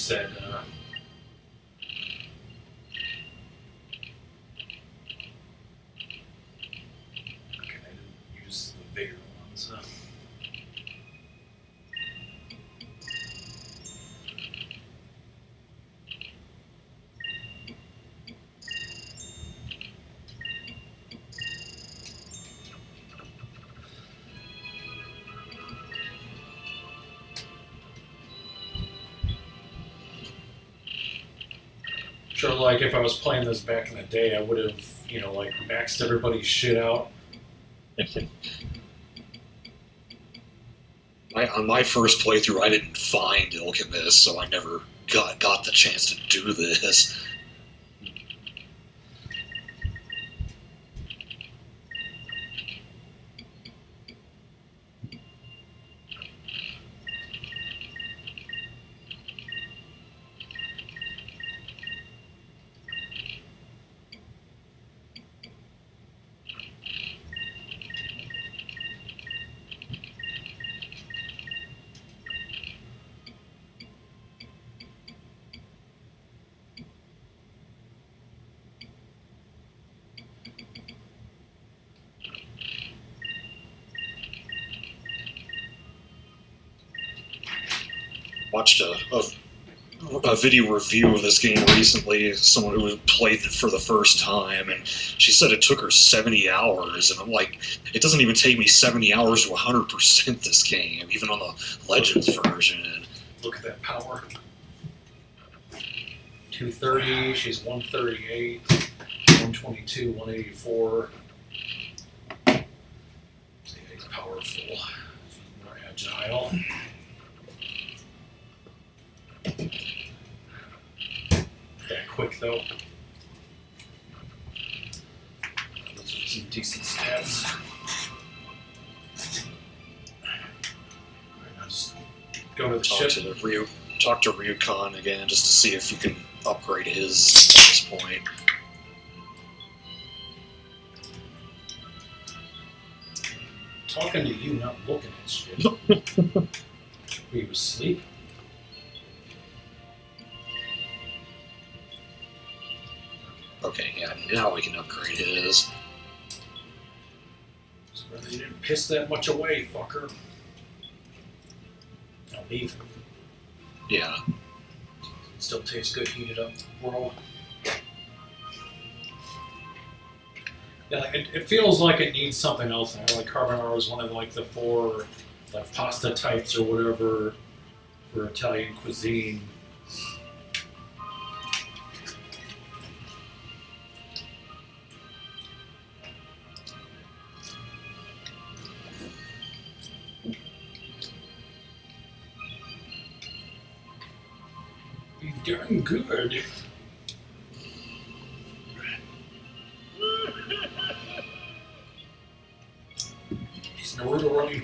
said, okay, I didn't use the bigger ones. Sure, like if I was playing this back in the day, I would have, like maxed everybody's shit out. On my first playthrough, I didn't find Alchemist, so I never got the chance to do this. Watched a video review of this game recently, someone who played it for the first time, and she said it took her 70 hours, and I'm like, it doesn't even take me 70 hours to 100% this game, even on the Legends version. Look at that power. 230, she's 138, 122, 184. See, he's powerful. More agile. That quick though. Those are some decent stats. Alright, now just go to the ship. Talk to Ryukon again just to see if you can upgrade his at this point. Talking to you, not looking at shit. Were you asleep? Okay, yeah, now we can upgrade his. Just rather you didn't piss that much away, fucker. I'll leave. Yeah. Still tastes good heated up, bro. Yeah, like it feels like it needs something else. And like carbonara was one of like the 4 like pasta types or whatever for Italian cuisine. You've done good. He's nowhere to run.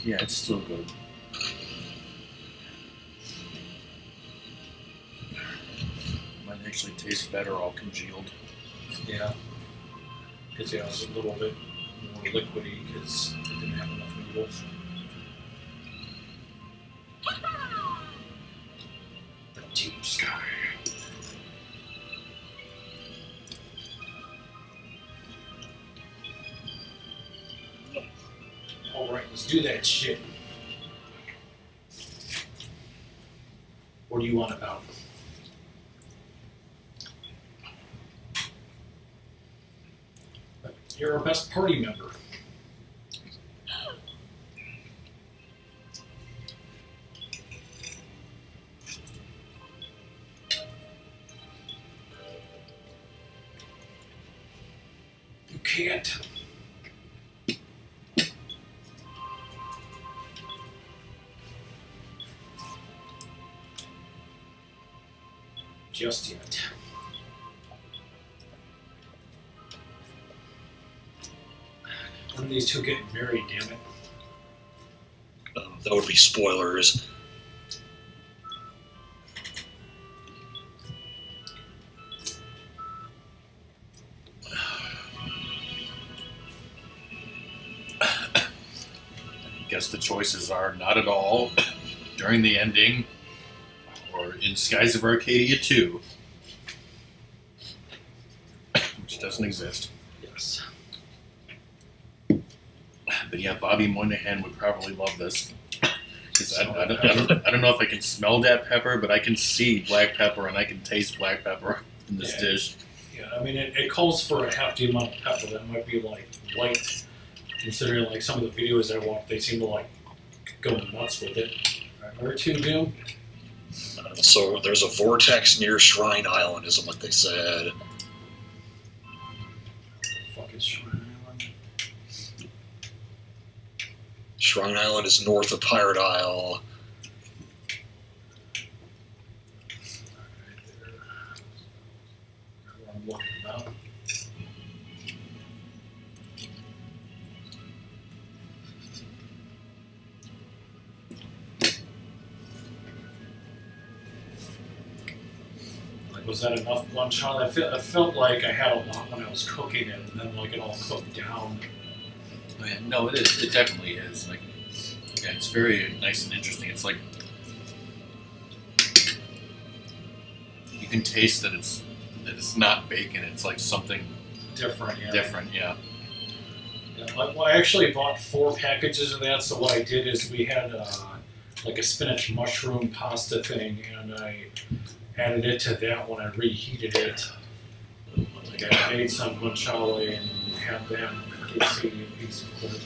Yeah, it's still good. Might actually taste better all congealed. Yeah. Because it was a little bit more liquidy because it didn't have enough noodles. The deep sky. Alright, let's do that shit. What do you want about? You're our best party member. You can't. Just yet. When are these two getting married, damn it? That would be spoilers. I guess the choices are not at all during the ending, in Skies of Arcadia 2, which doesn't exist. Yes. But yeah, Bobby Moynihan would probably love this. 'Cause I don't know if I can smell that pepper, but I can see black pepper and I can taste black pepper in this Yeah. dish. Yeah, I mean, it calls for a hefty amount of pepper. That might be like light, considering like some of the videos I watch, they seem to like go nuts with it. Or two do. So there's a vortex near Shrine Island, isn't what they said. Fucking Shrine Island. Shrine Island is north of Pirate Isle. Right there. Where I'm looking now. Like, was that enough guanciale? I felt like I had a lot when I was cooking it, and then like it all cooked down. Oh, yeah, no, it is. It definitely is. Like, yeah, it's very nice and interesting. It's like you can taste that it's not bacon. It's like something Different, yeah. different. Yeah. Yeah, well, I actually bought 4 packages of that. So what I did is we had like a spinach mushroom pasta thing, and I added it to that when I reheated it. Like I made some guanciale and had that casey piece of pork.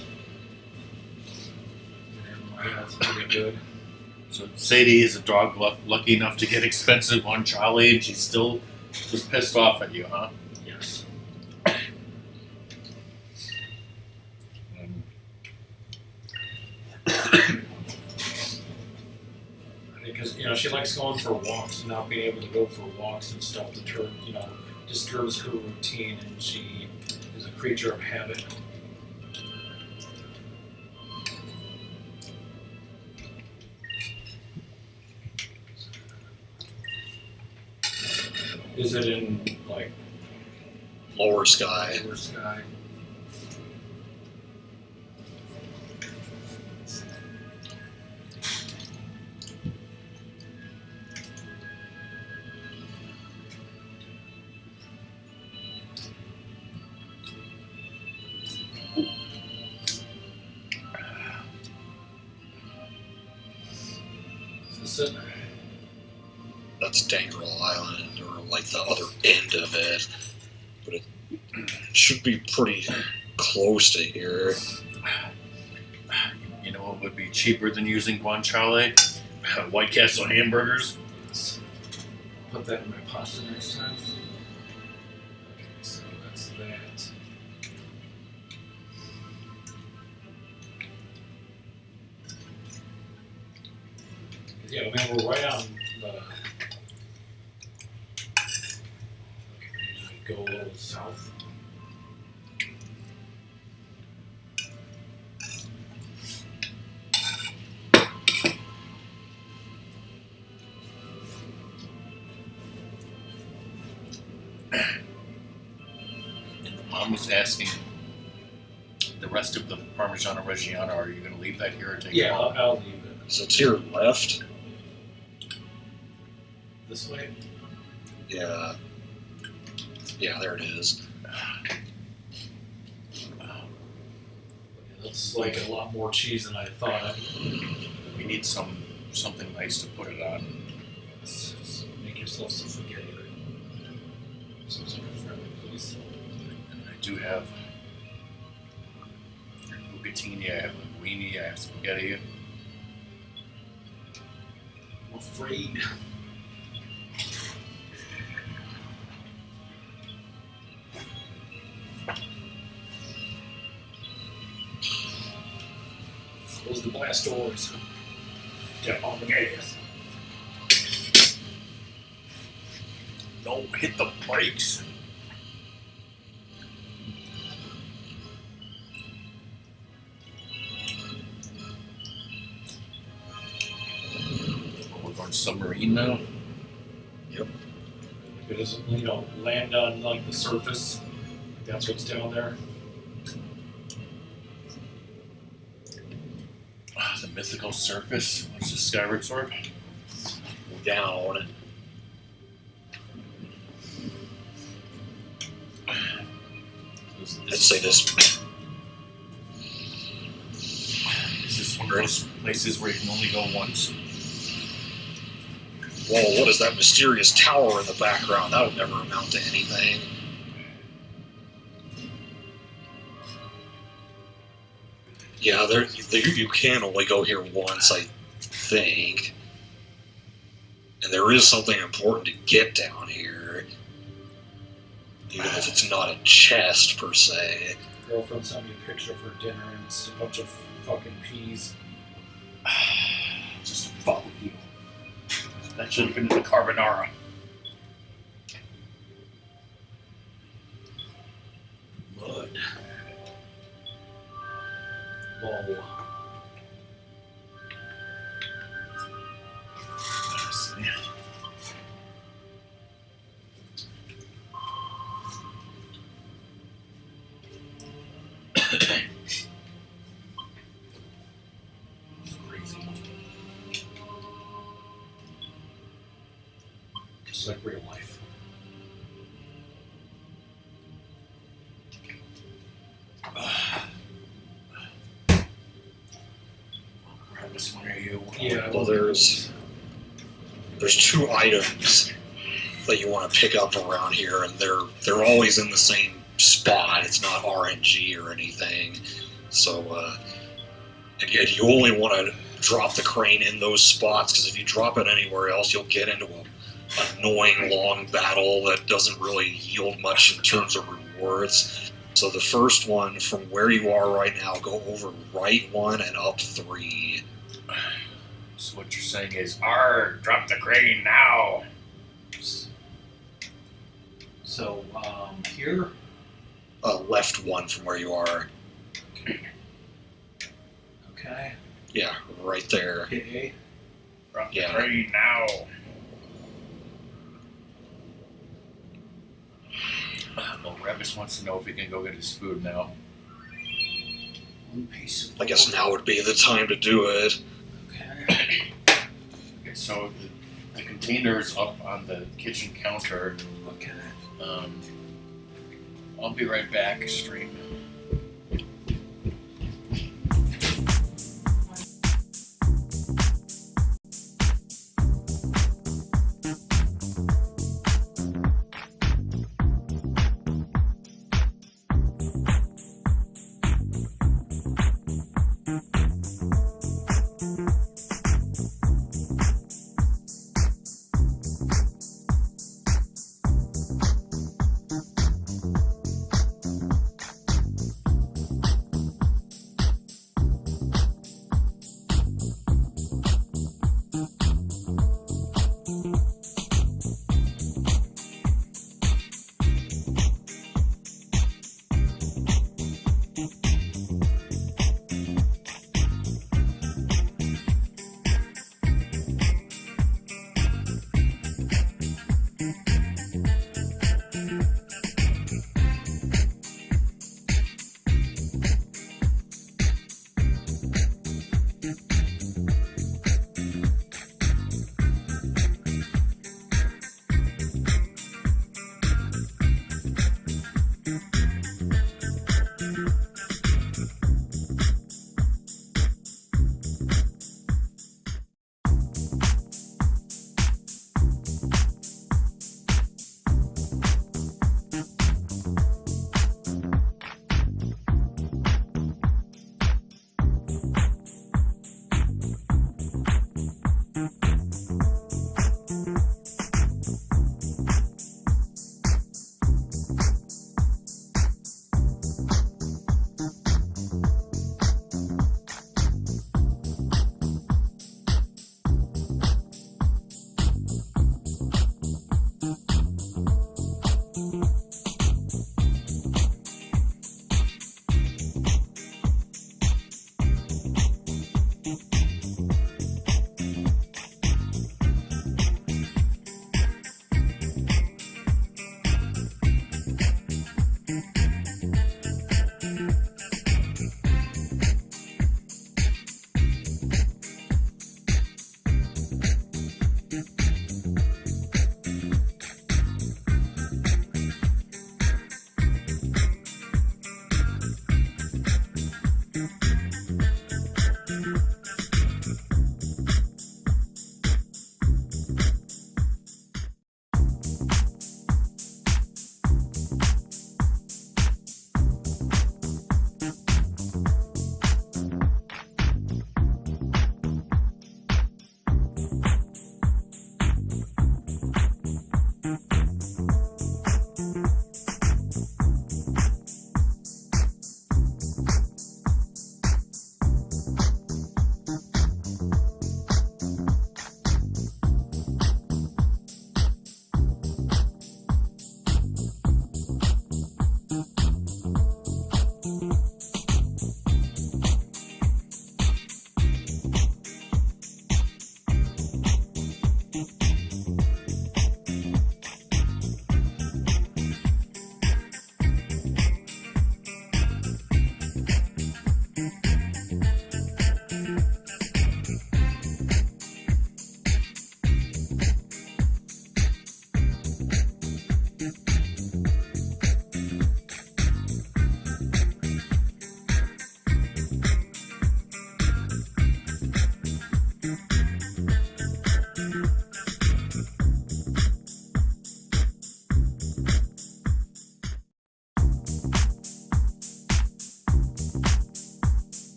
And that's pretty good. So Sadie is a dog lucky enough to get expensive guanciale, and she's still just pissed off at you, huh? Yes. Because she likes going for walks, and not being able to go for walks and stuff disturbs her routine, and she is a creature of habit. Is it in like Lower Sky. Lower Sky? Is this it? That's Dangerous Island, or like the other end of it. But it should be pretty close to here. You know what would be cheaper than using guanciale? White Castle hamburgers. Put that in my pasta next time. Okay, so that's that. Yeah, I mean, we're right on the. Okay, go a little south. Mom was asking the rest of the Parmigiano Reggiano, are you going to leave that here or take it Yeah, home? I'll leave it So it's here left. this way. Yeah. Yeah, there it is. That's like a lot more cheese than I thought. We need something nice to put it on. Just make yourself some spaghetti. Right? Sounds like a friendly place. And I do have bucatini, I have linguine, I have spaghetti. I'm afraid. Close the blast doors. Step on the gas. Don't hit the brakes. We're going submarine now. If it doesn't, land on like the surface, that's what's down there. The mythical surface. What's the Skyward Sword? Down. I'd say this. Is this one of those places where you can only go once? Whoa, what is that mysterious tower in the background? That would never amount to anything. Yeah, you can only go here once, I think. And there is something important to get down here. Even if it's not a chest, per se. Girlfriend sent me a picture for dinner and it's a bunch of fucking peas. Just follow you. That should have been the carbonara. Mud. Whoa. Let's see. Crazy. Just like real life. This one, are you? Yeah. Well, there's two items that you want to pick up around here, and they're always in the same spot. It's not RNG or anything. So, and you only want to drop the crane in those spots, because if you drop it anywhere else, you'll get into an annoying long battle that doesn't really yield much in terms of rewards. So the first one, from where you are right now, go over right 1 and up 3. So what you're saying is, drop the crane now. So, here? Left 1 from where you are. Okay. Yeah, right there. Hit A. Drop the Yeah. crane now. Well, Ratmus wants to know if he can go get his food now. One piece of I guess now would be the time to do it. Okay. Okay, so the container's up on the kitchen counter. Okay. I'll be right back, stream.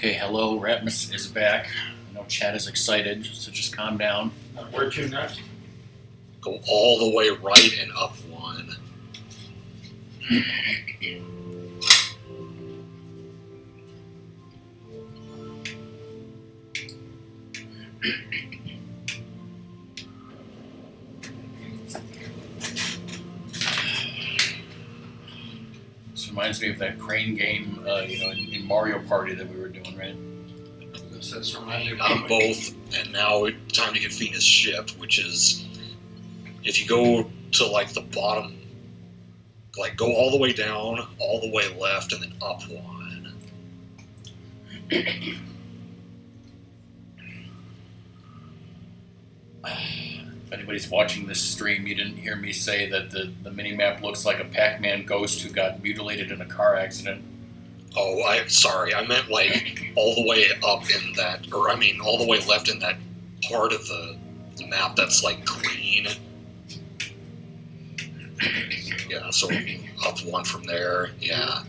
Okay, hello, Ratmus is back. I know Chad is excited, so just calm down. Where to next? Go all the way right and up one. This reminds me of that crane game, in Mario Party that we were doing, right? This reminded Got them both, and now it's time to get Phoenix' ship, which is if you go to like the bottom, like go all the way down, all the way left, and then up one. If anybody's watching this stream, you didn't hear me say that the mini-map looks like a Pac-Man ghost who got mutilated in a car accident. Oh, I'm sorry. I meant like all the way up in that, or I mean all the way left in that part of the map that's like green. Yeah, so up one from there. Yeah.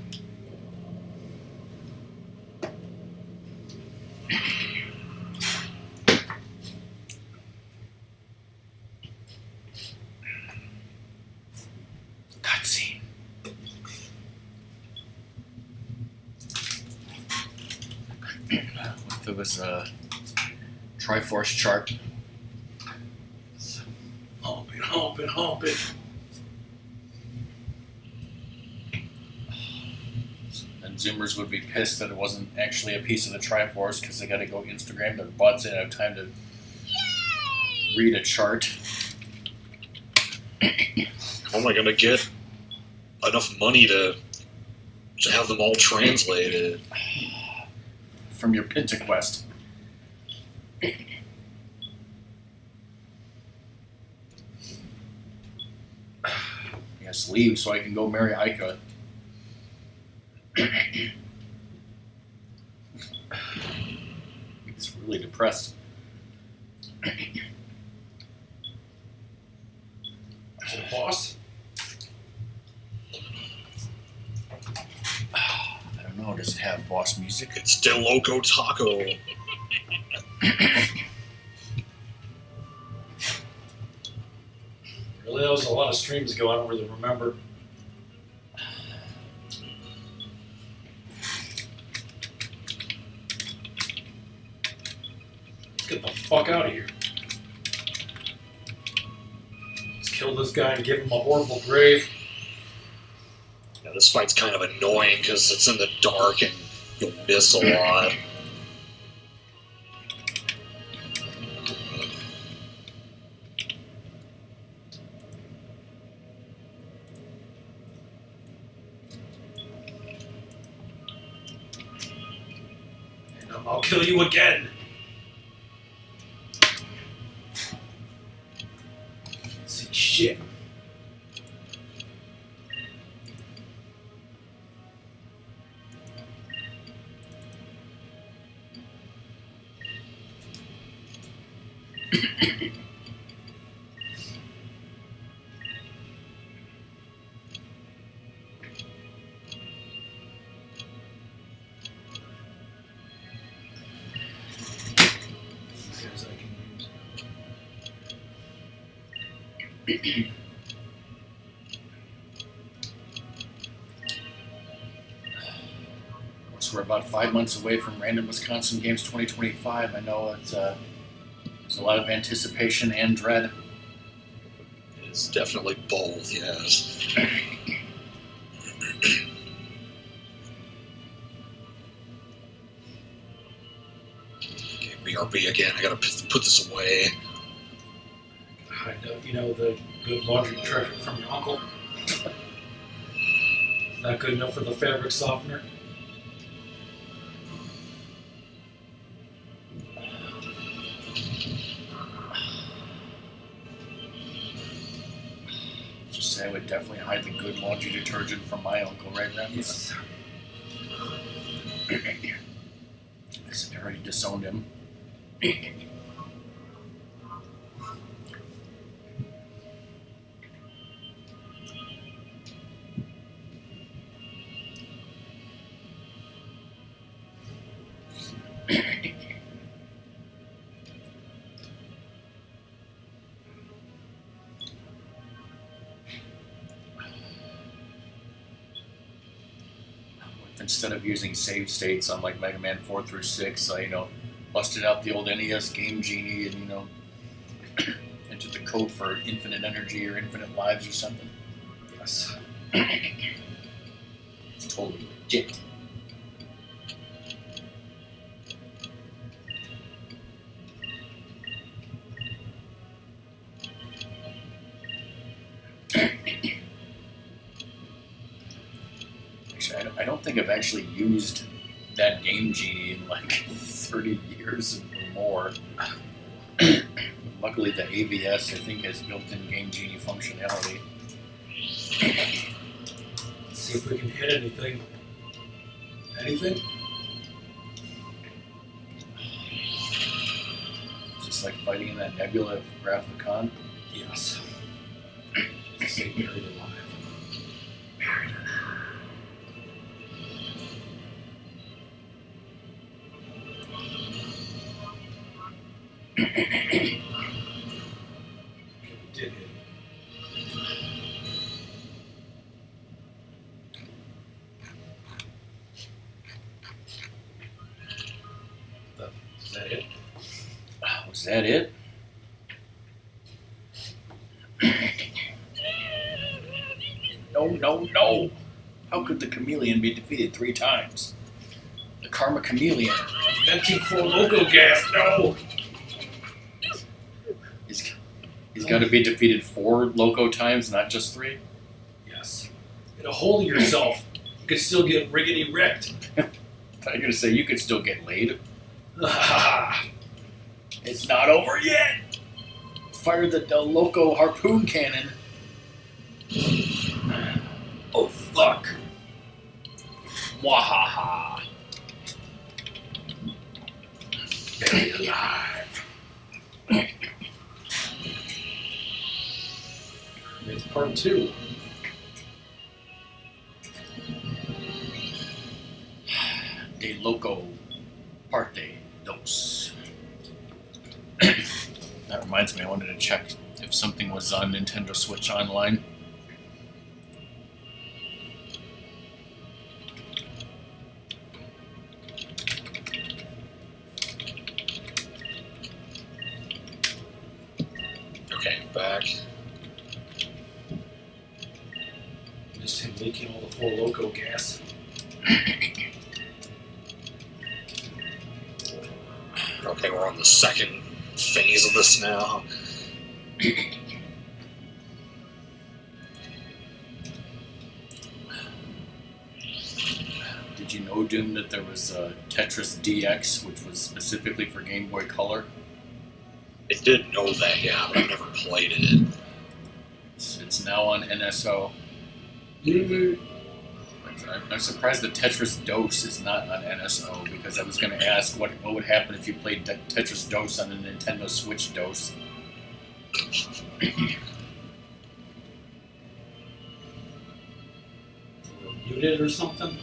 Cutscene. If it was a Triforce chart. Hump it. And Zoomers would be pissed that it wasn't actually a piece of the Triforce because they got to go Instagram their butts and have time to read a chart. How am I gonna get enough money to have them all translated? From your Pinta quest. Yes, leave so I can go marry Aika. He's really depressed. To the boss? I don't know, does it have boss music? It's Del Loco Taco. Really, that was a lot of streams ago. I don't really remember. Let's get the fuck out of here. Let's kill this guy and give him a horrible grave. Yeah, this fight's kind of annoying because it's in the dark and you'll miss a lot. And I'll kill you again. Let's see shit. These guys I can use. So we're about 5 months away from Random Wisconsin Games 2025. I know it's there's a lot of anticipation and dread. It's definitely both, yes. Okay, BRB again. I gotta put this away. Hide the good laundry detergent from your uncle. Not good enough for the fabric softener. Just say I would definitely hide the good laundry detergent from my uncle, right, Ratmus? Yes. I already disowned him. Instead of using save states on like Mega Man 4 through 6, I busted out the old NES Game Genie and entered the code for infinite energy or infinite lives or something. Yes. It's totally legit. I don't think I've actually used that Game Genie in like 30 years or more. Luckily, the AVS I think has built-in Game Genie functionality. Let's see if we can hit anything. Anything? Just like fighting in that nebula of Wrath of Khan. Yes. Stay buried alive. Buried alive. Okay, we did hit it. Is that it? Was that it? No! How could the chameleon be defeated 3 times? The Karma Chameleon. Empty full loco gas, no! He's got to be defeated 4 loco times, not just 3. Yes. Get a hold of yourself. You can still get riggedy wrecked. I'm gonna say you could still get laid. It's not over yet. Fire the loco harpoon cannon. Oh, fuck. Wahaha. Buried alive. It's part 2. De loco parte dos. That reminds me, I wanted to check if something was on Nintendo Switch Online. Okay, back. Just him leaking all the full loco gas. Okay, we're on the second phase of this now. Did you know, Doom, that there was Tetris DX, which was specifically for Game Boy Color? I did know that, yeah, but I've never played it. It's now on NSO. You I'm surprised that Tetris Dose is not on NSO because I was going to ask what would happen if you played Tetris Dose on the Nintendo Switch Dose. Muted or something?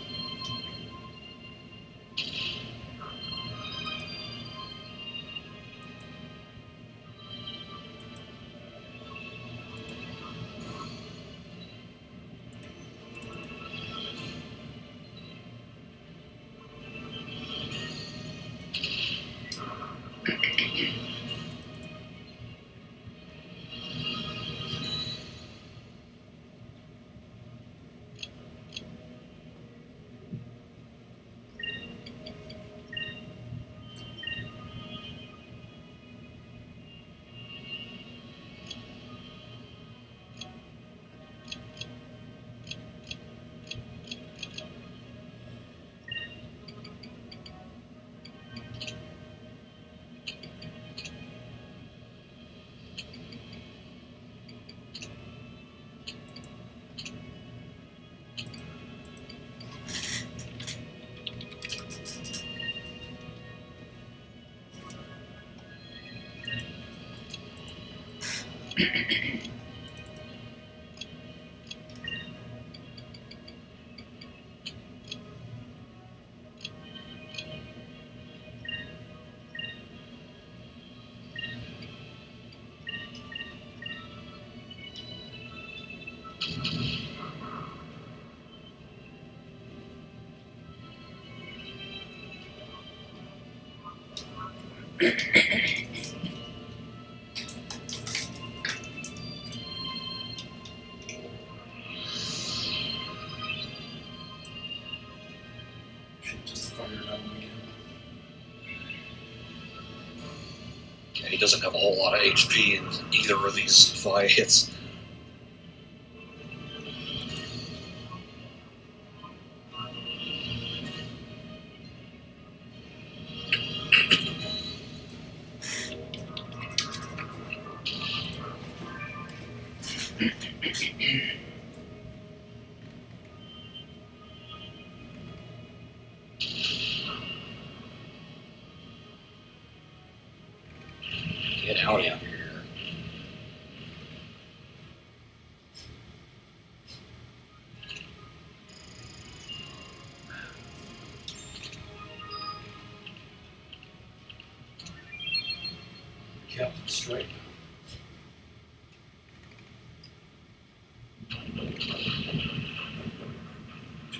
Should just fire it up again. Yeah, he doesn't have a whole lot of HP in either of these fights. Get out of here. Captain Straight.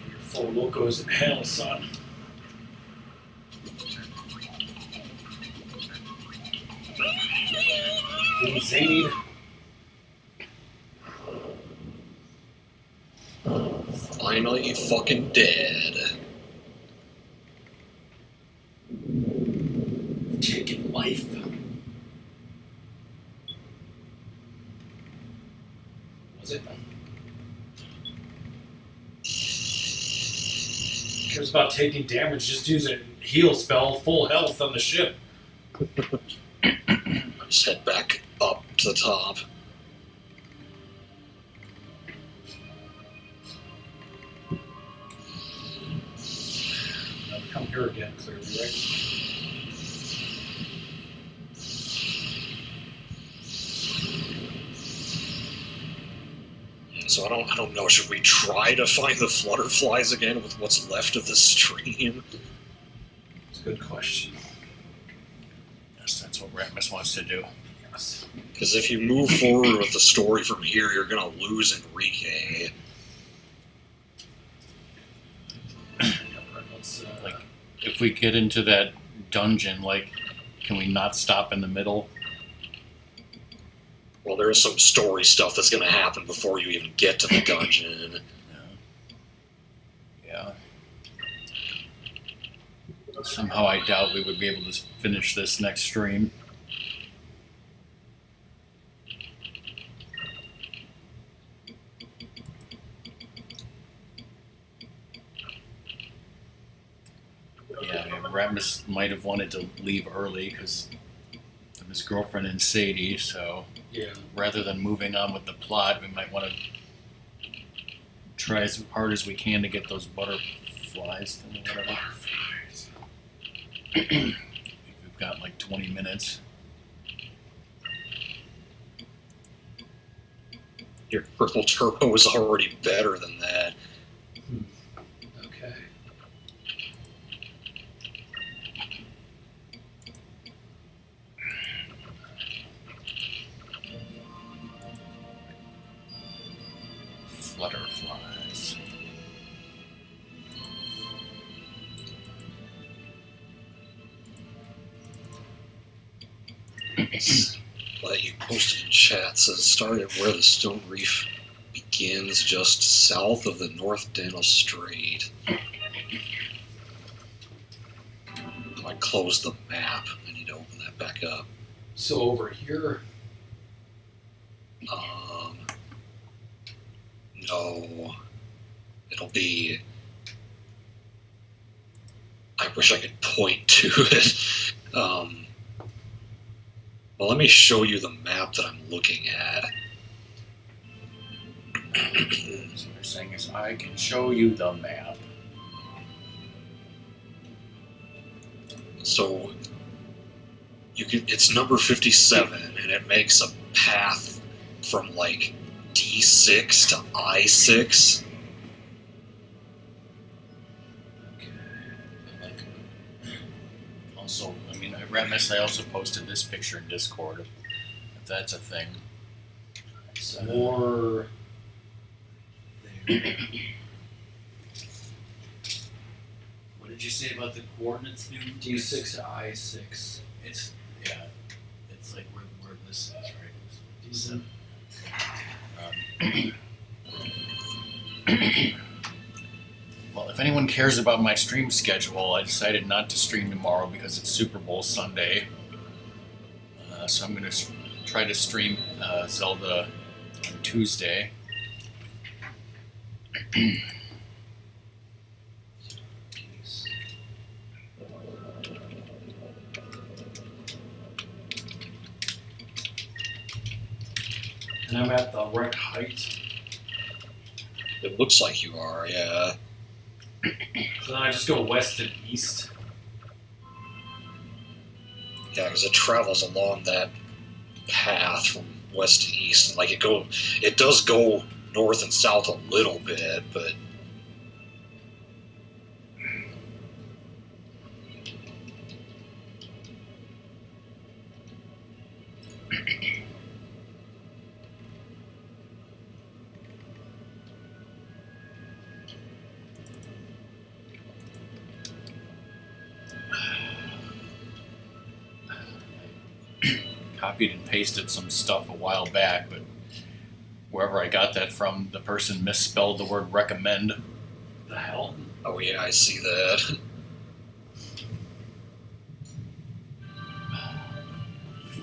Your full locos in hell, son. Zaid. Finally fucking dead. Taking life. Was it? Cares about taking damage, just use a heal spell, full health on the ship. Let's head back up to the top. Come here again, clearly, right? So I don't know. Should we try to find the flutterflies again with what's left of the stream? It's a good question. Yes, that's what Ratmus wants to do. Yes. Because if you move forward with the story from here, you're gonna lose Enrique. Let's, Like, if we get into that dungeon, like, can we not stop in the middle? Well, there's some story stuff that's gonna happen before you even get to the dungeon. Yeah. Somehow I doubt we would be able to finish this next stream. Yeah, I mean, Ratmus might have wanted to leave early because of his girlfriend and Sadie, so yeah. rather than moving on with the plot, we might want to try as hard as we can to get those butterflies or whatever. We've got like 20 minutes. Your purple turbo is already better than that. Okay. Butterflies. That you posted in chat says started where the Stone Reef begins, just south of the North Daniel Strait. I closed the map. I need to open that back up. So over here, No. It'll be. I wish I could point to it. Well, let me show you the map that I'm looking at. So they're saying is I can show you the map. So you can. It's number 57, and it makes a path from like D6 to I6. Also, I mean, Ratmus, I also posted this picture in Discord, if that's a thing. some more. What did you say about the coordinates, Newton? D6 to I6. It's like where this is, right? Well, if anyone cares about my stream schedule, I decided not to stream tomorrow because it's Super Bowl Sunday. So I'm going to try to stream Zelda on Tuesday. And I'm at the right height. It looks like you are, yeah. So then I just go west and east. Yeah, because it travels along that path from west to east. Like it does go north and south a little bit, but Copied and pasted some stuff a while back, but wherever I got that from, the person misspelled the word recommend. The hell? oh yeah, I see that.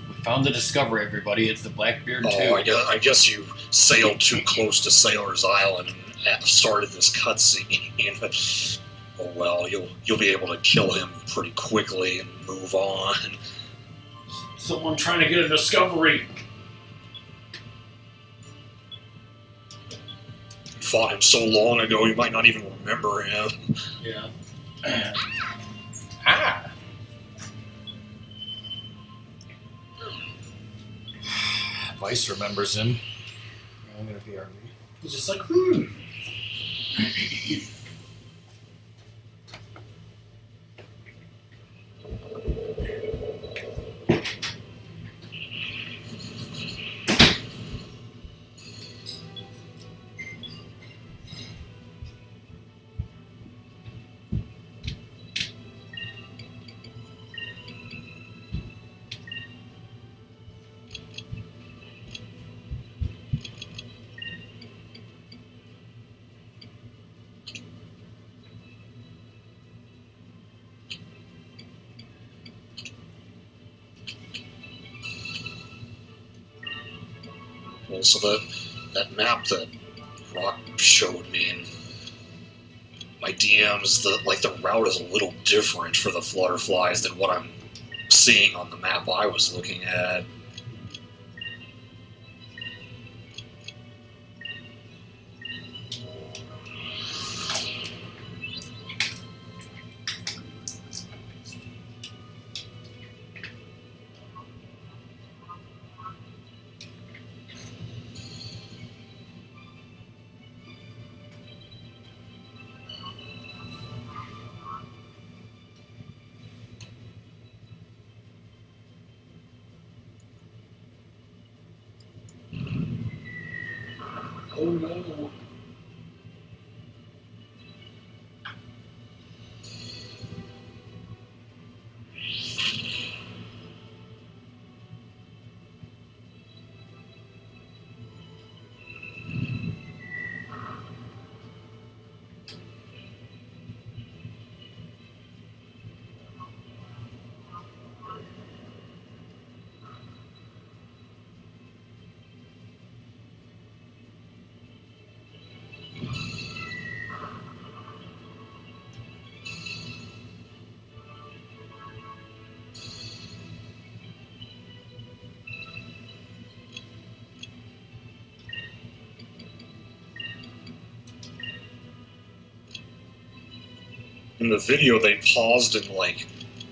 We found the discovery, everybody. It's the Blackbeard 2. Oh, I guess you sailed too close to Sailor's Island and started this cutscene. Oh well, you'll be able to kill him pretty quickly and move on. Someone trying to get a discovery. You fought him so long ago, you might not even remember him. Yeah. Ah! Vice remembers him. I'm gonna be RV. He's just like, Well, so that map that Rock showed me in my DMs, the route is a little different for the Flutterflies than what I'm seeing on the map I was looking at. Oh no. In the video, they paused and like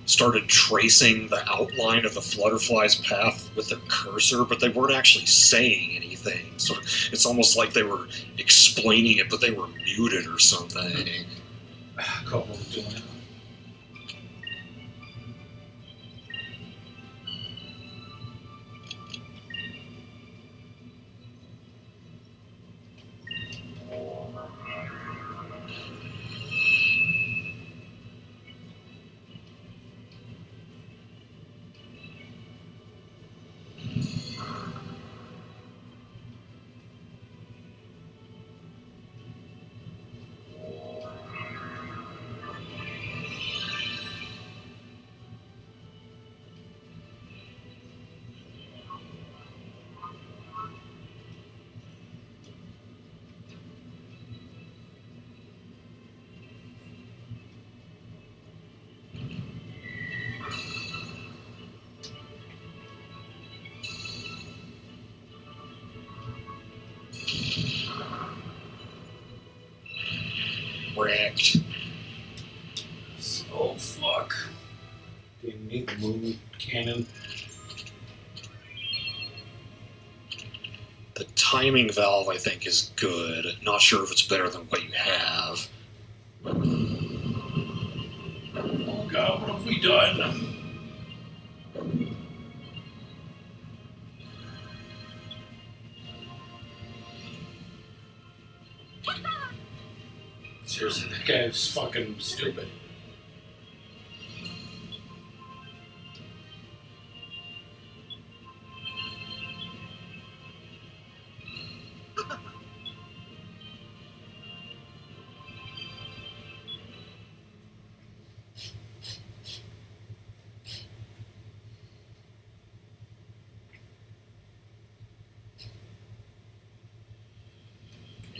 started tracing the outline of the flutterfly's path with their cursor, but they weren't actually saying anything. So it's almost like they were explaining it, but they were muted or something. A couple of doing it. Wrecked. Oh fuck. Didn't need the moon cannon. The timing valve, I think, is good. Not sure if it's better than what you have. Oh god, what have we done? Seriously, that guy is fucking stupid.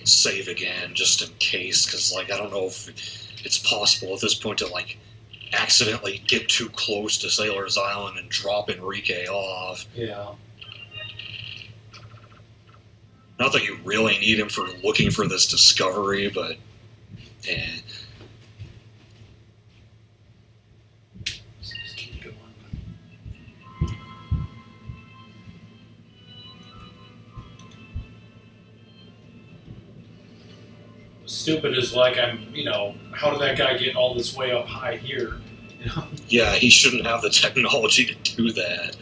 Save again, just in case, because, like, I don't know if it's possible at this point to, like, accidentally get too close to Sailor's Island and drop Enrique off. Yeah. Not that you really need him for looking for this discovery, but, eh. Just keep going. Stupid is like how did that guy get all this way up high here? You know? Yeah, he shouldn't have the technology to do that.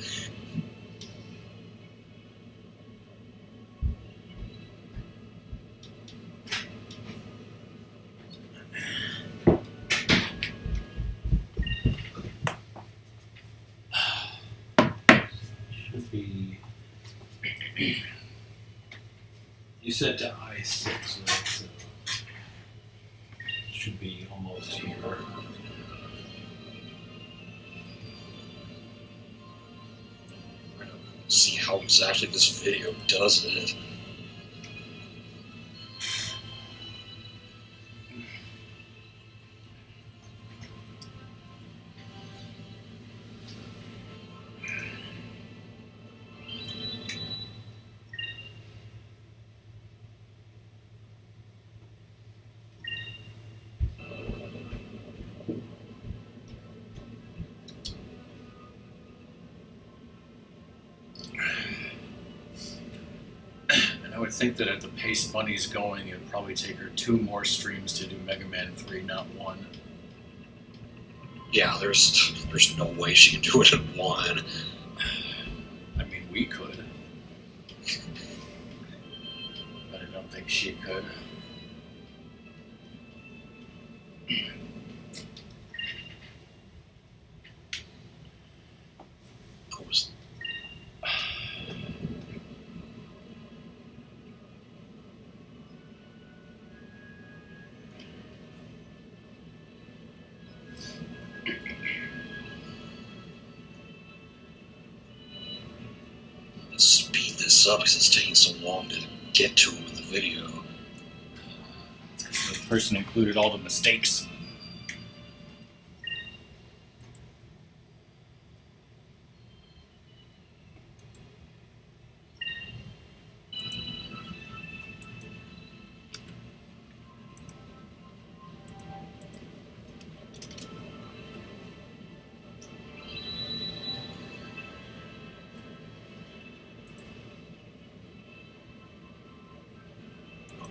Should be. You said to I-6, right? So should be almost here. See how exactly this video does it. And I would think that at the pace Bunny's going, it would probably take her 2 more streams to do Mega Man 3, not 1. Yeah, there's no way she can do it in one. I mean, we could. But I don't think think she could. What was Let's speed this up because it's taking so long to get to him in the video. The person included all the mistakes.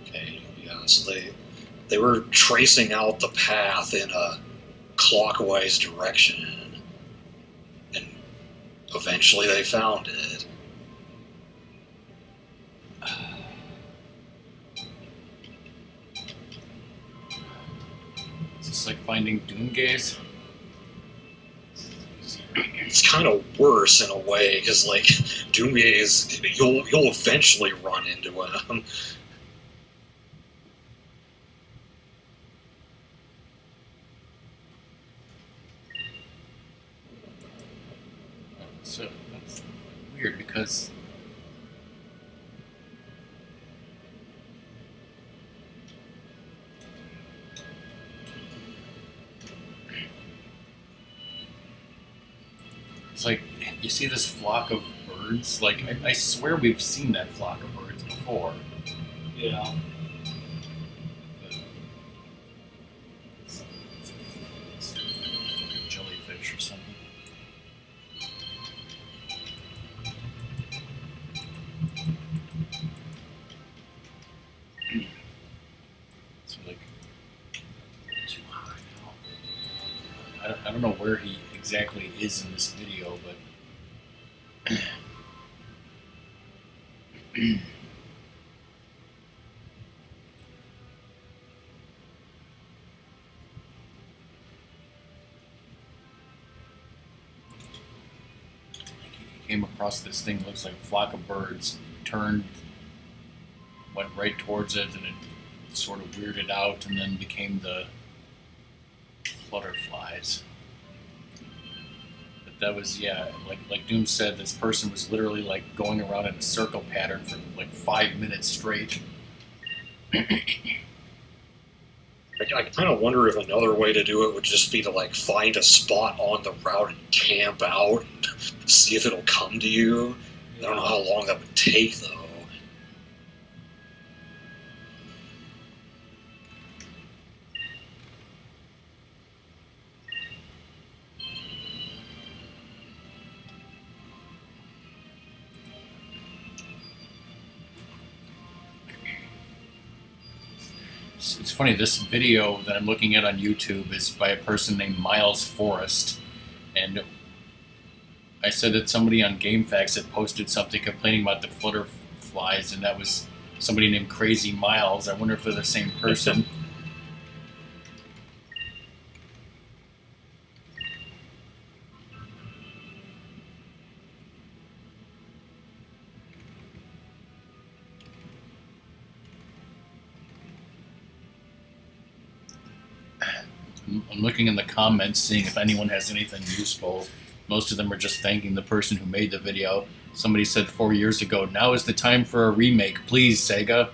Okay, yeah, so they were tracing out the path in a clockwise direction, and eventually they found it. Is this like finding Doomgaze? It's kind of worse in a way because, like, Doomgaze, you'll eventually run into him. So that's weird because it's like you see this flock of birds. Like I swear we've seen that flock of birds before. Yeah. It's jellyfish or something. So like too high now. I don't know where he exactly is in this video, but he came across this thing, looks like a flock of birds, turned, went right towards it, and it sort of weirded out, and then became the flutterflies. But that was, yeah, like Doom said, this person was literally like going around in a circle pattern for like 5 minutes straight. I kind of wonder if another way to do it would just be to, like, find a spot on the route and camp out and see if it'll come to you. I don't know how long that would take, though. It's funny, this video that I'm looking at on YouTube is by a person named Miles Forrest, and I said that somebody on GameFAQs had posted something complaining about the flutterflies, and that was somebody named Crazy Miles. I wonder if they're the same person. I'm looking in the comments, seeing if anyone has anything useful. Most of them are just thanking the person who made the video. Somebody said 4 years ago, "Now is the time for a remake, please, Sega."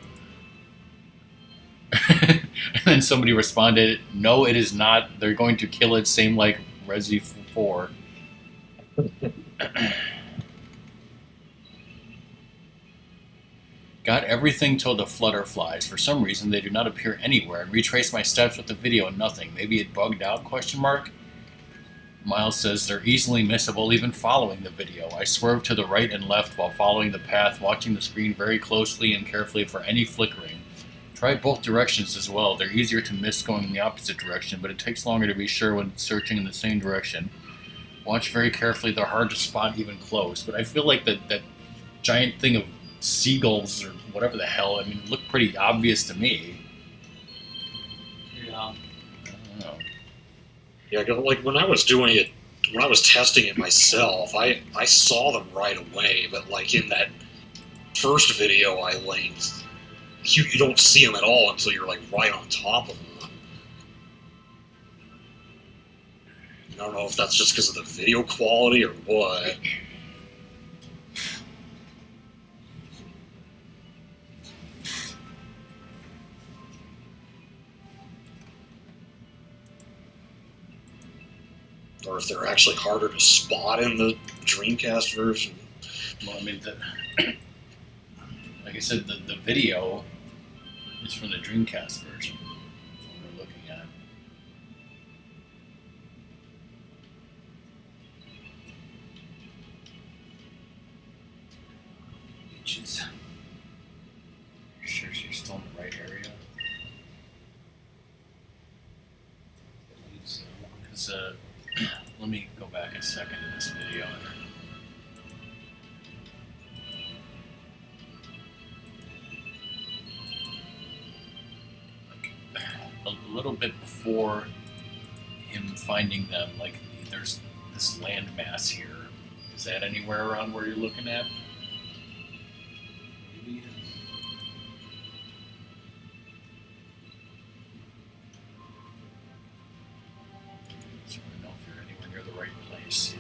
And then somebody responded, "No, it is not. They're going to kill it, same like Resi 4. Got everything till the flutterflies. For some reason, they do not appear anywhere, and retrace my steps with the video, nothing. Maybe it bugged out, question mark? Miles says they're easily missable even following the video. I swerve to the right and left while following the path, watching the screen very closely and carefully for any flickering. Try both directions as well. They're easier to miss going in the opposite direction, but it takes longer to be sure when searching in the same direction. Watch very carefully. They're hard to spot even close, but I feel like that giant thing of seagulls or whatever the hell. I mean, it looked pretty obvious to me. Yeah. I don't know. Yeah, 'cause, like when I was doing it, when I was testing it myself, I saw them right away. But like in that first video I linked, you don't see them at all until you're like right on top of them. I don't know if that's just because of the video quality or what. Or if they're actually harder to spot in the Dreamcast version. Well, I mean, like I said, the video is from the Dreamcast version. That's what we're looking at. Jeez. Sure, you're still in the right area. Because let me go back a second in this video. A little bit before him finding them, like there's this landmass here. Is that anywhere around where you're looking at? Maybe. So I don't know if you're anywhere near the right place.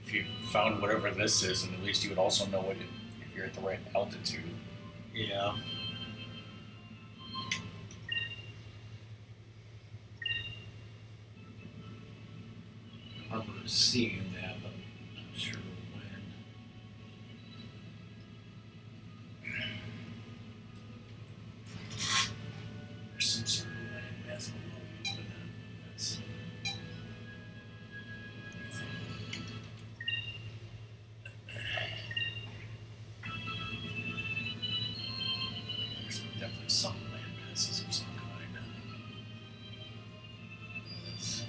If you found whatever this is, and at least you would also know if you're at the right altitude. Yeah. I remember seeing that, but I'm not sure when. There's some sort of landmass below you, but that's. There's definitely some landmasses of some kind. That's-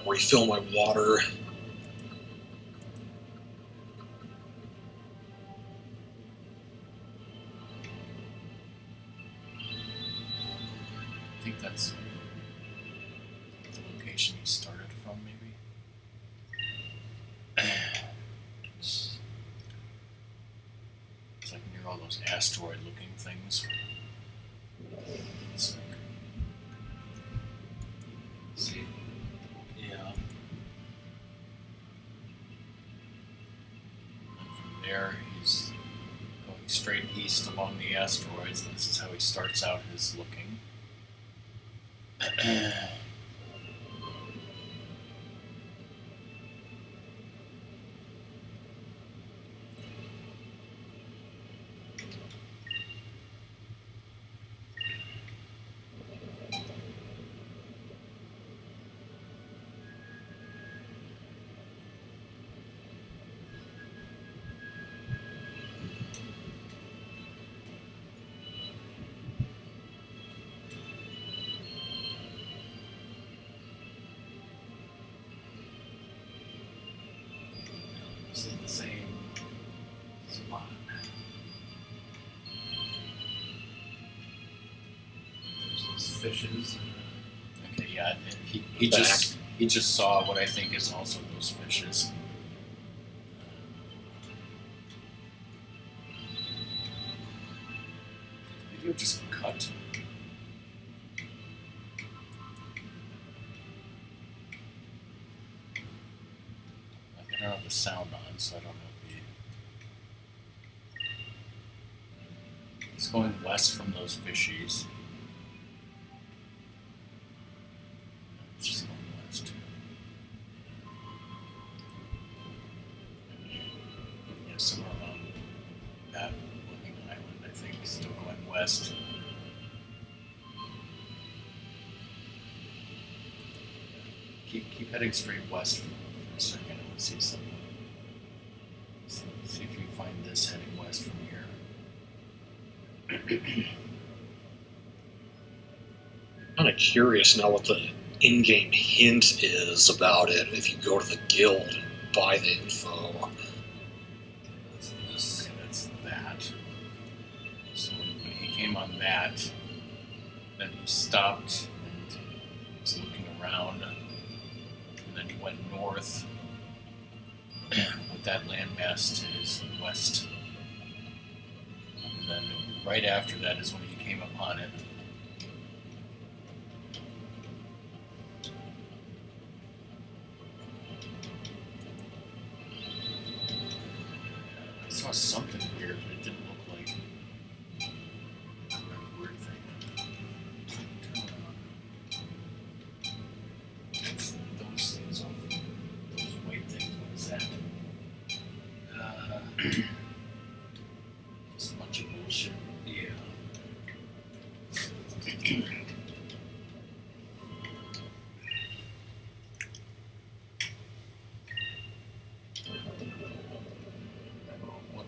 Refill my water. I think that's the location you started from, maybe. It's like near all those asteroid-looking things. It's like, See? Yeah. and from there, he's going straight east along the asteroids, and this is how he starts out his looking. It's in the same spot. There's those fishes. Okay, yeah, and he just saw what I think is also those fishes. The video just cut. Like, I don't have the sound on, so I don't know if it's going west from those fishies. It's just going west. think, still going west. Keep heading straight west for a second. Let's see something. See if you can find this heading west from here. Kind of curious now what the in-game hint is about it if you go to the guild and buy the info. That's this. That's that. So when he came on that, then he stopped and was looking around, and then he went north with that landmass to his west. And then right after that is when he came upon it. I saw something weird, but it didn't look like a weird thing. Turn around. It's those things on those white things. What is that? It's a bunch of bullshit. Yeah.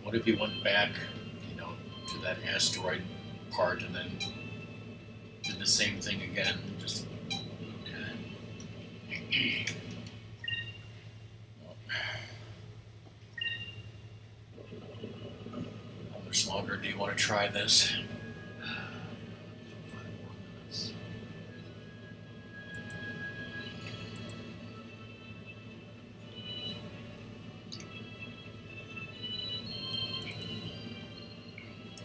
What if you went back, to that asteroid part and then did the same thing again? Just how much longer do you want to try this? 5 more minutes.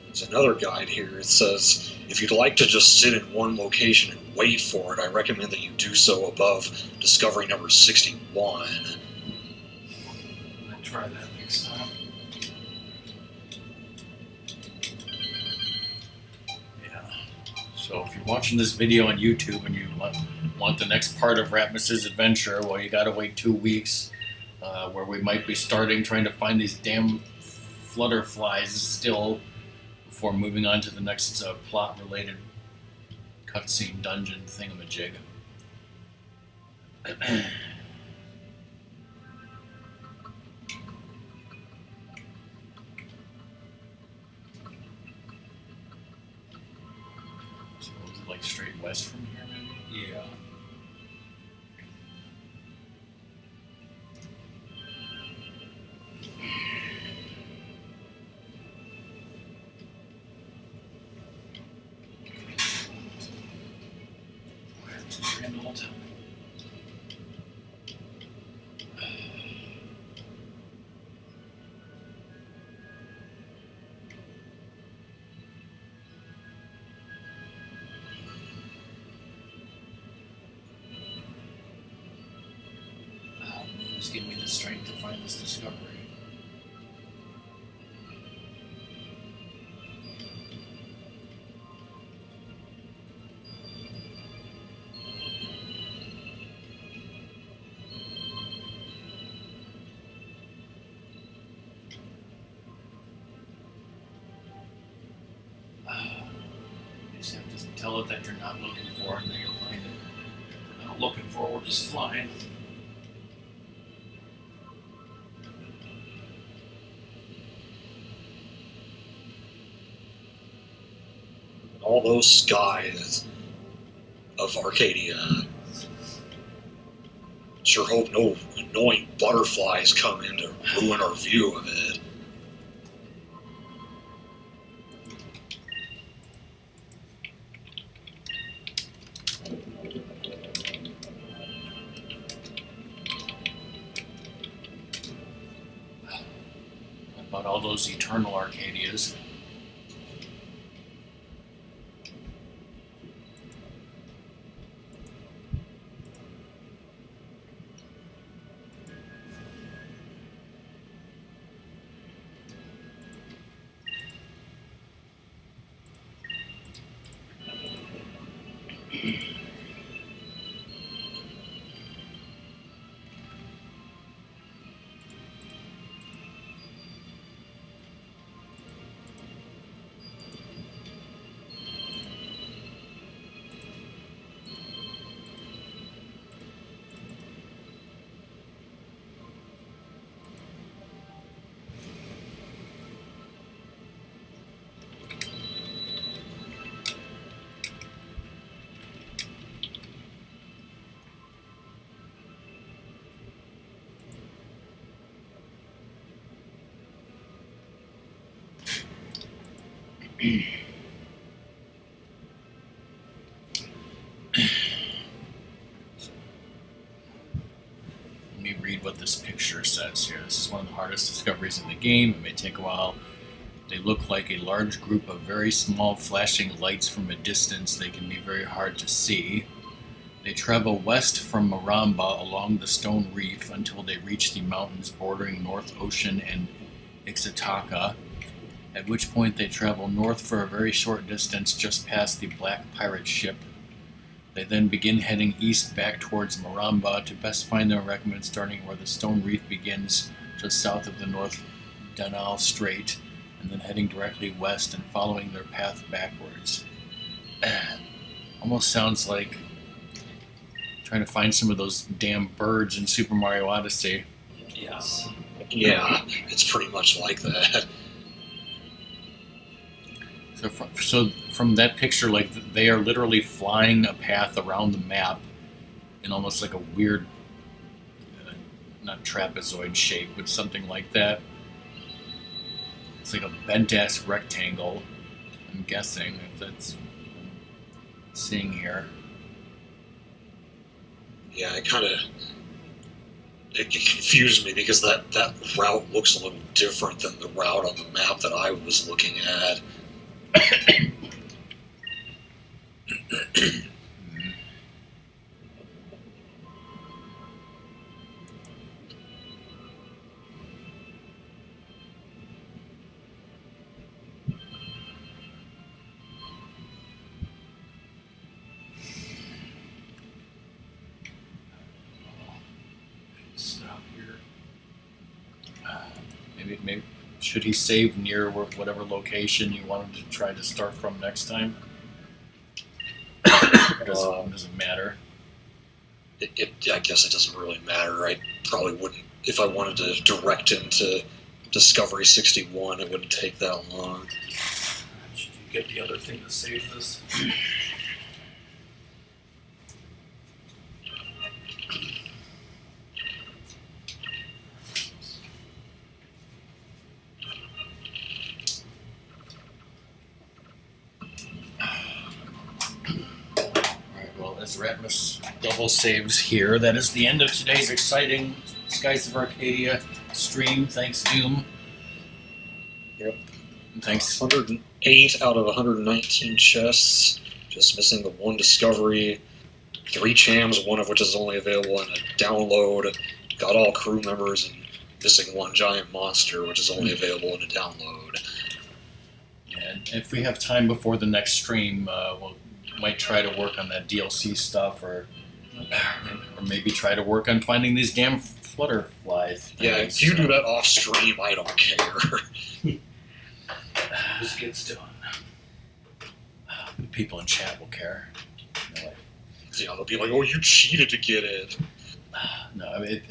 There's another guide here. It says, if you'd like to just sit in one location and wait for it, I recommend that you do so above discovery number 61. I'll try that next time. Yeah. So if you're watching this video on YouTube and you want the next part of Ratmus's adventure, well, you gotta wait 2 weeks, where we might be trying to find these damn flutterflies still before moving on to the next plot-related cutscene dungeon thingamajig. So is it like straight west from here, maybe? Yeah. Reynold. Just give me the strength to find this discovery. You just have to tell it that you're not looking for it, and then you'll find it. We're not looking for it, we're just flying. All those skies of Arcadia. Sure hope no annoying butterflies come in to ruin our view of it. What about all those eternal Arcadias? Let me read what this picture says here. This is one of the hardest discoveries in the game. It may take a while. They look like a large group of very small flashing lights from a distance. They can be very hard to see. They travel west from Maramba along the Stone Reef until they reach the mountains bordering North Ocean and Ixitaka, at which point they travel north for a very short distance just past the Black Pirate ship. They then begin heading east back towards Maramba to best find their recommend starting where the Stone Reef begins just south of the North Danal Strait, and then heading directly west and following their path backwards. Almost sounds like trying to find some of those damn birds in Super Mario Odyssey. Yes. Yeah, it's pretty much like that. So from that picture, like they are literally flying a path around the map in almost like a weird, not trapezoid shape, but something like that. It's like a bent-ass rectangle, I'm guessing, if that's what I'm seeing here. Yeah, it confused me because that route looks a little different than the route on the map that I was looking at. Stop here. Maybe should he save near whatever location you want him to try to start from next time? Or does it matter? I guess it doesn't really matter. I probably wouldn't, if I wanted to direct him to Discovery 61, it wouldn't take that long. Should you get the other thing to save this? As Ratmus double saves here, that is the end of today's exciting Skies of Arcadia stream. Thanks, Doom. Yep. And thanks. 108 out of 119 chests, just missing the one discovery, 3 chams, one of which is only available in a download. Got all crew members and missing 1 giant monster, which is only available in a download. And if we have time before the next stream, we'll might try to work on that DLC stuff, or maybe try to work on finding these damn flutterflies. Yeah, if you do that off stream, I don't care. This gets done. The people in chat will care. Yeah, they'll be like, "Oh, you cheated to get it." No, I mean,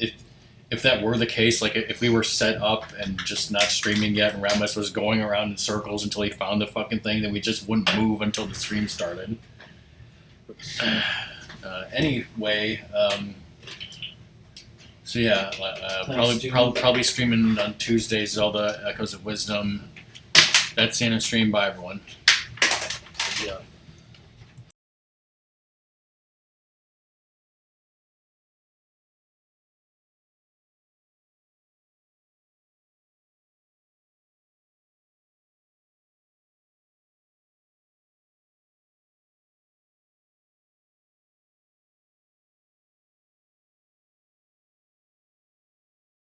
if that were the case, like if we were set up and just not streaming yet, and Ratmus was going around in circles until he found the fucking thing, then we just wouldn't move until the stream started. Anyway, so yeah, probably streaming on Tuesday, Zelda Echoes of Wisdom. That's Santa stream. Bye, everyone. Yeah.